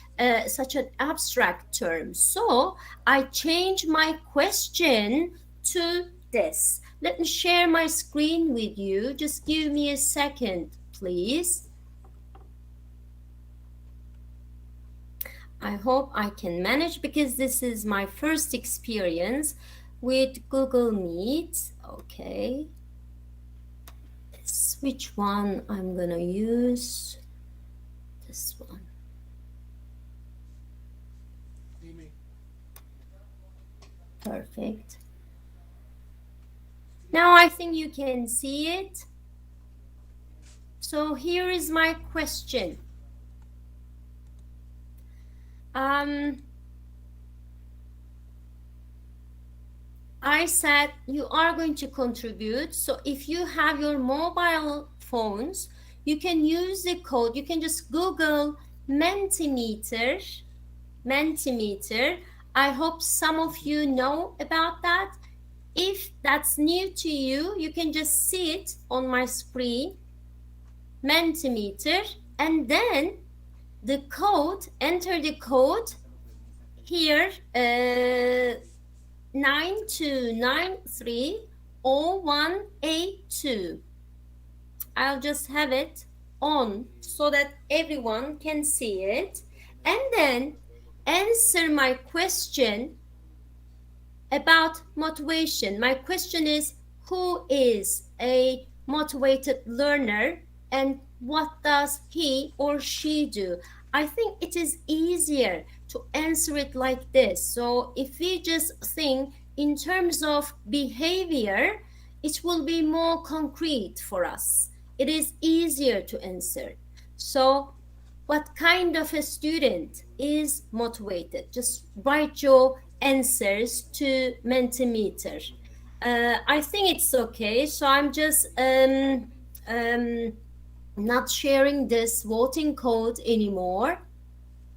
abstract term. So I change my question to this. Let me share my screen with you. Just give me a second, please. I hope I can manage because this is my first experience with Google Meet. Okay. Which one I'm gonna use? This one. Perfect. Now I think you can see it. So here is my question. I said you are going to contribute. So if you have your mobile phones, you can use the code. You can just Google Mentimeter. Mentimeter. I hope some of you know about that. If that's new to you, you can just see it on my screen. Mentimeter. And then the code, enter the code here, 92930182. I'll just have it on so that everyone can see it, and then answer my question about motivation. My question is, who is a motivated learner and what does he or she do? I think it is easier to answer it like this. So if we just think in terms of behavior, it will be more concrete for us. It is easier to answer. So what kind of a student is motivated? Just write your answers to Mentimeter. I think it's okay. So I'm just not sharing this voting code anymore,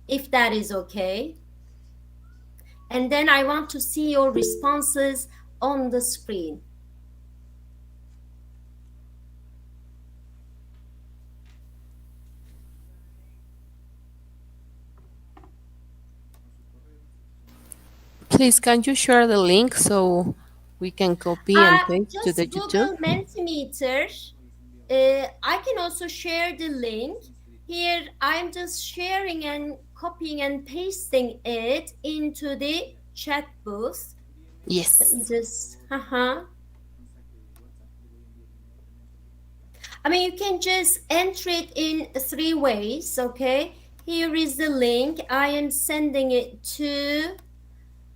if that is okay. And then I want to see your responses on the screen. Please, can you share the link so we can copy and paste to the Google YouTube? Mentimeter. I can also share the link. Here, I'm just sharing and copying and pasting it into the chat booth. Yes. Let me just, I mean, you can just enter it in 3 ways, okay? Here is the link. I am sending it to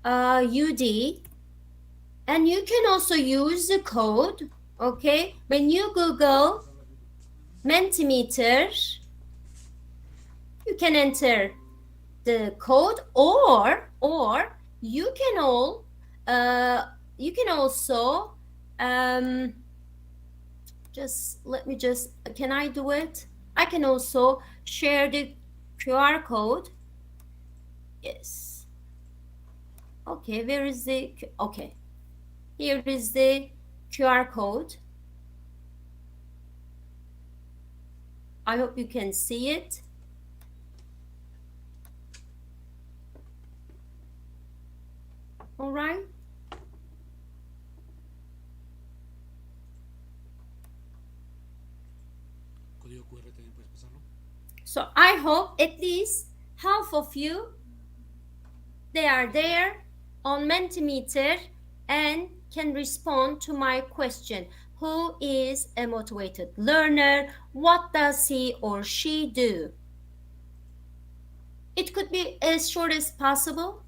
UD. And you can also use the code, okay? When you Google Mentimeter, you can enter the code, or you can also can I do it? I can also share the QR code. Yes. Okay, where is the, okay. Here is the QR code. I hope you can see it. All right. Código QR también puedes pasarlo. So I hope at least half of you, they are there on Mentimeter and can respond to my question. Who is a motivated learner? What does he or she do? It could be as short as possible.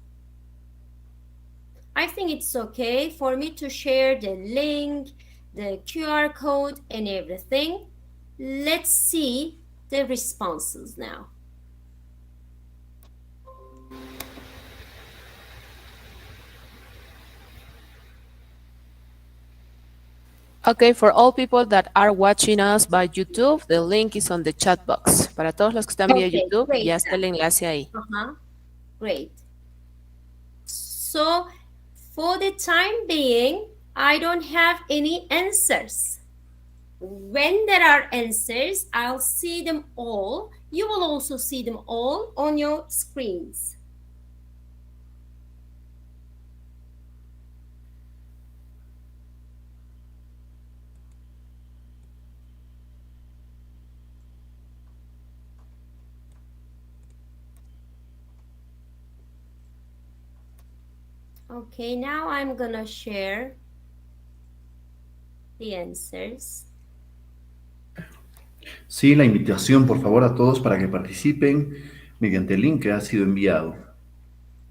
I think it's okay for me to share the link, the QR code, and everything. Let's see the responses now. Okay, for all people that are watching us by YouTube, the link is on the chat box. Para todos los que están vía Okay, YouTube, great. ya está el enlace ahí. Great. So, for the time being, I don't have any answers. When there are answers, I'll see them all. You will also see them all on your screens. Okay, now I'm gonna share the answers. Sí, la invitación, por favor, a todos para que participen mediante el link que ha sido enviado.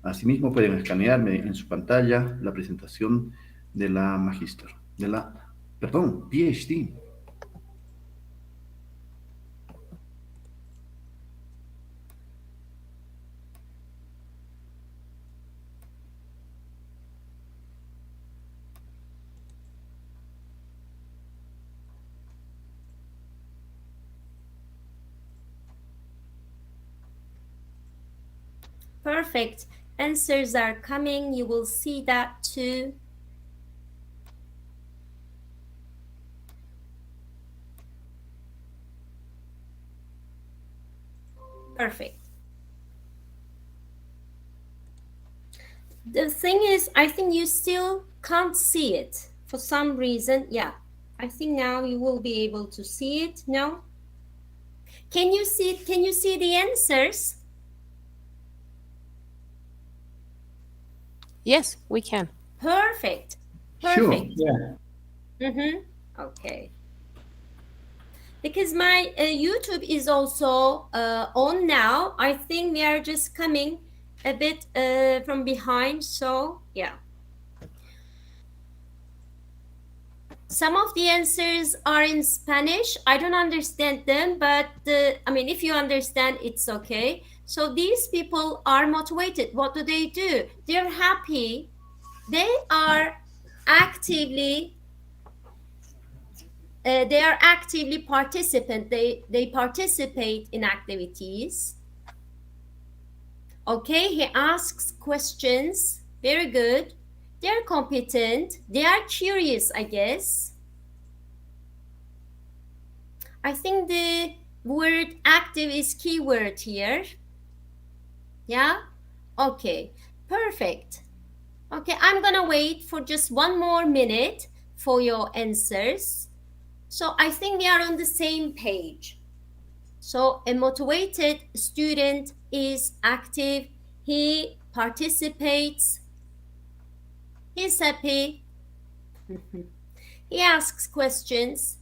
Asimismo, pueden escanear en su pantalla la presentación de la Magister, PhD. Perfect. Answers are coming. You will see that too. Perfect. The thing is, I think you still can't see it for some reason. Yeah, I think now you will be able to see it. No? Can you see the answers? Yes, we can. Perfect. Sure. Yeah. Okay. Because my YouTube is also on now. I think we are just coming a bit from behind. So, yeah. Some of the answers are in Spanish. I don't understand them, but I mean, if you understand, it's okay. So these people are motivated. What do? They're happy. They are actively participant. They participate in activities. Okay, he asks questions. Very good. They're competent. They are curious, I guess. I think the word active is keyword here. Yeah? Okay, perfect. Okay, I'm gonna wait for just 1 more minute for your answers. So I think we are on the same page. So a motivated student is active. He participates. He's happy. He asks questions.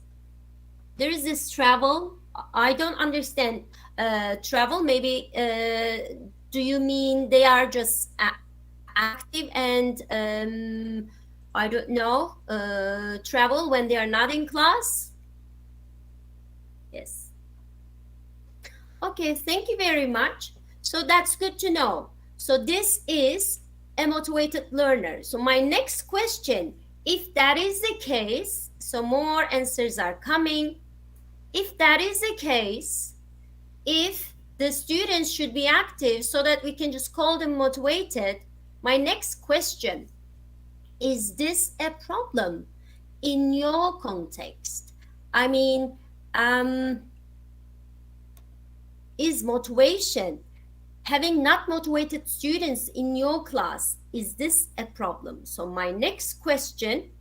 There is this travel. I don't understand. Travel, maybe, do you mean they are just active and, I don't know, travel when they are not in class? Yes. Okay, thank you very much. So that's good to know. So this is a motivated learner. So my next question, if that is the case, so more answers are coming. If that is the case, if the students should be active so that we can just call them motivated, my next question, is this a problem in your context? I mean, is motivation. Having not motivated students in your class, is this a problem? So my next question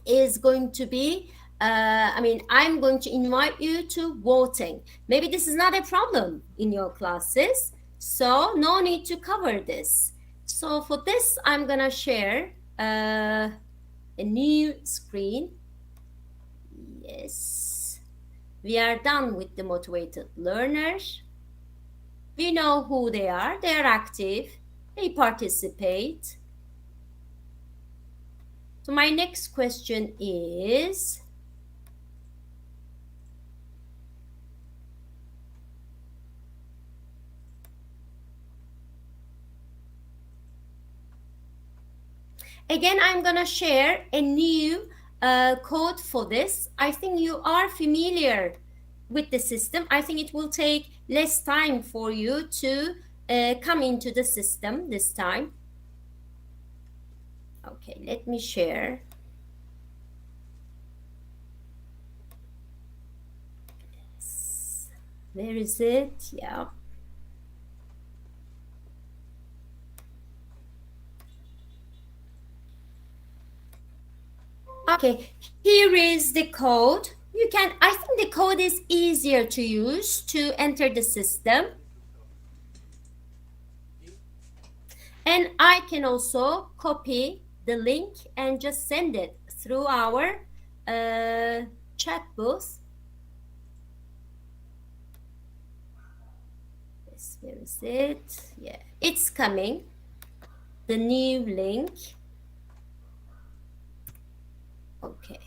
is going to be, I'm going to invite you to voting. Maybe this is not a problem in your classes, so no need to cover this. So for this, I'm gonna share a new screen. Yes, we are done with the motivated learners. We know who they are active, they participate. So my next question is, again, I'm gonna share a new code for this. I think you are familiar with the system. I think it will take less time for you to come into the system this time. Okay, let me share. Yes. Where is it? Yeah. Okay, here is the code. I think the code is easier to use to enter the system. And I can also copy the link and just send it through our chat booth. Yes, where is it? Yeah, it's coming. The new link. Okay.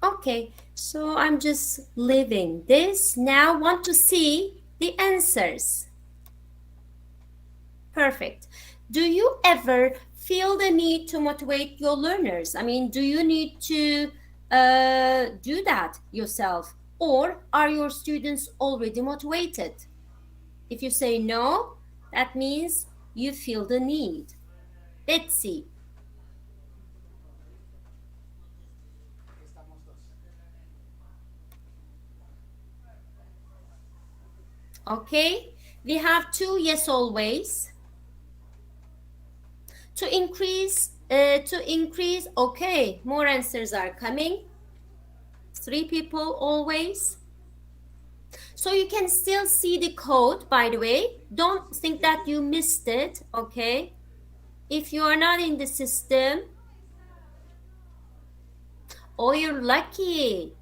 Okay, so I'm just leaving this. Now want to see the answers. Perfect. Do you ever feel the need to motivate your learners? I mean, do you need to do that yourself, or are your students already motivated? If you say no, that means you feel the need. Let's see. Okay, we have 2 yes always. To increase, okay, more answers are coming. 3 people always. So you can still see the code, by the way. Don't think that you missed it, okay? If you are not in the system, oh, you're lucky.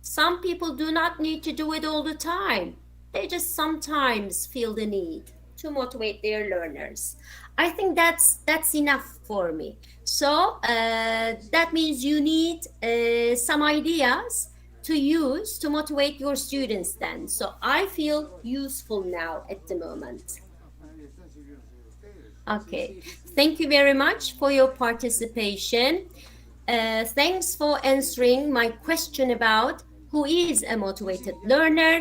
Some people do not need to do it all the time. They just sometimes feel the need to motivate their learners. I think that's enough for me. So that means you need some ideas to use to motivate your students then. So I feel useful now at the moment. Okay, thank you very much for your participation. Thanks for answering my question about who is a motivated learner.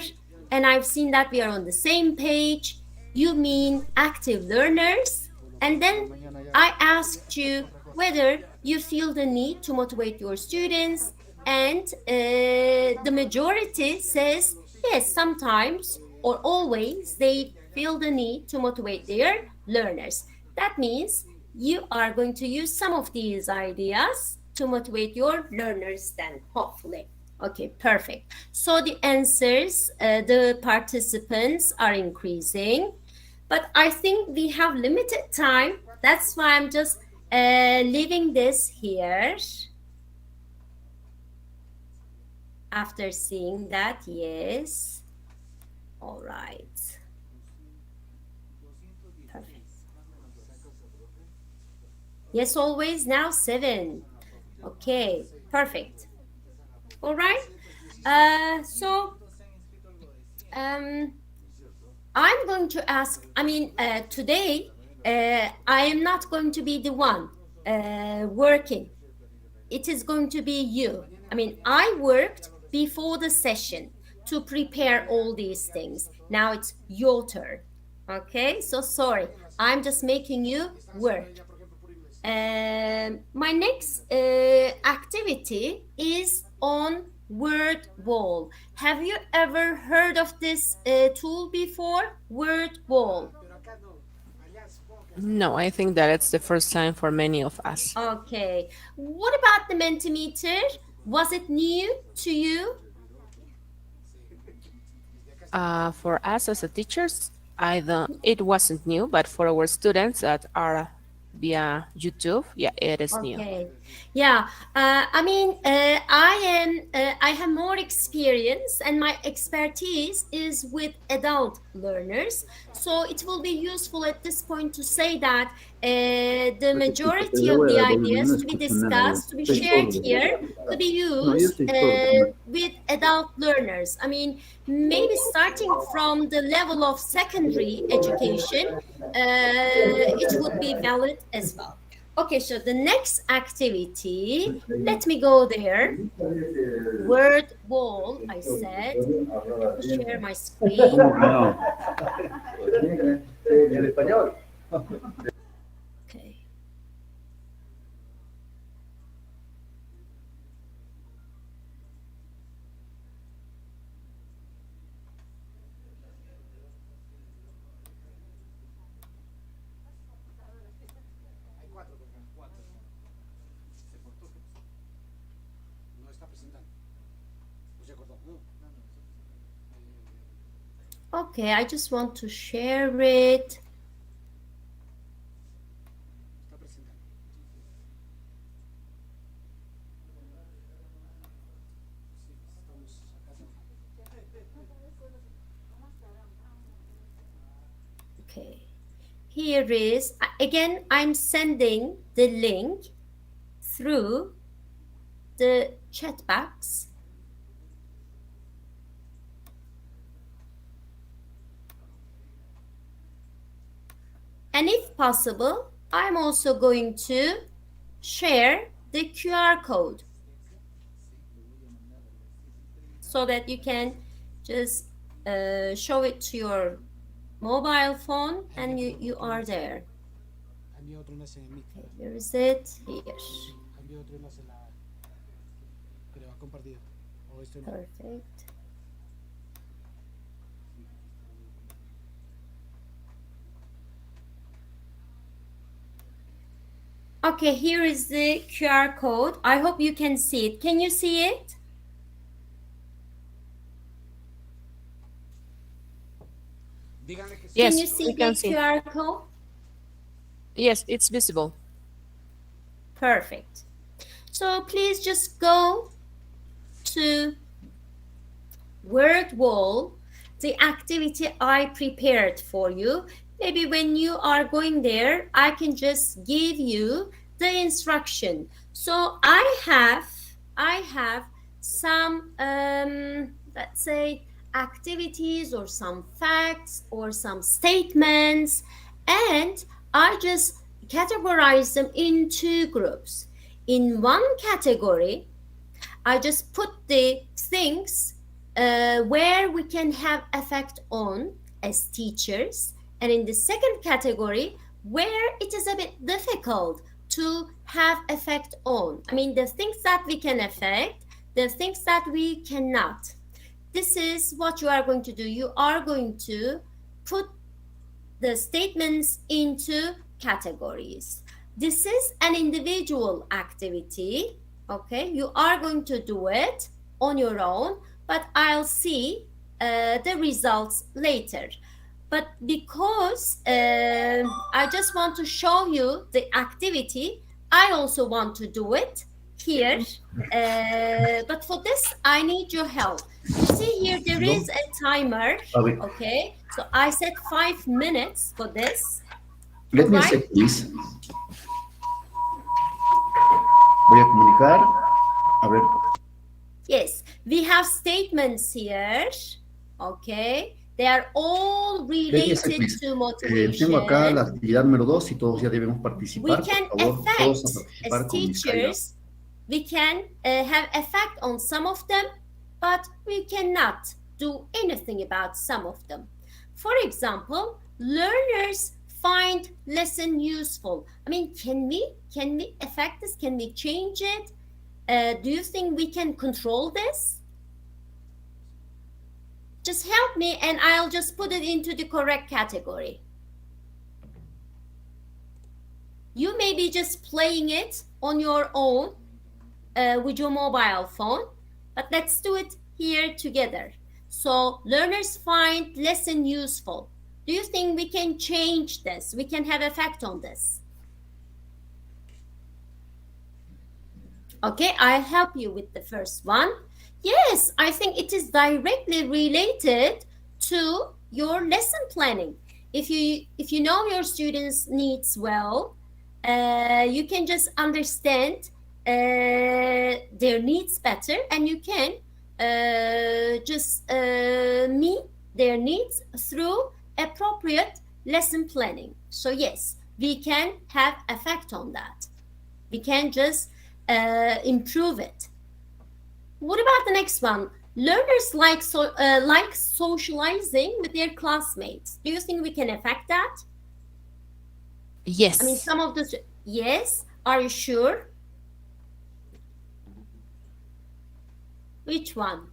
And I've seen that we are on the same page. You mean active learners. And then I asked you whether you feel the need to motivate your students. And the majority says, yes, sometimes or always they feel the need to motivate their learners. That means you are going to use some of these ideas to motivate your learners then, hopefully. Okay, perfect. So the answers, the participants are increasing, but I think we have limited time. That's why I'm just leaving this here. After seeing that, yes. All right. Perfect. Yes, always, now 7. Okay, perfect. All right. I'm going to ask, today I am not going to be the one working. It is going to be you. I mean, I worked before the session to prepare all these things. Now it's your turn. Okay, so sorry, I'm just making you work. My next activity is on word wall. Have you ever heard of this tool before? Word wall. No, I think that it's the first time for many of us. Okay. What about the Mentimeter? Was it new to you? For us as a teachers, it wasn't new, but for our students that are via YouTube, yeah, it is new. Okay. Yeah. I mean, I have more experience, and my expertise is with adult learners. So it will be useful at this point to say that the majority of the ideas to be discussed, to be shared here, could be used with adult learners. I mean, maybe starting from the level of secondary education, it would be valid as well. Okay, so the next activity, let me go there. Word wall, I said. Let me share my screen. Okay. Okay, I just want to share it. Okay, here is, again, I'm sending the link through the chat box. And if possible, I'm also going to share the QR code so that you can just show it to your mobile phone and you are there. Okay, where is it? Here. Perfect. Okay, here is the QR code. I hope you can see it. Can you see it? Yes, can you see we the can see. QR code? Yes, it's visible. Perfect. So please just go to word wall, the activity I prepared for you. Maybe when you are going there, I can just give you the instruction. So I have some, let's say, activities or some facts or some statements, and I just categorize them in two groups. In one category, I just put the things where we can have effect on as teachers, and in the second category, where it is a bit difficult to have effect on. I mean, the things that we can affect, the things that we cannot. This is what you are going to do. You are going to put the statements into categories. This is an individual activity. Okay, you are going to do it on your own, but I'll see the results later. But because I just want to show you the activity, I also want to do it here. But for this, I need your help. You see here, there is a timer. Okay, so I set 5 minutes for this. Let me say, please. Voy a comunicar. A ver. Yes, we have statements here. Okay, They are all related Please. to motivation. Tengo acá la actividad número 2 y todos ya debemos We participar. can Por favor, todos a affect participar as con mis caídas. teachers. We can have effect on some of them, but we cannot do anything about some of them. For example, learners find lesson useful. I mean, can we affect this? Can we change it? Do you think we can control this? Just help me and I'll just put it into the correct category. You may be just playing it on your own with your mobile phone, but let's do it here together. So learners find lesson useful. Do you think we can change this? We can have effect on this? Okay, I'll help you with the first one. Yes, I think it is directly related to your lesson planning. If you know your students' needs well, you can just understand their needs better, and you can just meet their needs through appropriate lesson planning. So yes, we can have effect on that. We can just improve it. What about the next one? Learners like socializing with their classmates. Do you think we can affect that? Yes. I mean, some of the... Yes? Are you sure? Which one?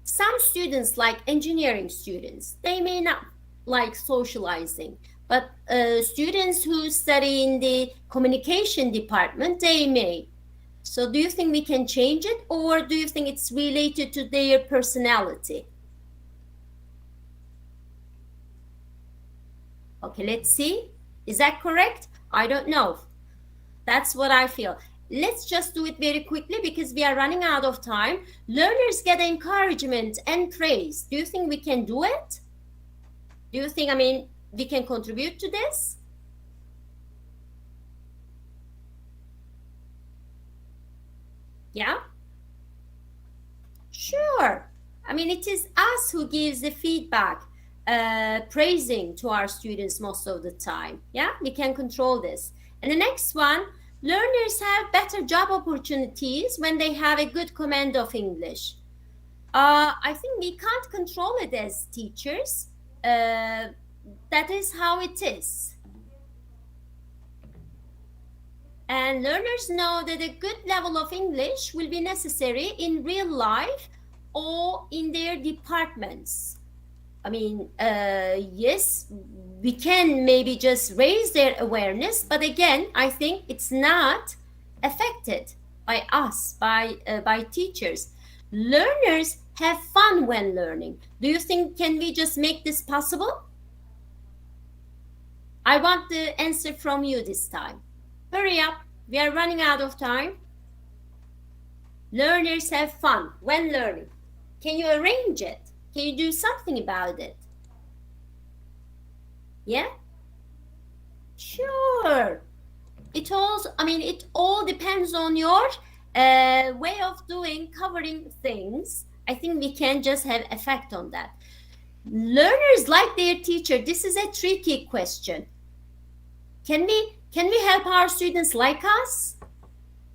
Some students, like engineering students, they may not like socializing, but students who study in the communication department, they may. So do you think we can change it, or do you think it's related to their personality? Okay, let's see. Is that correct? I don't know. That's what I feel. Let's just do it very quickly because we are running out of time. Learners get encouragement and praise. Do you think we can do it? Do you think, I mean, we can contribute to this? Yeah? Sure. I mean, it is us who gives the feedback, praising to our students most of the time. Yeah, we can control this. And the next one, learners have better job opportunities when they have a good command of English. I think we can't control it as teachers. That is how it is. And learners know that a good level of English will be necessary in real life or in their departments. I mean, yes, we can maybe just raise their awareness, but again, I think it's not affected by us, by teachers. Learners have fun when learning. Do you think, can we just make this possible? I want the answer from you this time. Hurry up, we are running out of time. Learners have fun when learning. Can you arrange it? Can you do something about it? Yeah? Sure. It all depends on your way of doing, covering things. I think we can just have effect on that. Learners like their teacher. This is a tricky question. Can we help our students like us?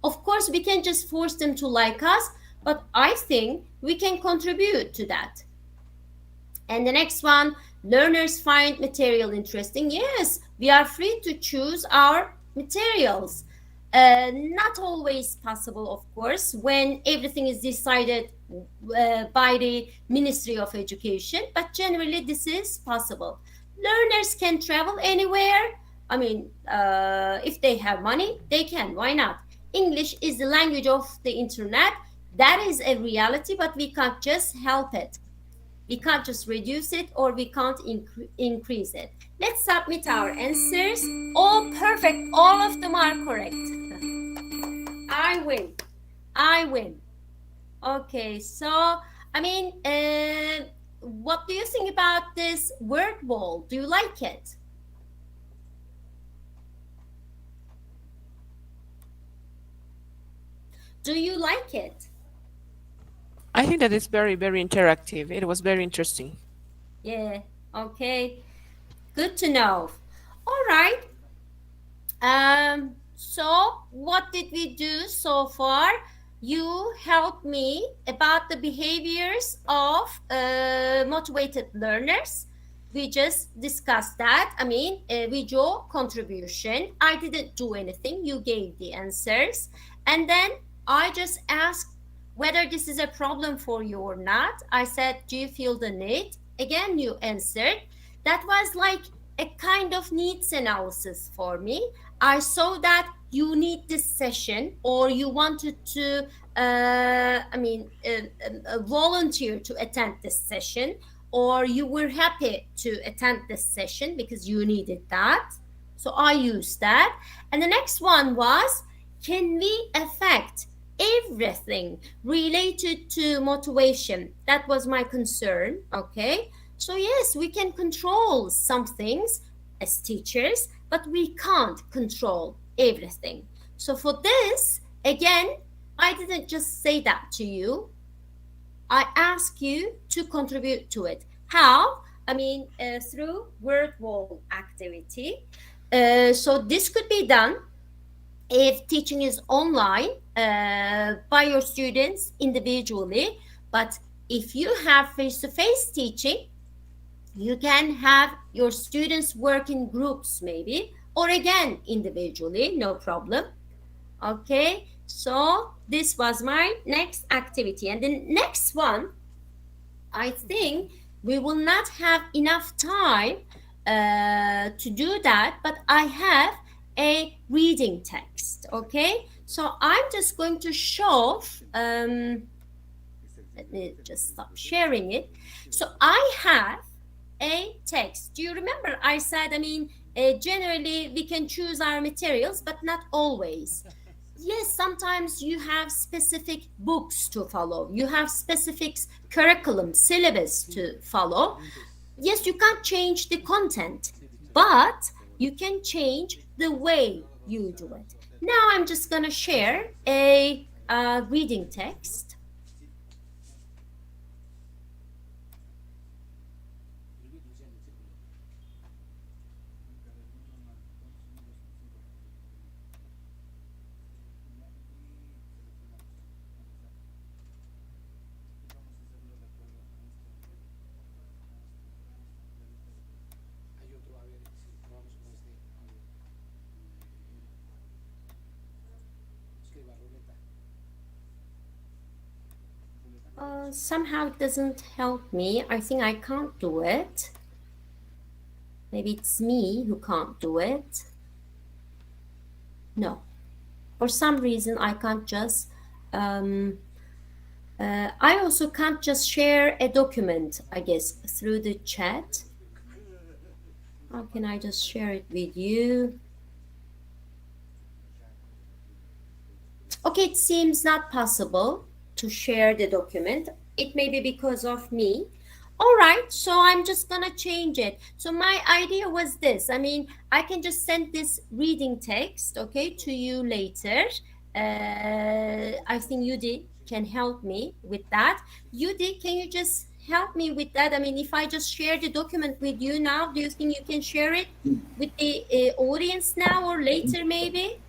Of course, we can just force them to like us, but I think we can contribute to that. And the next one, learners find material interesting. Yes, we are free to choose our materials. Not always possible, of course, when everything is decided by the Ministry of Education, but generally this is possible. Learners can travel anywhere. I mean, if they have money, they can. Why not? English is the language of the internet. That is a reality, but we can't just help it. We can't just reduce it, or we can't increase it. Let's submit our answers. All perfect. All of them are correct. I win. I win. Okay, so, I mean, what do you think about this word wall? Do you like it? Do you like it? I think that it's very, very interactive. It was very interesting. Yeah, okay. Good to know. All right. So what did we do so far? You helped me about the behaviors of motivated learners. We just discussed that. I mean, with your contribution, I didn't do anything. You gave the answers. And then I just asked whether this is a problem for you or not. I said, do you feel the need? Again, you answered. That was like a kind of needs analysis for me. I saw that you need this session or you wanted to, volunteer to attend this session, or you were happy to attend this session because you needed that. So I used that. And the next one was, can we affect everything related to motivation? That was my concern. Okay. So, yes, we can control some things as teachers, but we can't control everything. So, for this, again, I didn't just say that to you. I ask you to contribute to it. How? Through word wall activity. So, this could be done if teaching is online by your students individually. But if you have face-to-face teaching, you can have your students work in groups maybe, or again individually, no problem. Okay, so this was my next activity. And the next one, I think we will not have enough time to do that, but I have a reading text. Okay, so I'm just going to show, let me just stop sharing it. So I have a text. Do you remember I said, generally we can choose our materials, but not always. Yes, sometimes you have specific books to follow. You have specific curriculum, syllabus to follow. Yes, you can't change the content, but you can change the way you do it. Now I'm just going to share a reading text. Somehow it doesn't help me. I think I can't do it. Maybe it's me who can't do it. No. For some reason, I can't just... I also can't just share a document, I guess, through the chat. How can I just share it with you? Okay, it seems not possible to share the document. It may be because of me. All right, so I'm just gonna change it. So my idea was this. I can just send this reading text, okay, to you later. I think Yudi can help me with that. Yudi, can you just help me with that? If I just share the document with you now, do you think you can share it with the audience now or later maybe?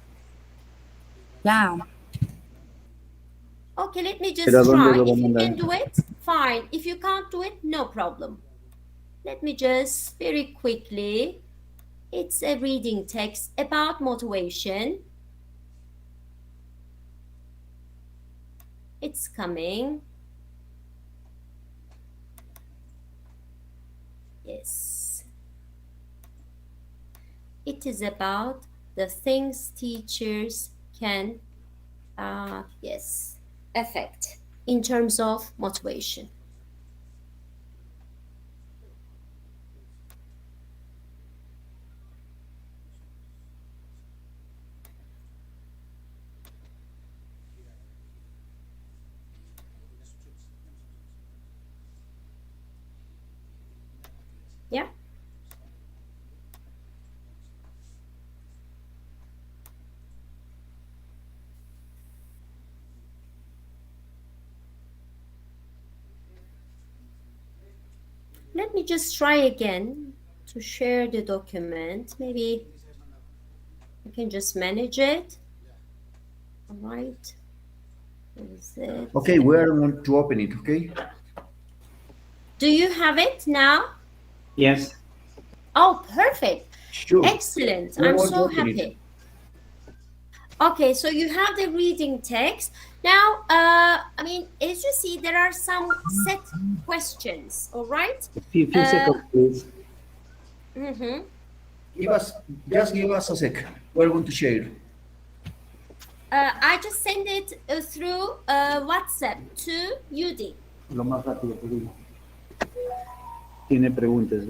Yeah. Okay, let me just try. If you can do it, fine. If you can't do it, no problem. Let me just very quickly. It's a reading text about motivation. It's coming. Yes. It is about the things teachers can, affect in terms of motivation. Yeah. let me just try again to share the document. Maybe I can just manage it. All right. Is it? Okay, we are going to open it, okay? Do you have it now? Yes. Oh, perfect. Sure. Excellent. We I'm want to so open it. happy. Okay, so you have the reading text. Now, I mean, as you see, there are some set questions, all right? A few seconds, please. Mm-hmm. Just give us a sec. We're going to share. I just send it through WhatsApp to UD. Lo más rápido posible. Tiene preguntas.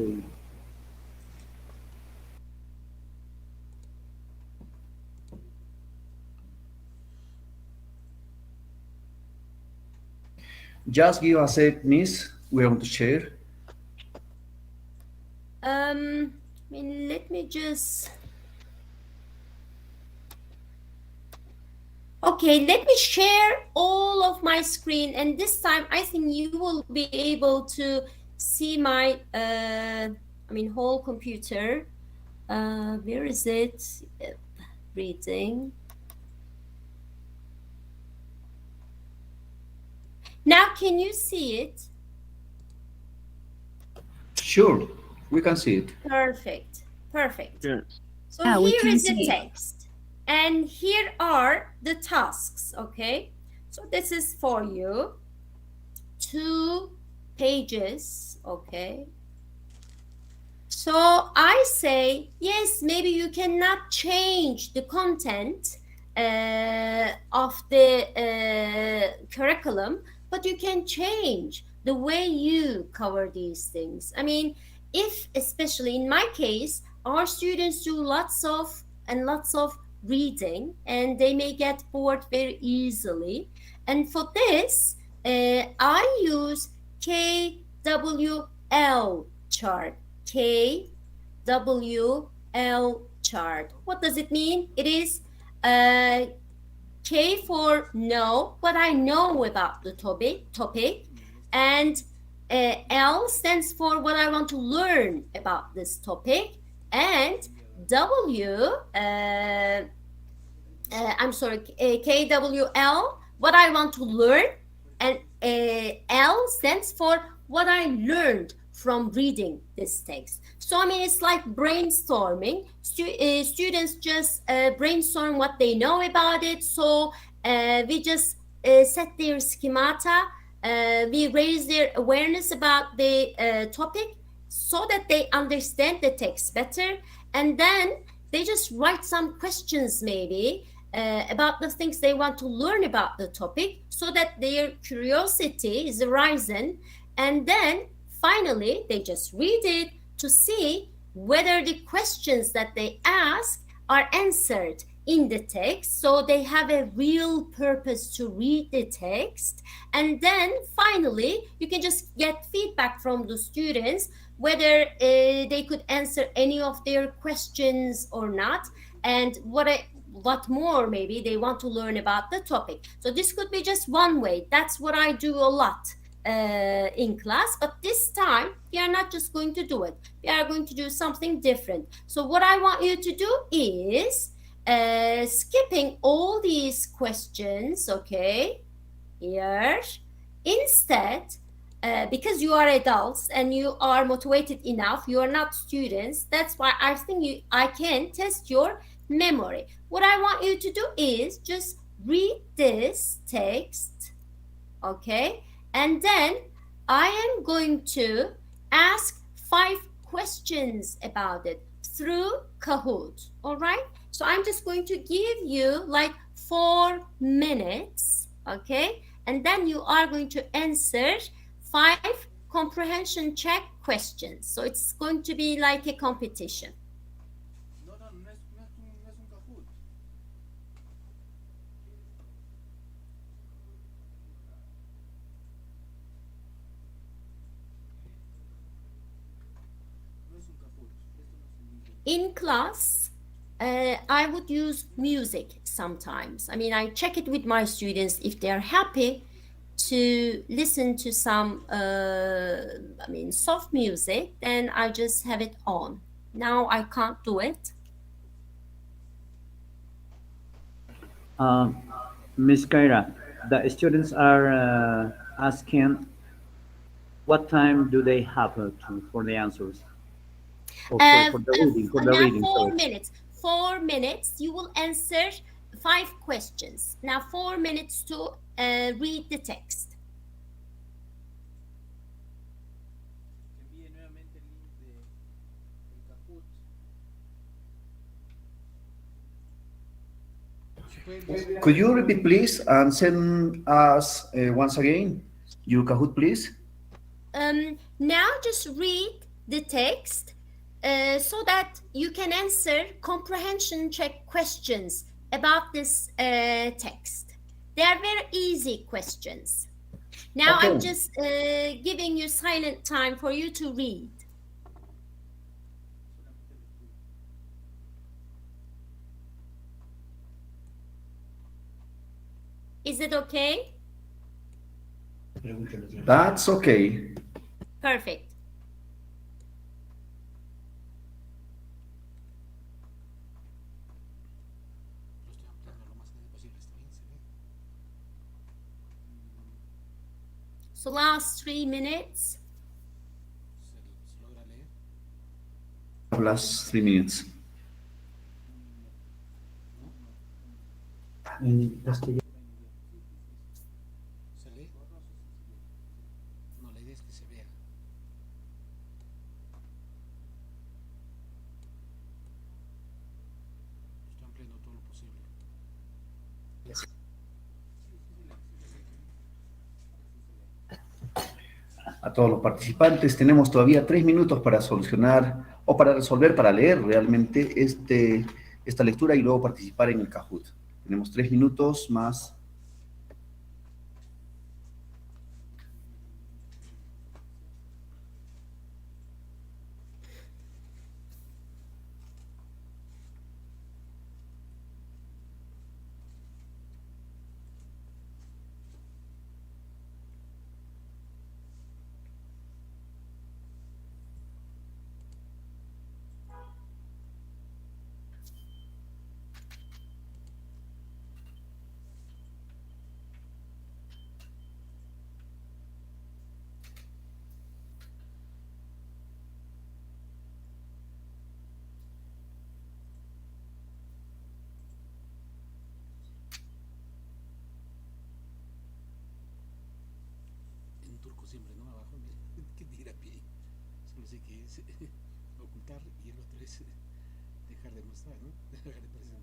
Just give us a sec, miss. We're going to share. I mean, let me just. Okay, let me share all of my screen, and this time I think you will be able to see my, whole computer. Where is it? Reading. Now, can you see it? Sure, we can see it. Perfect, perfect. Yeah. So Yeah, we here can is the see it. text, and here are the tasks, okay? So this is for you. 2 pages, okay? So I say, yes, maybe you cannot change the content of the curriculum, but you can change the way you cover these things. I mean, if, especially in my case, our students do lots of reading, and they may get bored very easily. And for this, I use KWL chart. KWL chart. What does it mean? It is K for know, what I know about the topic, and L stands for what I want to learn about this topic, and KWL, what I want to learn, and L stands for what I learned from reading this text. So I mean, it's like brainstorming. Students just brainstorm what they know about it. So we just set their schemata. We raise their awareness about the topic so that they understand the text better. And then they just write some questions maybe about the things they want to learn about the topic, so that their curiosity is arisen. And then finally, they just read it to see whether the questions that they ask are answered in the text, so they have a real purpose to read the text. And then finally, you can just get feedback from the students whether they could answer any of their questions or not, and what more maybe they want to learn about the topic. So this could be just one way. That's what I do a lot in class, but this time we are not just going to do it. We are going to do something different. So what I want you to do is skipping all these questions, okay, here. Instead, because you are adults and you are motivated enough, you are not students, that's why I think I can test your memory. What I want you to do is just read this text, okay, and then I am going to ask 5 questions about it through Kahoot, all right? So I'm just going to give you like 4 minutes, okay? And then you are going to answer 5 comprehension check questions. So it's going to be like a competition. No es un Kahoot. In class, I would use music sometimes. I mean, I check it with my students. If they're happy, to listen to some, soft music, then I just have it on. Now I can't do it. Miss Kyra, the students are asking what time do they have for the answers? Or for the reading, Now sorry. 4 minutes. 4 minutes. You will answer 5 questions. Now 4 minutes to read the text. Could you repeat, please, and send us once again your Kahoot, please? Now just read the text so that you can answer comprehension check questions about this text. They are very easy questions. Now Okay. I'm just giving you silent time for you to read. Is it okay? That's okay. Perfect. So last 3 minutes. Last 3 minutes. No, la idea es que se vea. Estoy ampliando todo lo posible. A todos los participantes, tenemos todavía 3 minutos para solucionar o para resolver, para leer realmente esta lectura y luego participar en el Kahoot. Tenemos 3 minutos más. En turco siempre, ¿no? Abajo, ¿qué tira pie? Solo sé que es ocultar y el otro es dejar de mostrar, ¿no? Dejar de presentar.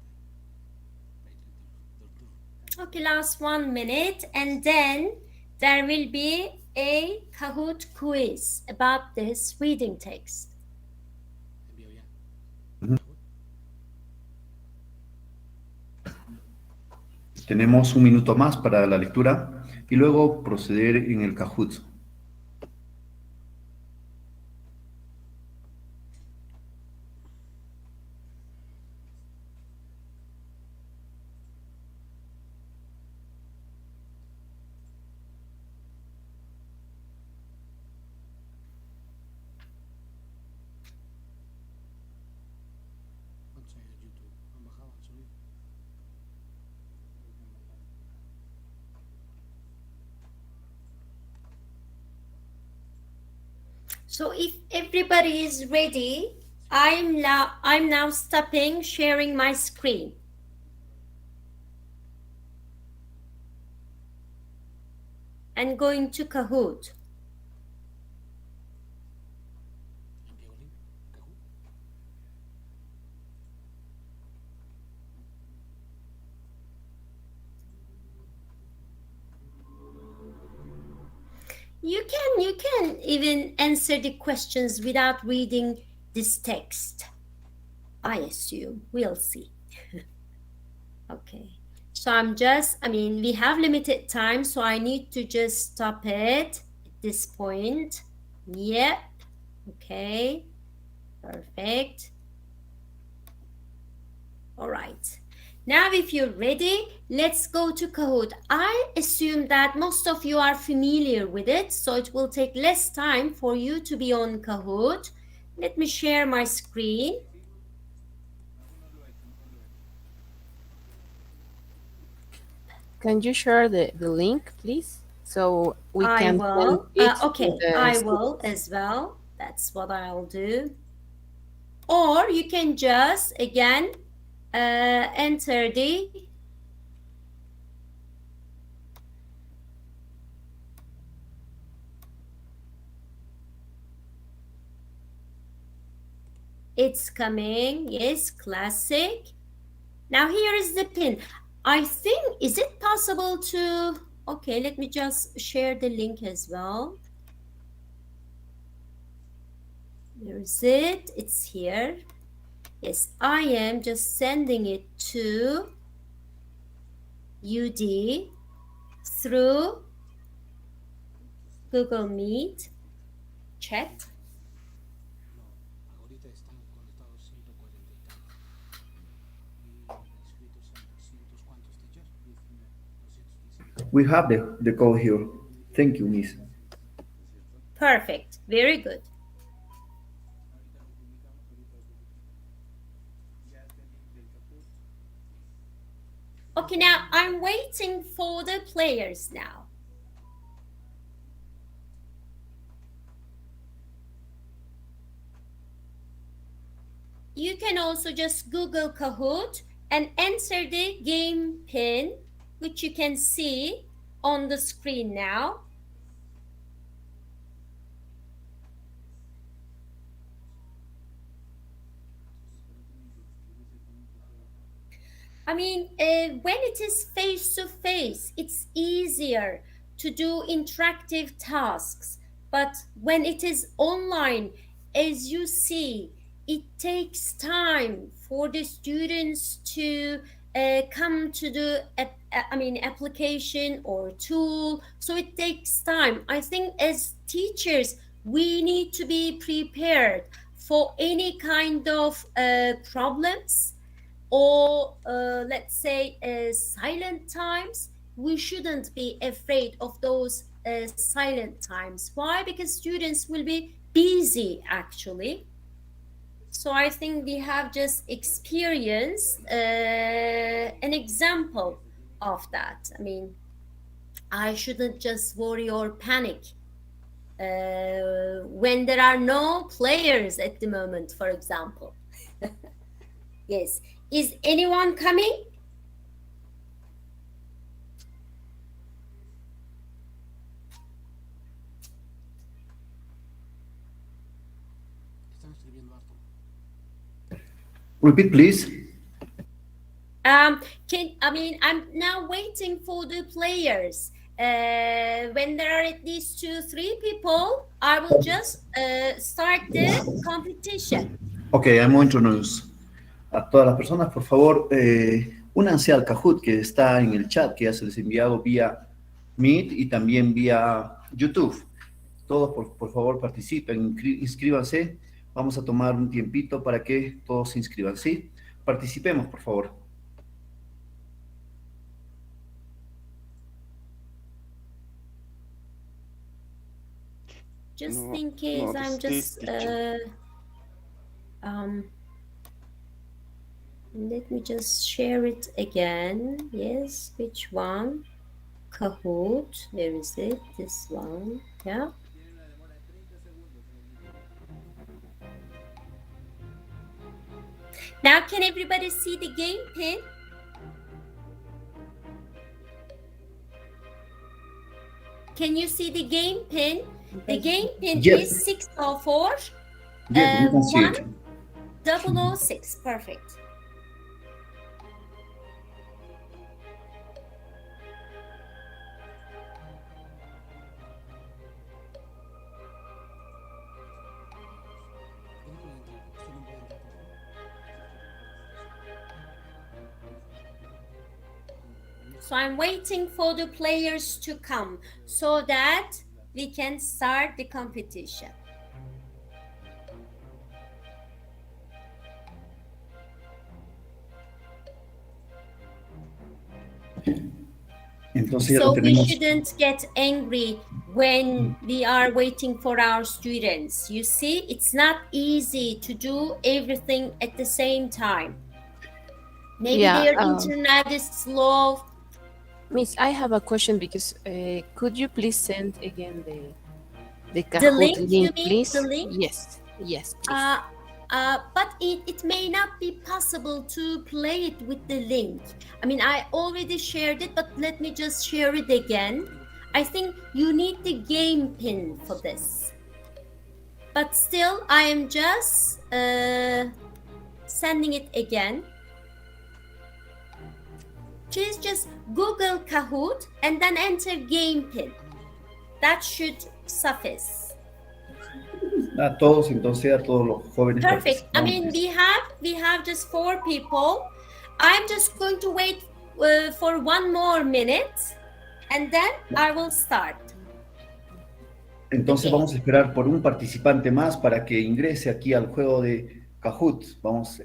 Okay, last 1 minute, and then there will be a Kahoot quiz about this reading text. Envío ya. Tenemos 1 minuto más para la lectura y luego proceder en el Kahoot. ¿Cuántos hay en YouTube? ¿Han bajado? ¿Han subido? So if everybody is ready, I'm now stopping sharing my screen. And going to Kahoot. Envío link. Kahoot. You can even answer the questions without reading this text. I assume. We'll see. Okay. So we have limited time, so I need to just stop it at this point. Yep. Okay. Perfect. All right. Now, if you're ready, let's go to Kahoot. I assume that most of you are familiar with it, so it will take less time for you to be on Kahoot. Let me share my screen. Can you share the link, please? So we I can send will. it to Okay, the I will students. as well. That's what I'll do. Or you can just, again, enter the it's coming. Yes, classic. Now here is the pin. I think, is it possible to, okay, let me just share the link as well. Where is it? It's here. Yes, I am just sending it to UD through Google Meet chat. Ahorita están conectados 140 y tantos. Y inscritos son 200 cuantos teachers. 215. We have the code here. Thank you, Miss. Perfect. Very good. Okay, now I'm waiting for the players now. You can also just Google Kahoot and enter the game pin, which you can see on the screen now. I mean, when it is face-to-face, it's easier to do interactive tasks. But when it is online, as you see, it takes time for the students to come to the application or tool. So it takes time. I think as teachers, we need to be prepared for any kind of problems, or let's say silent times. We shouldn't be afraid of those silent times. Why? Because students will be busy actually. So I think we have just experienced an example of that. I mean, I shouldn't just worry or panic when there are no players at the moment, for example. Yes. Is anyone coming? Están escribiendo harto. Repeat, please. I'm now waiting for the players. When there are at least 2-3 people, I will just start the competition. Okay, I'm going to announce a todas las personas, por favor, únanse al Kahoot que está en el chat, que ya se les ha enviado vía Meet y también vía YouTube. Todos, por favor, participen, inscríbanse. Vamos a tomar un tiempito para que todos se inscriban, ¿sí? Participemos, por favor. Just in case, I'm just let me just share it again. Yes, which one? Kahoot. Where is it? This one. Yeah. Now, can everybody see the game pin? Can you see the game pin? The game pin is 604 1006. Perfect. So I'm waiting for the players to come so that we can start the competition. Entonces ya lo So we tenemos. shouldn't get angry when we are waiting for our students. You see, it's not easy to do everything at the same time. Maybe Yeah, their internet is slow. Miss, I have a question because could you please send again the The Kahoot link, you link, mean? please? The link? Yes, yes, please. But it may not be possible to play it with the link. I mean, I already shared it, but let me just share it again. I think you need the game pin for this. But still, I am just sending it again. Please just Google Kahoot and then enter game pin. That should suffice. A todos, entonces a todos los jóvenes Perfect. I mean, participantes. we have just 4 people. I'm just going to wait for 1 more minute, and then I will start. Entonces vamos a esperar por un participante más para que ingrese aquí al juego de Kahoot. Vamos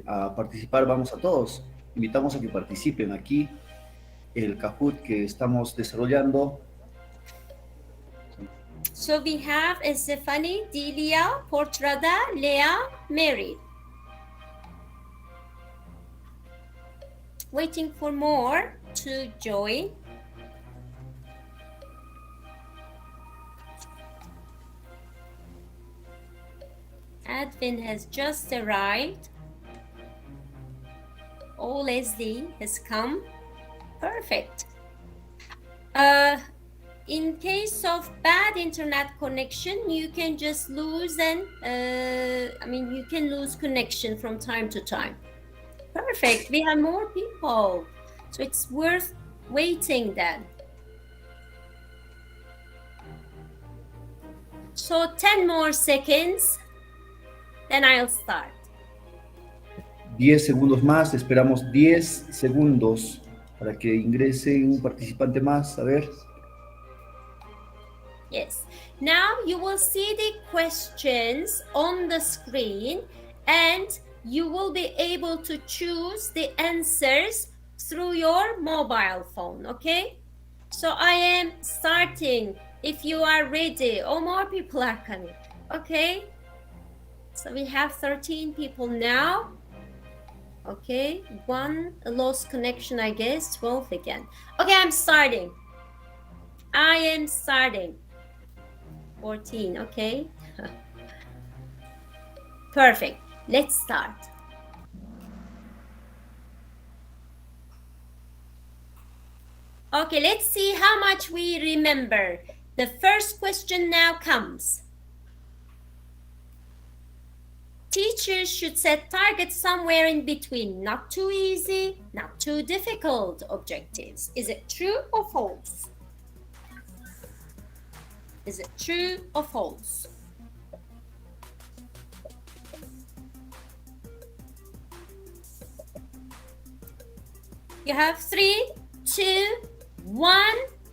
a participar, vamos a todos. Invitamos a que participen aquí el Kahoot que estamos desarrollando. So we have Stephanie, Delia, Portrada, Lea, Mary. Waiting for more to join. Advin has just arrived. Oh, Leslie has come. Perfect. In case of bad internet connection, you can just lose you can lose connection from time to time. Perfect. We have more people, so it's worth waiting then. So 10 more seconds, then I'll start. 10 segundos más, esperamos 10 segundos para que ingrese un participante más. A ver. Yes. Now you will see the questions on the screen and you will be able to choose the answers through your mobile phone, okay? So I am starting. If you are ready, more people are coming, okay? So we have 13 people now. Okay, 1 lost connection, I guess, 12 again. Okay, I'm starting. I am starting. 14, okay. Perfect. Let's start. Okay, let's see how much we remember. The first question now comes. Teachers should set targets somewhere in between, not too easy, not too difficult objectives. Is it true or false? Is it true or false? You have 3, 2, 1,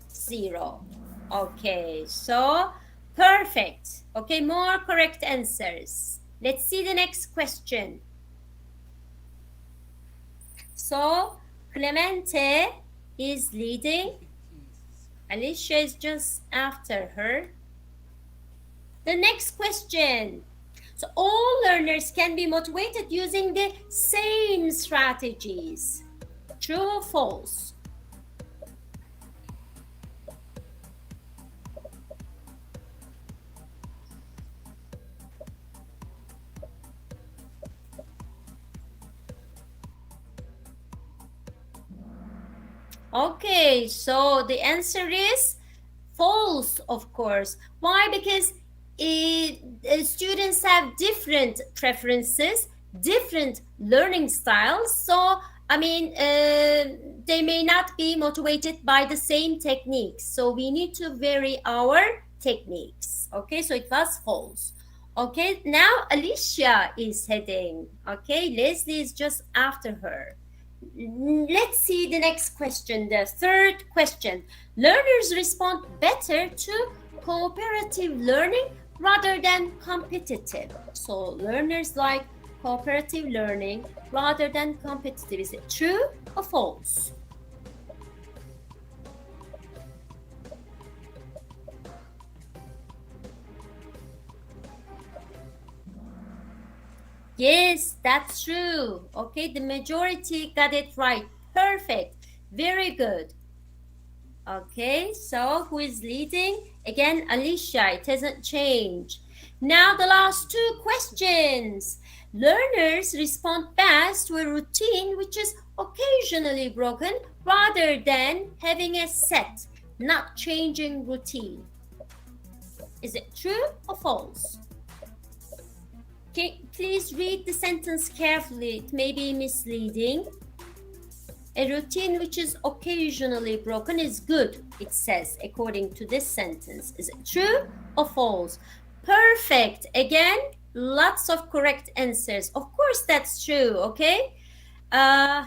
0. Okay, so perfect. Okay, more correct answers. Let's see the next question. So Clemente is leading. Alicia is just after her. The next question. So all learners can be motivated using the same strategies. True or false? Okay, so the answer is false, of course. Why? Because students have different preferences, different learning styles. So, I mean, they may not be motivated by the same techniques. So we need to vary our techniques. Okay, so it was false. Okay, now Alicia is heading. Okay, Leslie is just after her. Let's see the next question, the third question. Learners respond better to cooperative learning rather than competitive. So learners like cooperative learning rather than competitive. Is it true or false? Yes, that's true. Okay, the majority got it right. Perfect. Very good. Okay, so who is leading? Again, Alicia, it hasn't changed. Now the last two questions. Learners respond best to a routine which is occasionally broken rather than having a set, not changing routine. Is it true or false? Please read the sentence carefully. It may be misleading. A routine which is occasionally broken is good, it says, according to this sentence. Is it true or false? Perfect. Again, lots of correct answers. Of course, that's true, okay? Yeah.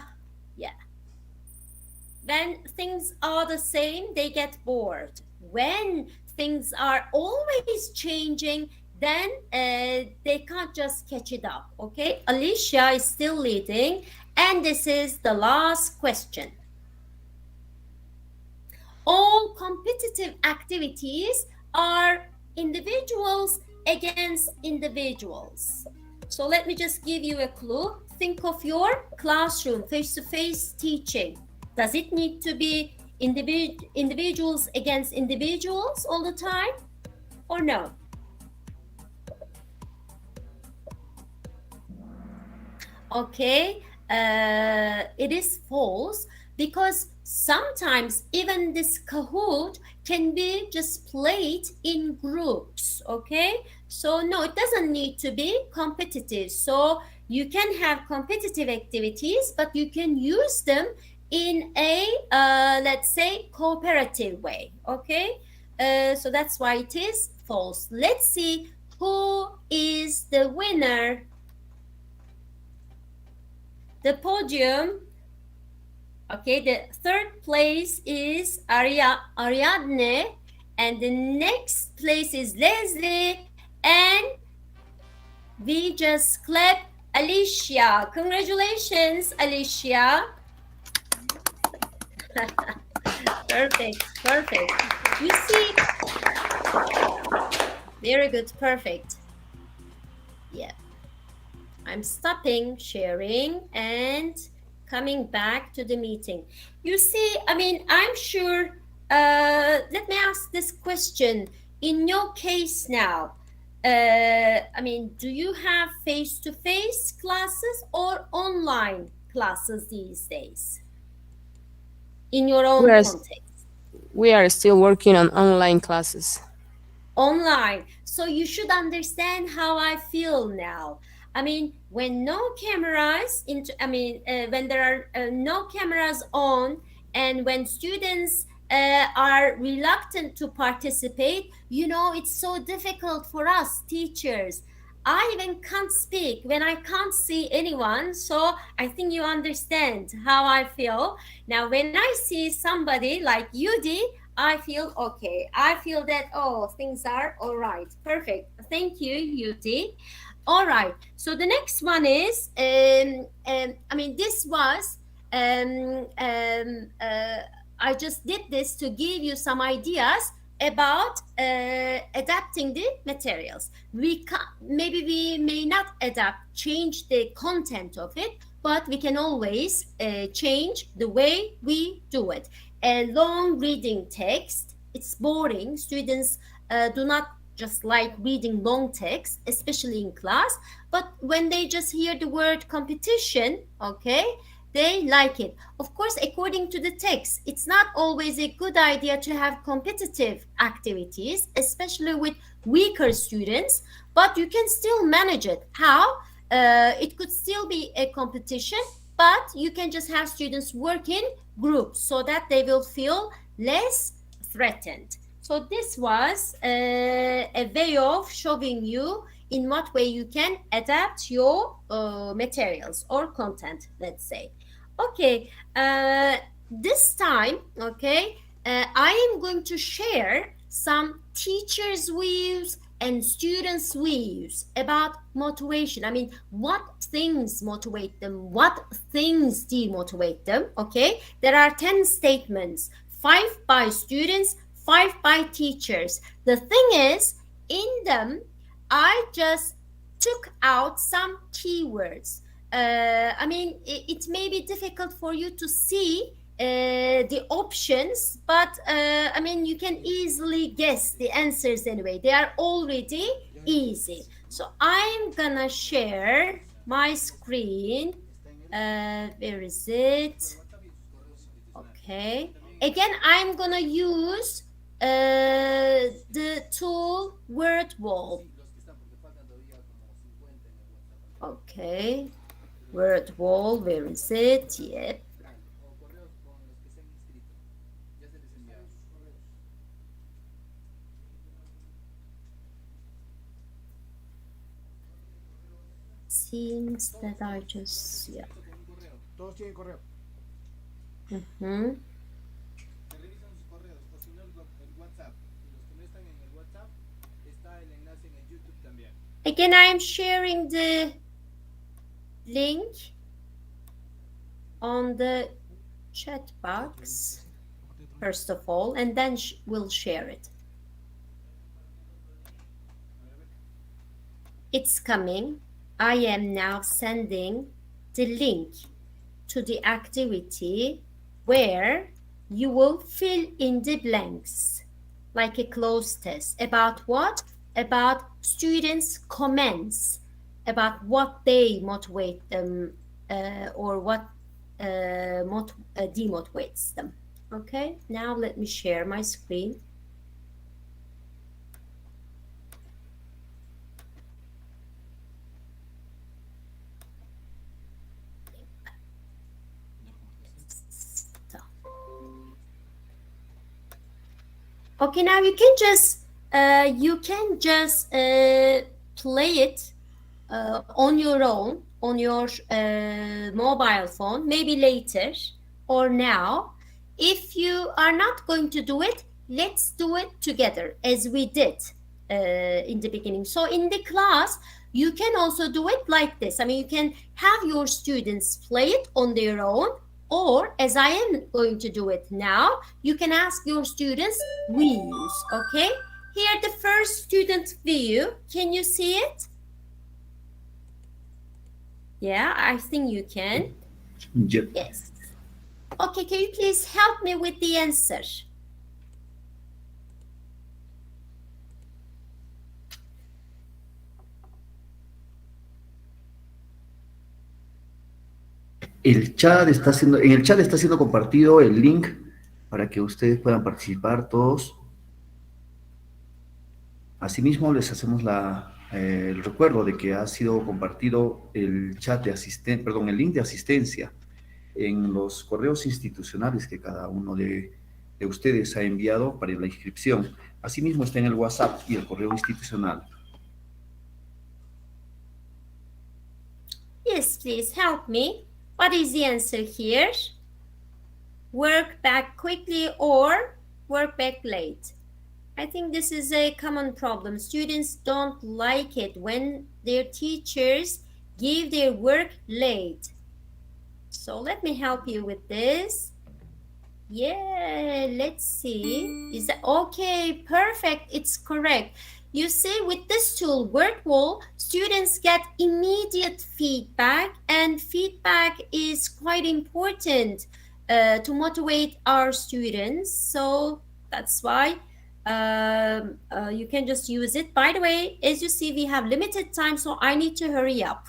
When things are the same, they get bored. When things are always changing, then they can't just catch it up, okay? Alicia is still leading, and this is the last question. All competitive activities are individuals against individuals. So let me just give you a clue. Think of your classroom, face-to-face teaching. Does it need to be individuals against individuals all the time, or no? Okay, it is false, because sometimes even this Kahoot can be just played in groups, okay? So no, it doesn't need to be competitive. So you can have competitive activities, but you can use them in a, let's say, cooperative way, okay? So that's why it is false. Let's see who is the winner. The podium, okay, the third place is Ariadne, and the next place is Leslie, and we just clap Alicia. Congratulations, Alicia. Perfect, perfect. You see, very good, perfect. Yeah. I'm stopping sharing and coming back to the meeting. You see, I mean, I'm sure, let me ask this question. In your case now, I mean, do you have face-to-face classes or online classes these days? In your own context? We are still working on online classes. Online. So you should understand how I feel now. I mean, when no cameras when there are no cameras on, and when students are reluctant to participate, you know, it's so difficult for us teachers. I even can't speak when I can't see anyone. So I think you understand how I feel. Now, when I see somebody like Yudi, I feel okay. I feel that, oh, things are all right. Perfect. Thank you, Yudi. All right. So the next one is, I mean, this was, I just did this to give you some ideas about adapting the materials. Maybe we may not change the content of it, but we can always change the way we do it. A long reading text, it's boring. Students do not just like reading long text, especially in class, but when they just hear the word competition, okay, they like it. Of course, according to the text, it's not always a good idea to have competitive activities, especially with weaker students, but you can still manage it. How? It could still be a competition, but you can just have students work in groups so that they will feel less threatened. So this was a way of showing you in what way you can adapt your materials or content, let's say. Okay, this time, okay, I am going to share some teachers' views and students' views about motivation. I mean, what things motivate them, what things demotivate them, okay? There are 10 statements, 5 by students, 5 by teachers. The thing is, in them, I just took out some keywords. I mean, it may be difficult for you to see the options, but I mean, you can easily guess the answers anyway. They are already easy. So I'm gonna share my screen. Where is it? Okay. Again, I'm gonna use the tool word wall. Okay. Word wall, where is it? Yep. Seems that I just, yeah. Todos tienen correo. Mhm. Se revisan sus correos, o si no el WhatsApp. Y los que no están en el WhatsApp, está el enlace en el YouTube también. Again, I am sharing the link on the chat box, first of all, and then we'll share it. It's coming. I am now sending the link to the activity where you will fill in the blanks, like a closed test. About what? About students' comments, about what they motivate them or what demotivates them. Okay, now let me share my screen. Okay, now you can just play it on your own, on your mobile phone, maybe later or now. If you are not going to do it, let's do it together as we did in the beginning. So in the class, you can also do it like this. I mean, you can have your students play it on their own, or as I am going to do it now, you can ask your students views, okay? Here, the first student view, can you see it? Yeah, I think you can. Yep. Yes. Okay, can you please help me with the answer? En el chat está siendo compartido el link para que ustedes puedan participar todos. Asimismo, les hacemos el recuerdo de que ha sido compartido el chat de el link de asistencia en los correos institucionales que cada uno de ustedes ha enviado para la inscripción. Asimismo, está en el WhatsApp y el correo institucional. Yes, please help me. What is the answer here? Work back quickly or work back late? I think this is a common problem. Students don't like it when their teachers give their work late. So let me help you with this. Yeah, let's see. Is that okay? Perfect. It's correct. You see, with this tool, word wall, students get immediate feedback, and feedback is quite important to motivate our students. So that's why you can just use it. By the way, as you see, we have limited time, so I need to hurry up.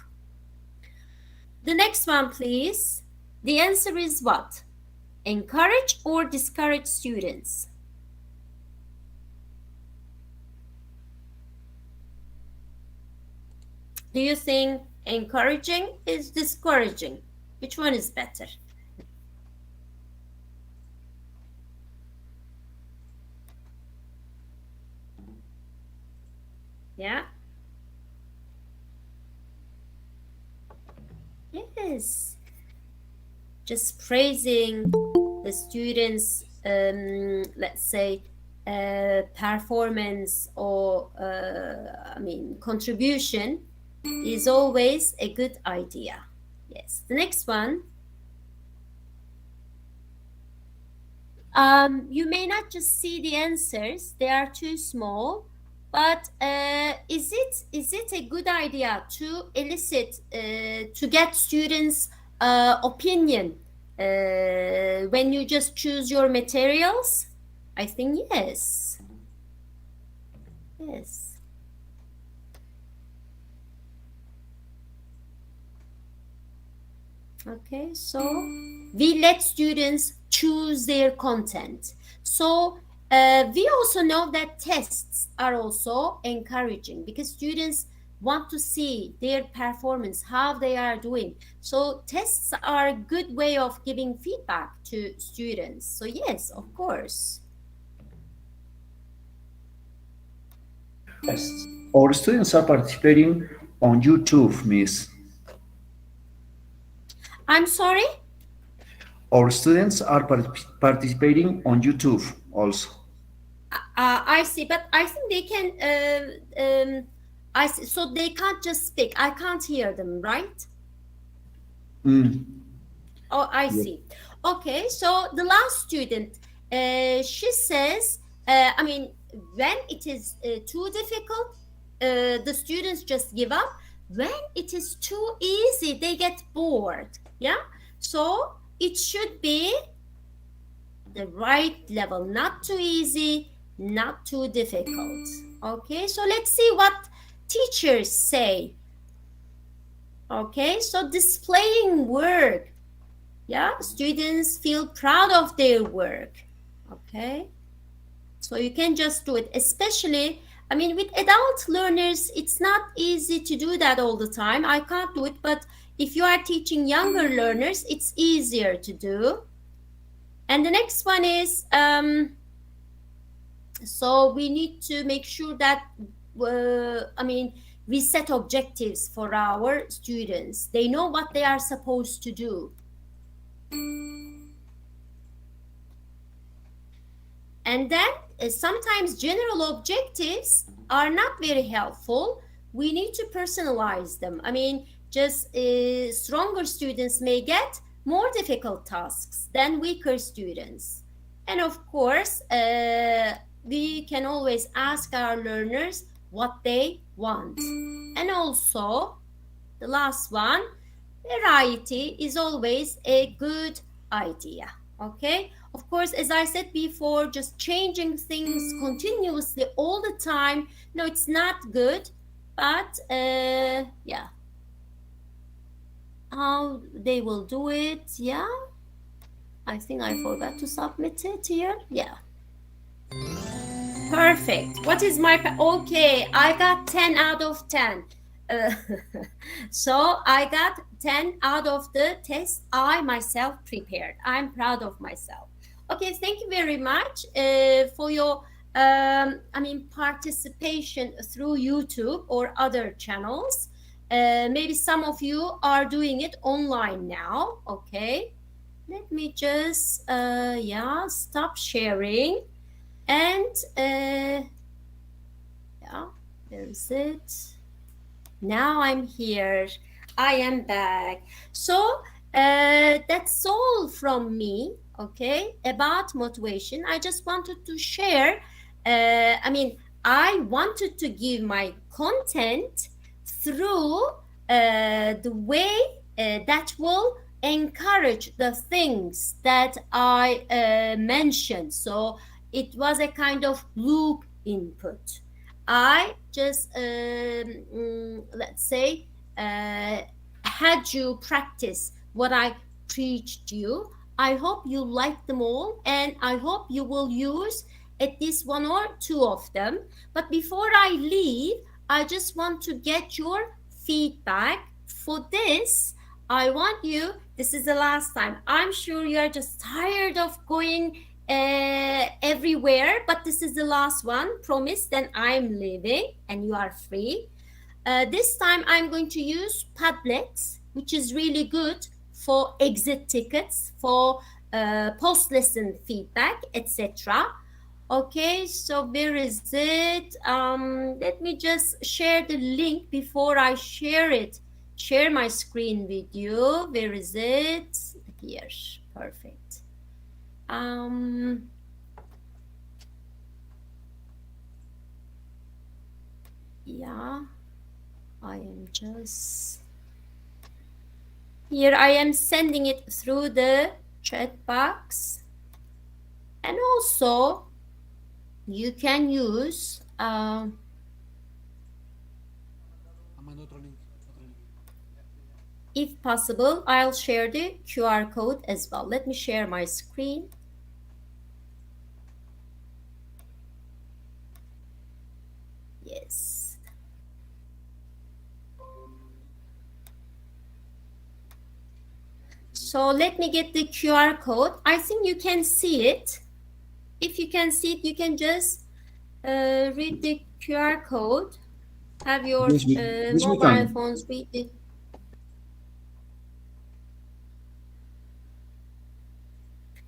The next one, please. The answer is what? Encourage or discourage students? Do you think encouraging is discouraging? Which one is better? Yeah? Yes. Just praising the students, let's say, performance or, contribution is always a good idea. Yes. The next one. You may not just see the answers. They are too small. But is it a good idea to elicit to get students' opinion when you just choose your materials? I think yes. Yes. Okay, so we let students choose their content. So we also know that tests are also encouraging because students want to see their performance, how they are doing. So tests are a good way of giving feedback to students. So yes, of course. Yes. Our students are participating on YouTube, Miss. I'm sorry? Our students are participating on YouTube also. I see, but I think they can. I see, so they can't just speak. I can't hear them, right? Mm. Oh, I Yeah. see. Okay, so the last student, she says, I mean, when it is too difficult, the students just give up. When it is too easy, they get bored. Yeah, so it should be the right level, not too easy, not too difficult. Okay, so let's see what teachers say. Okay, so displaying work. Yeah, students feel proud of their work. Okay, so you can just do it, especially, I mean, with adult learners, it's not easy to do that all the time. I can't do it, but if you are teaching younger learners, it's easier to do. And the next one is, so we need to make sure that, I mean, we set objectives for our students. They know what they are supposed to do. And then sometimes general objectives are not very helpful. We need to personalize them. I mean, just stronger students may get more difficult tasks than weaker students. And of course, we can always ask our learners what they want. And also, the last one, variety is always a good idea. Okay, of course, as I said before, just changing things continuously all the time, no, it's not good. But yeah, how they will do it, yeah, I think I forgot to submit it here. Yeah, perfect. What is my okay, I got 10 out of 10. uh, so I got 10 out of the test I myself prepared. I'm proud of myself. Okay, thank you very much for your I mean, participation through YouTube or other channels. Maybe some of you are doing it online now. Okay, let me just yeah, stop sharing. And yeah, there's it. Now I'm here. I am back. So that's all from me, okay, about motivation. I just wanted to share. I mean, I wanted to give my content through the way that will encourage the things that I mentioned. So it was a kind of loop input. I just, let's say, had you practice what I preached you. I hope you like them all, and I hope you will use at least one or two of them. But before I leave, I just want to get your feedback. For this, I want you, this is the last time. I'm sure you are just tired of going everywhere, but this is the last one. Promise, then I'm leaving and you are free. This time I'm going to use Padlet, which is really good for exit tickets, for post-lesson feedback, etc. Okay, so where is it? Let me just share the link before I share it. Share my screen with you. Where is it? Here, perfect. Yeah, I am just here. I am sending it through the chat box, and also you can use Mando otro link, otro link. if possible, I'll share the QR code as well. Let me share my screen. Yes. So let me get the QR code. I think you can see it. If you can see it, you can just read the QR code. Have your Yes, we mobile can. phones read it.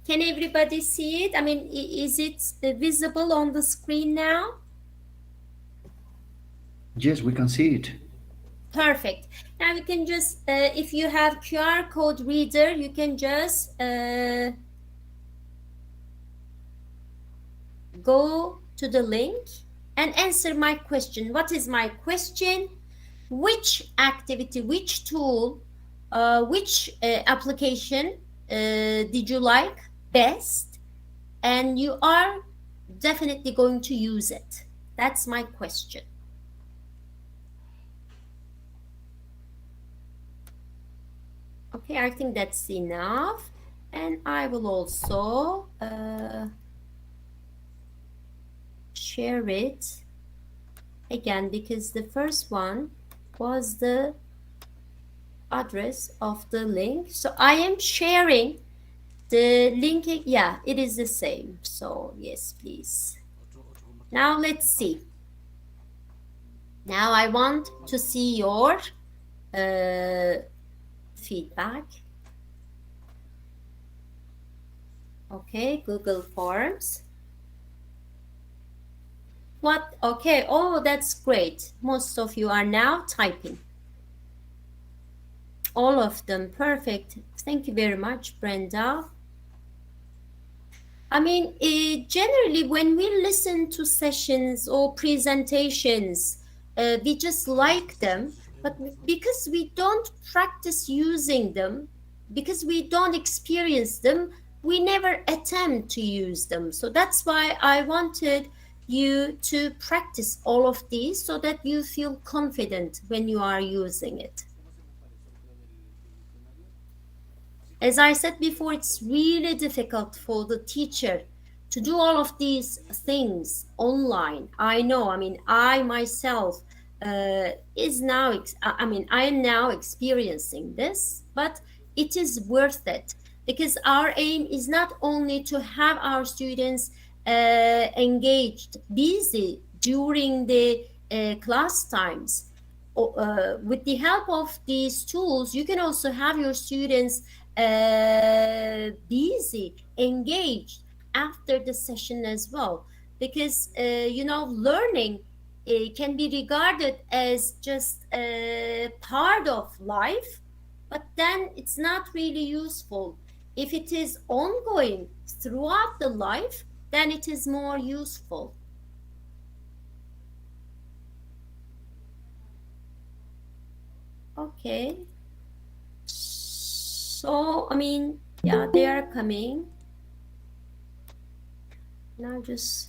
Can everybody see it? I mean, is it visible on the screen now? Yes, we can see it. Perfect. Now you can just, if you have QR code reader, you can just go to the link and answer my question. What is my question? Which activity, which tool, which application did you like best? And you are definitely going to use it. That's my question. Okay, I think that's enough. And I will also share it again, because the first one was the address of the link. So I am sharing the link. Yeah, it is the same. So yes, please. Now let's see. Now I want to see your feedback. Okay, Google Forms. What? Okay. Oh, that's great. Most of you are now typing. All of them. Perfect. Thank you very much, Brenda. I mean, generally, when we listen to sessions or presentations, we just like them, but because we don't practice using them, because we don't experience them, we never attempt to use them. So that's why I wanted you to practice all of these so that you feel confident when you are using it. As I said before, it's really difficult for the teacher to do all of these things online. I know, I mean, I myself I am now experiencing this, but it is worth it, because our aim is not only to have our students engaged, busy during the class times. With the help of these tools, you can also have your students busy, engaged after the session as well, because learning can be regarded as just a part of life, but then it's not really useful. If it is ongoing throughout the life, then it is more useful. Okay. So, I mean, yeah, they are coming. Now just...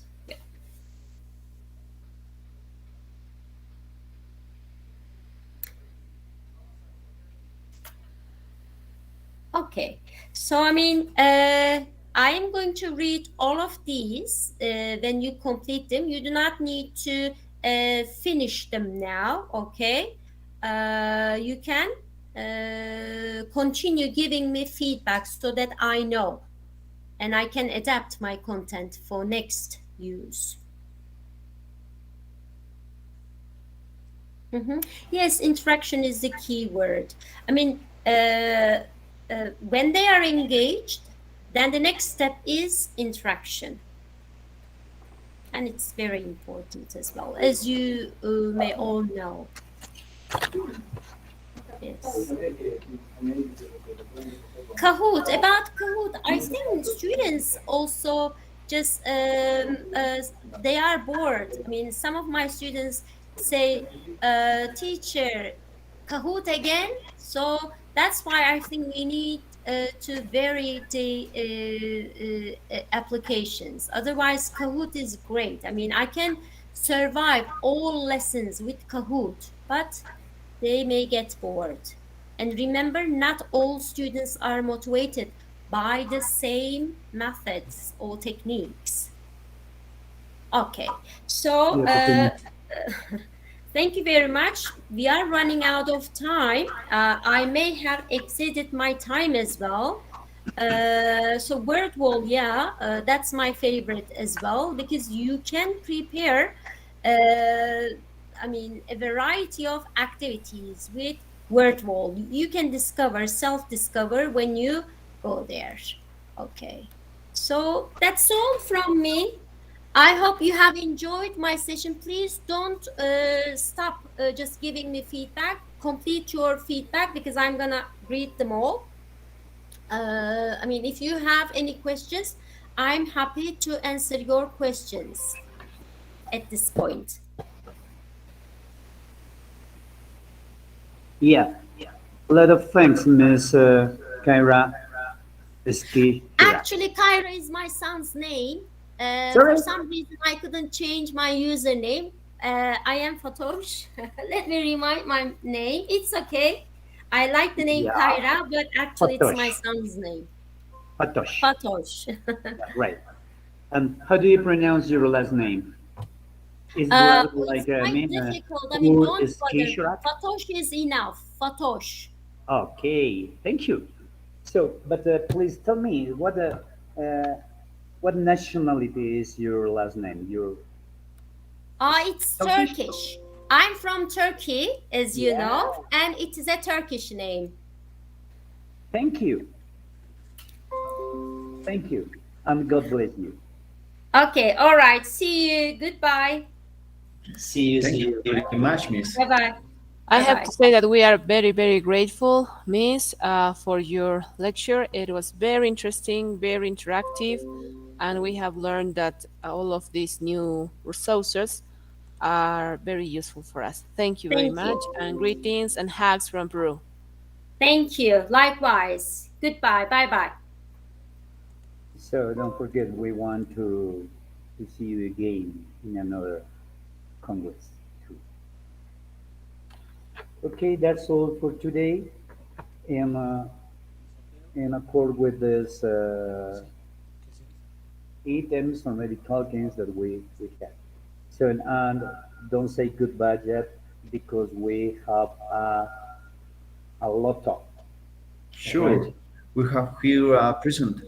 Okay, so I mean, I am going to read all of these when you complete them. You do not need to finish them now, okay? You can continue giving me feedback so that I know and I can adapt my content for next use. Yes, interaction is the key word. I mean, when they are engaged, then the next step is interaction. And it's very important as well, as you may all know. Yes. Kahoot, about Kahoot, I think students also just, they are bored. I mean, some of my students say, teacher, Kahoot again. So that's why I think we need to vary the applications. Otherwise, Kahoot is great. I mean, I can survive all lessons with Kahoot, but they may get bored. And remember, not all students are motivated by the same methods or techniques. Okay, so thank you very much. We are running out of time. I may have exceeded my time as well. So word wall, yeah, that's my favorite as well, because you can prepare, I mean, a variety of activities with word wall. You can discover, self-discover when you go there. Okay, so that's all from me. I hope you have enjoyed my session. Please don't stop just giving me feedback. Complete your feedback because I'm gonna read them all. I mean, if you have any questions, I'm happy to answer your questions at this point. Yeah, a lot of thanks, Miss Kyra Eski. Actually, Kyra is my son's name. Sorry? For some reason, I couldn't change my username. I am Fatosh. Let me remind my name. It's okay. I like the name Yeah. Kyra, but actually it's my Fatosh. son's name. Fatosh. Fatosh. Right. And how do you pronounce your last name? Is it It's like quite difficult. I mean, who don't is bother. Kishrak? Fatosh is enough. Fatosh. Okay, thank you. So, but please tell me what nationality is your last name? Your It's Turkish. I'm from Turkey, as you know, and it is a Turkish name. Thank you. Thank you. And God bless you. Okay, all right. See you. Goodbye. See you. Thank See you you. very much, Miss. Bye-bye. I have Bye-bye. to say that we are very, very grateful, Miss, for your lecture. It was very interesting, very interactive, and we have learned that all of these new resources are very useful for us. Thank you very Thank much, you. and greetings and hugs from Peru. Thank you. Likewise. Goodbye. Bye-bye. So don't forget, we want to see you again in another Congress too. Okay, that's all for today. In accord with this items or maybe talkings that we had. So and don't say goodbye yet because we have a lot of. Sure, we have here present.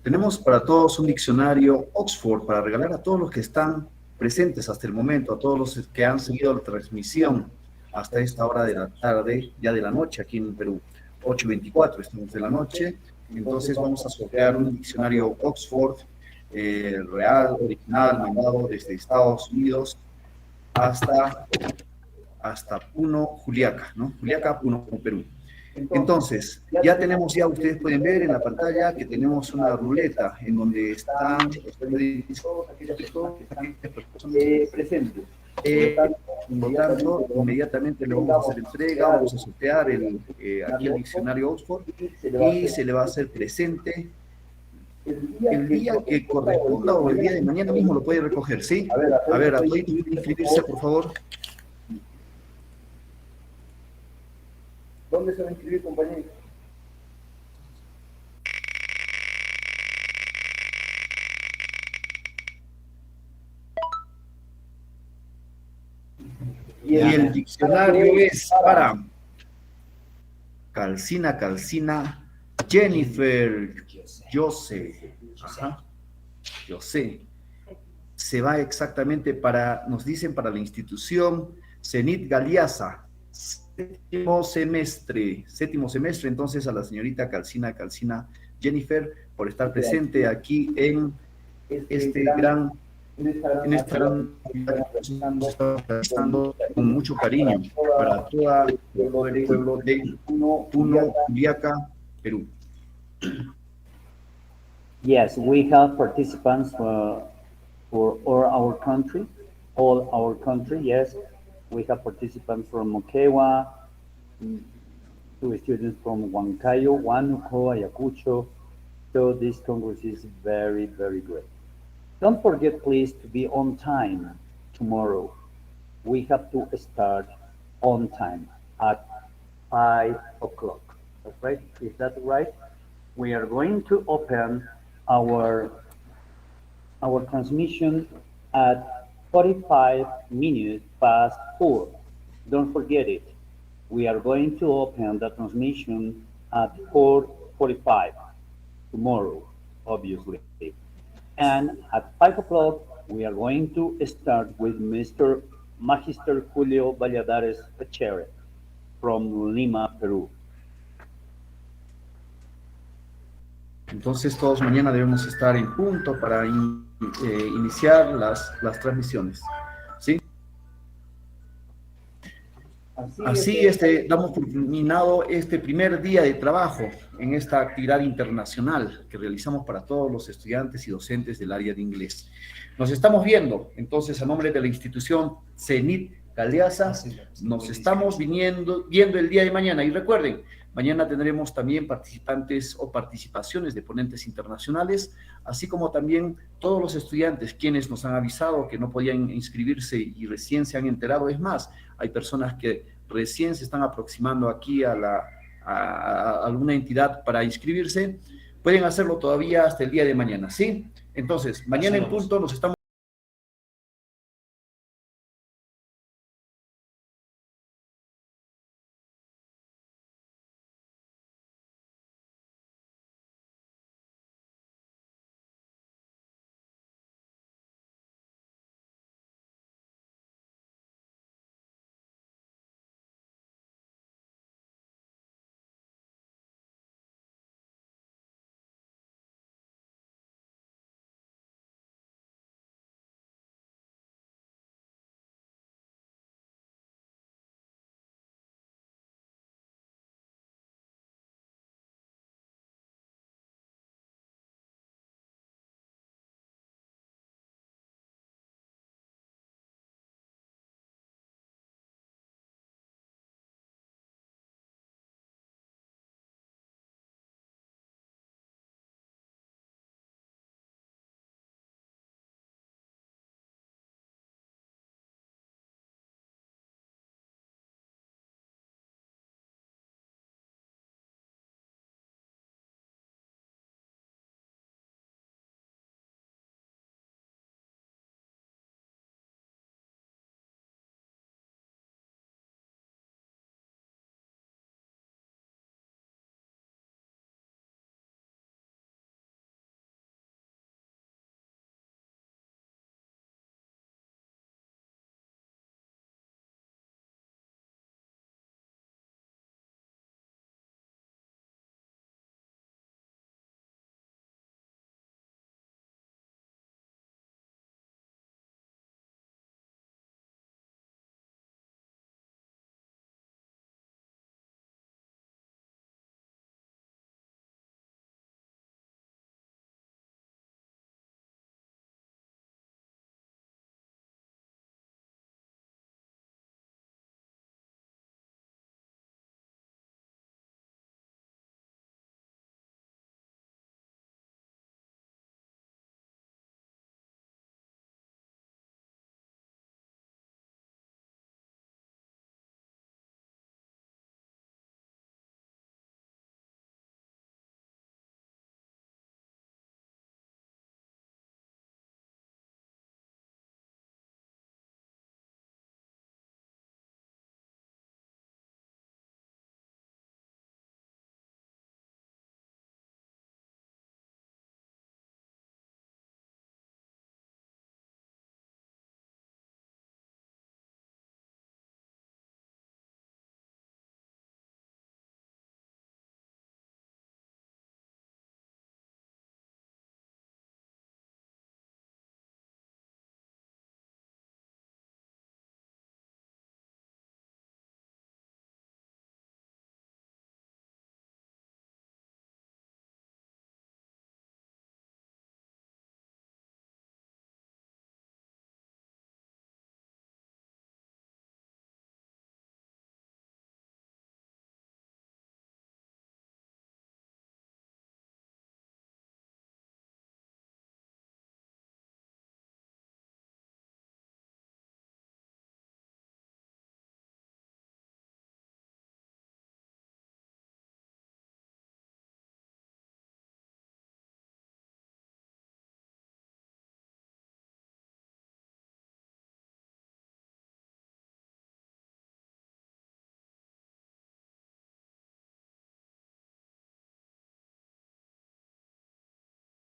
Tenemos para todos un diccionario Oxford para regalar a todos los que están presentes hasta el momento, a todos los que han seguido la transmisión hasta esta hora de la tarde, ya de la noche aquí en Perú, 8:24, estamos de la noche. Entonces vamos a sortear un diccionario Oxford real, original, mandado desde Estados Unidos hasta Puno, Juliaca, ¿no? Juliaca, Puno, Perú. Entonces, ya ustedes pueden ver en la pantalla que tenemos una ruleta en donde están todas aquellas personas que están presentes. Por tanto, inmediatamente le vamos a hacer entrega, vamos a sortear aquí el diccionario Oxford y se le va a hacer presente el día que corresponda o el día de mañana mismo lo puede recoger, ¿sí? A ver, a todos inscribirse, por favor. ¿Dónde se va a inscribir, compañero? Y el diccionario es para Calcina, Jennifer, Jose. Ajá. Jose. Se va exactamente nos dicen para la institución Zenit Galiasa. Séptimo semestre, entonces a la señorita Calcina Jennifer por estar presente aquí en esta gran con mucho cariño para todo el pueblo de Puno, Juliaca, Perú. Yes, we have participants for all our country, yes. We have participants from Moquegua, 2 students from Huancayo, Huánuco, Ayacucho. So this Congress is very, very great. Don't forget, please, to be on time tomorrow. We have to start on time at 5 o'clock. That's right? Is that right? We are going to open our transmission at 45 minutes past 4. Don't forget it. We are going to open the transmission at 4:45 tomorrow, obviously. And at 5 o'clock, we are going to start with Mr. Magister Julio Valladares Echere from Lima, Perú. Entonces todos mañana debemos estar en punto para iniciar las transmisiones, ¿sí? Así damos por terminado este primer día de trabajo en esta actividad internacional que realizamos para todos los estudiantes y docentes del área de inglés. Nos estamos viendo, entonces, a nombre de la institución CENIT Galeasa, nos estamos viendo el día de mañana. Y recuerden, mañana tendremos también participantes o participaciones de ponentes internacionales, así como también todos los estudiantes quienes nos han avisado que no podían inscribirse y recién se han enterado. Es más, hay personas que recién se están aproximando aquí a alguna entidad para inscribirse. Pueden hacerlo todavía hasta el día de mañana, ¿sí? Entonces, mañana en punto nos estamos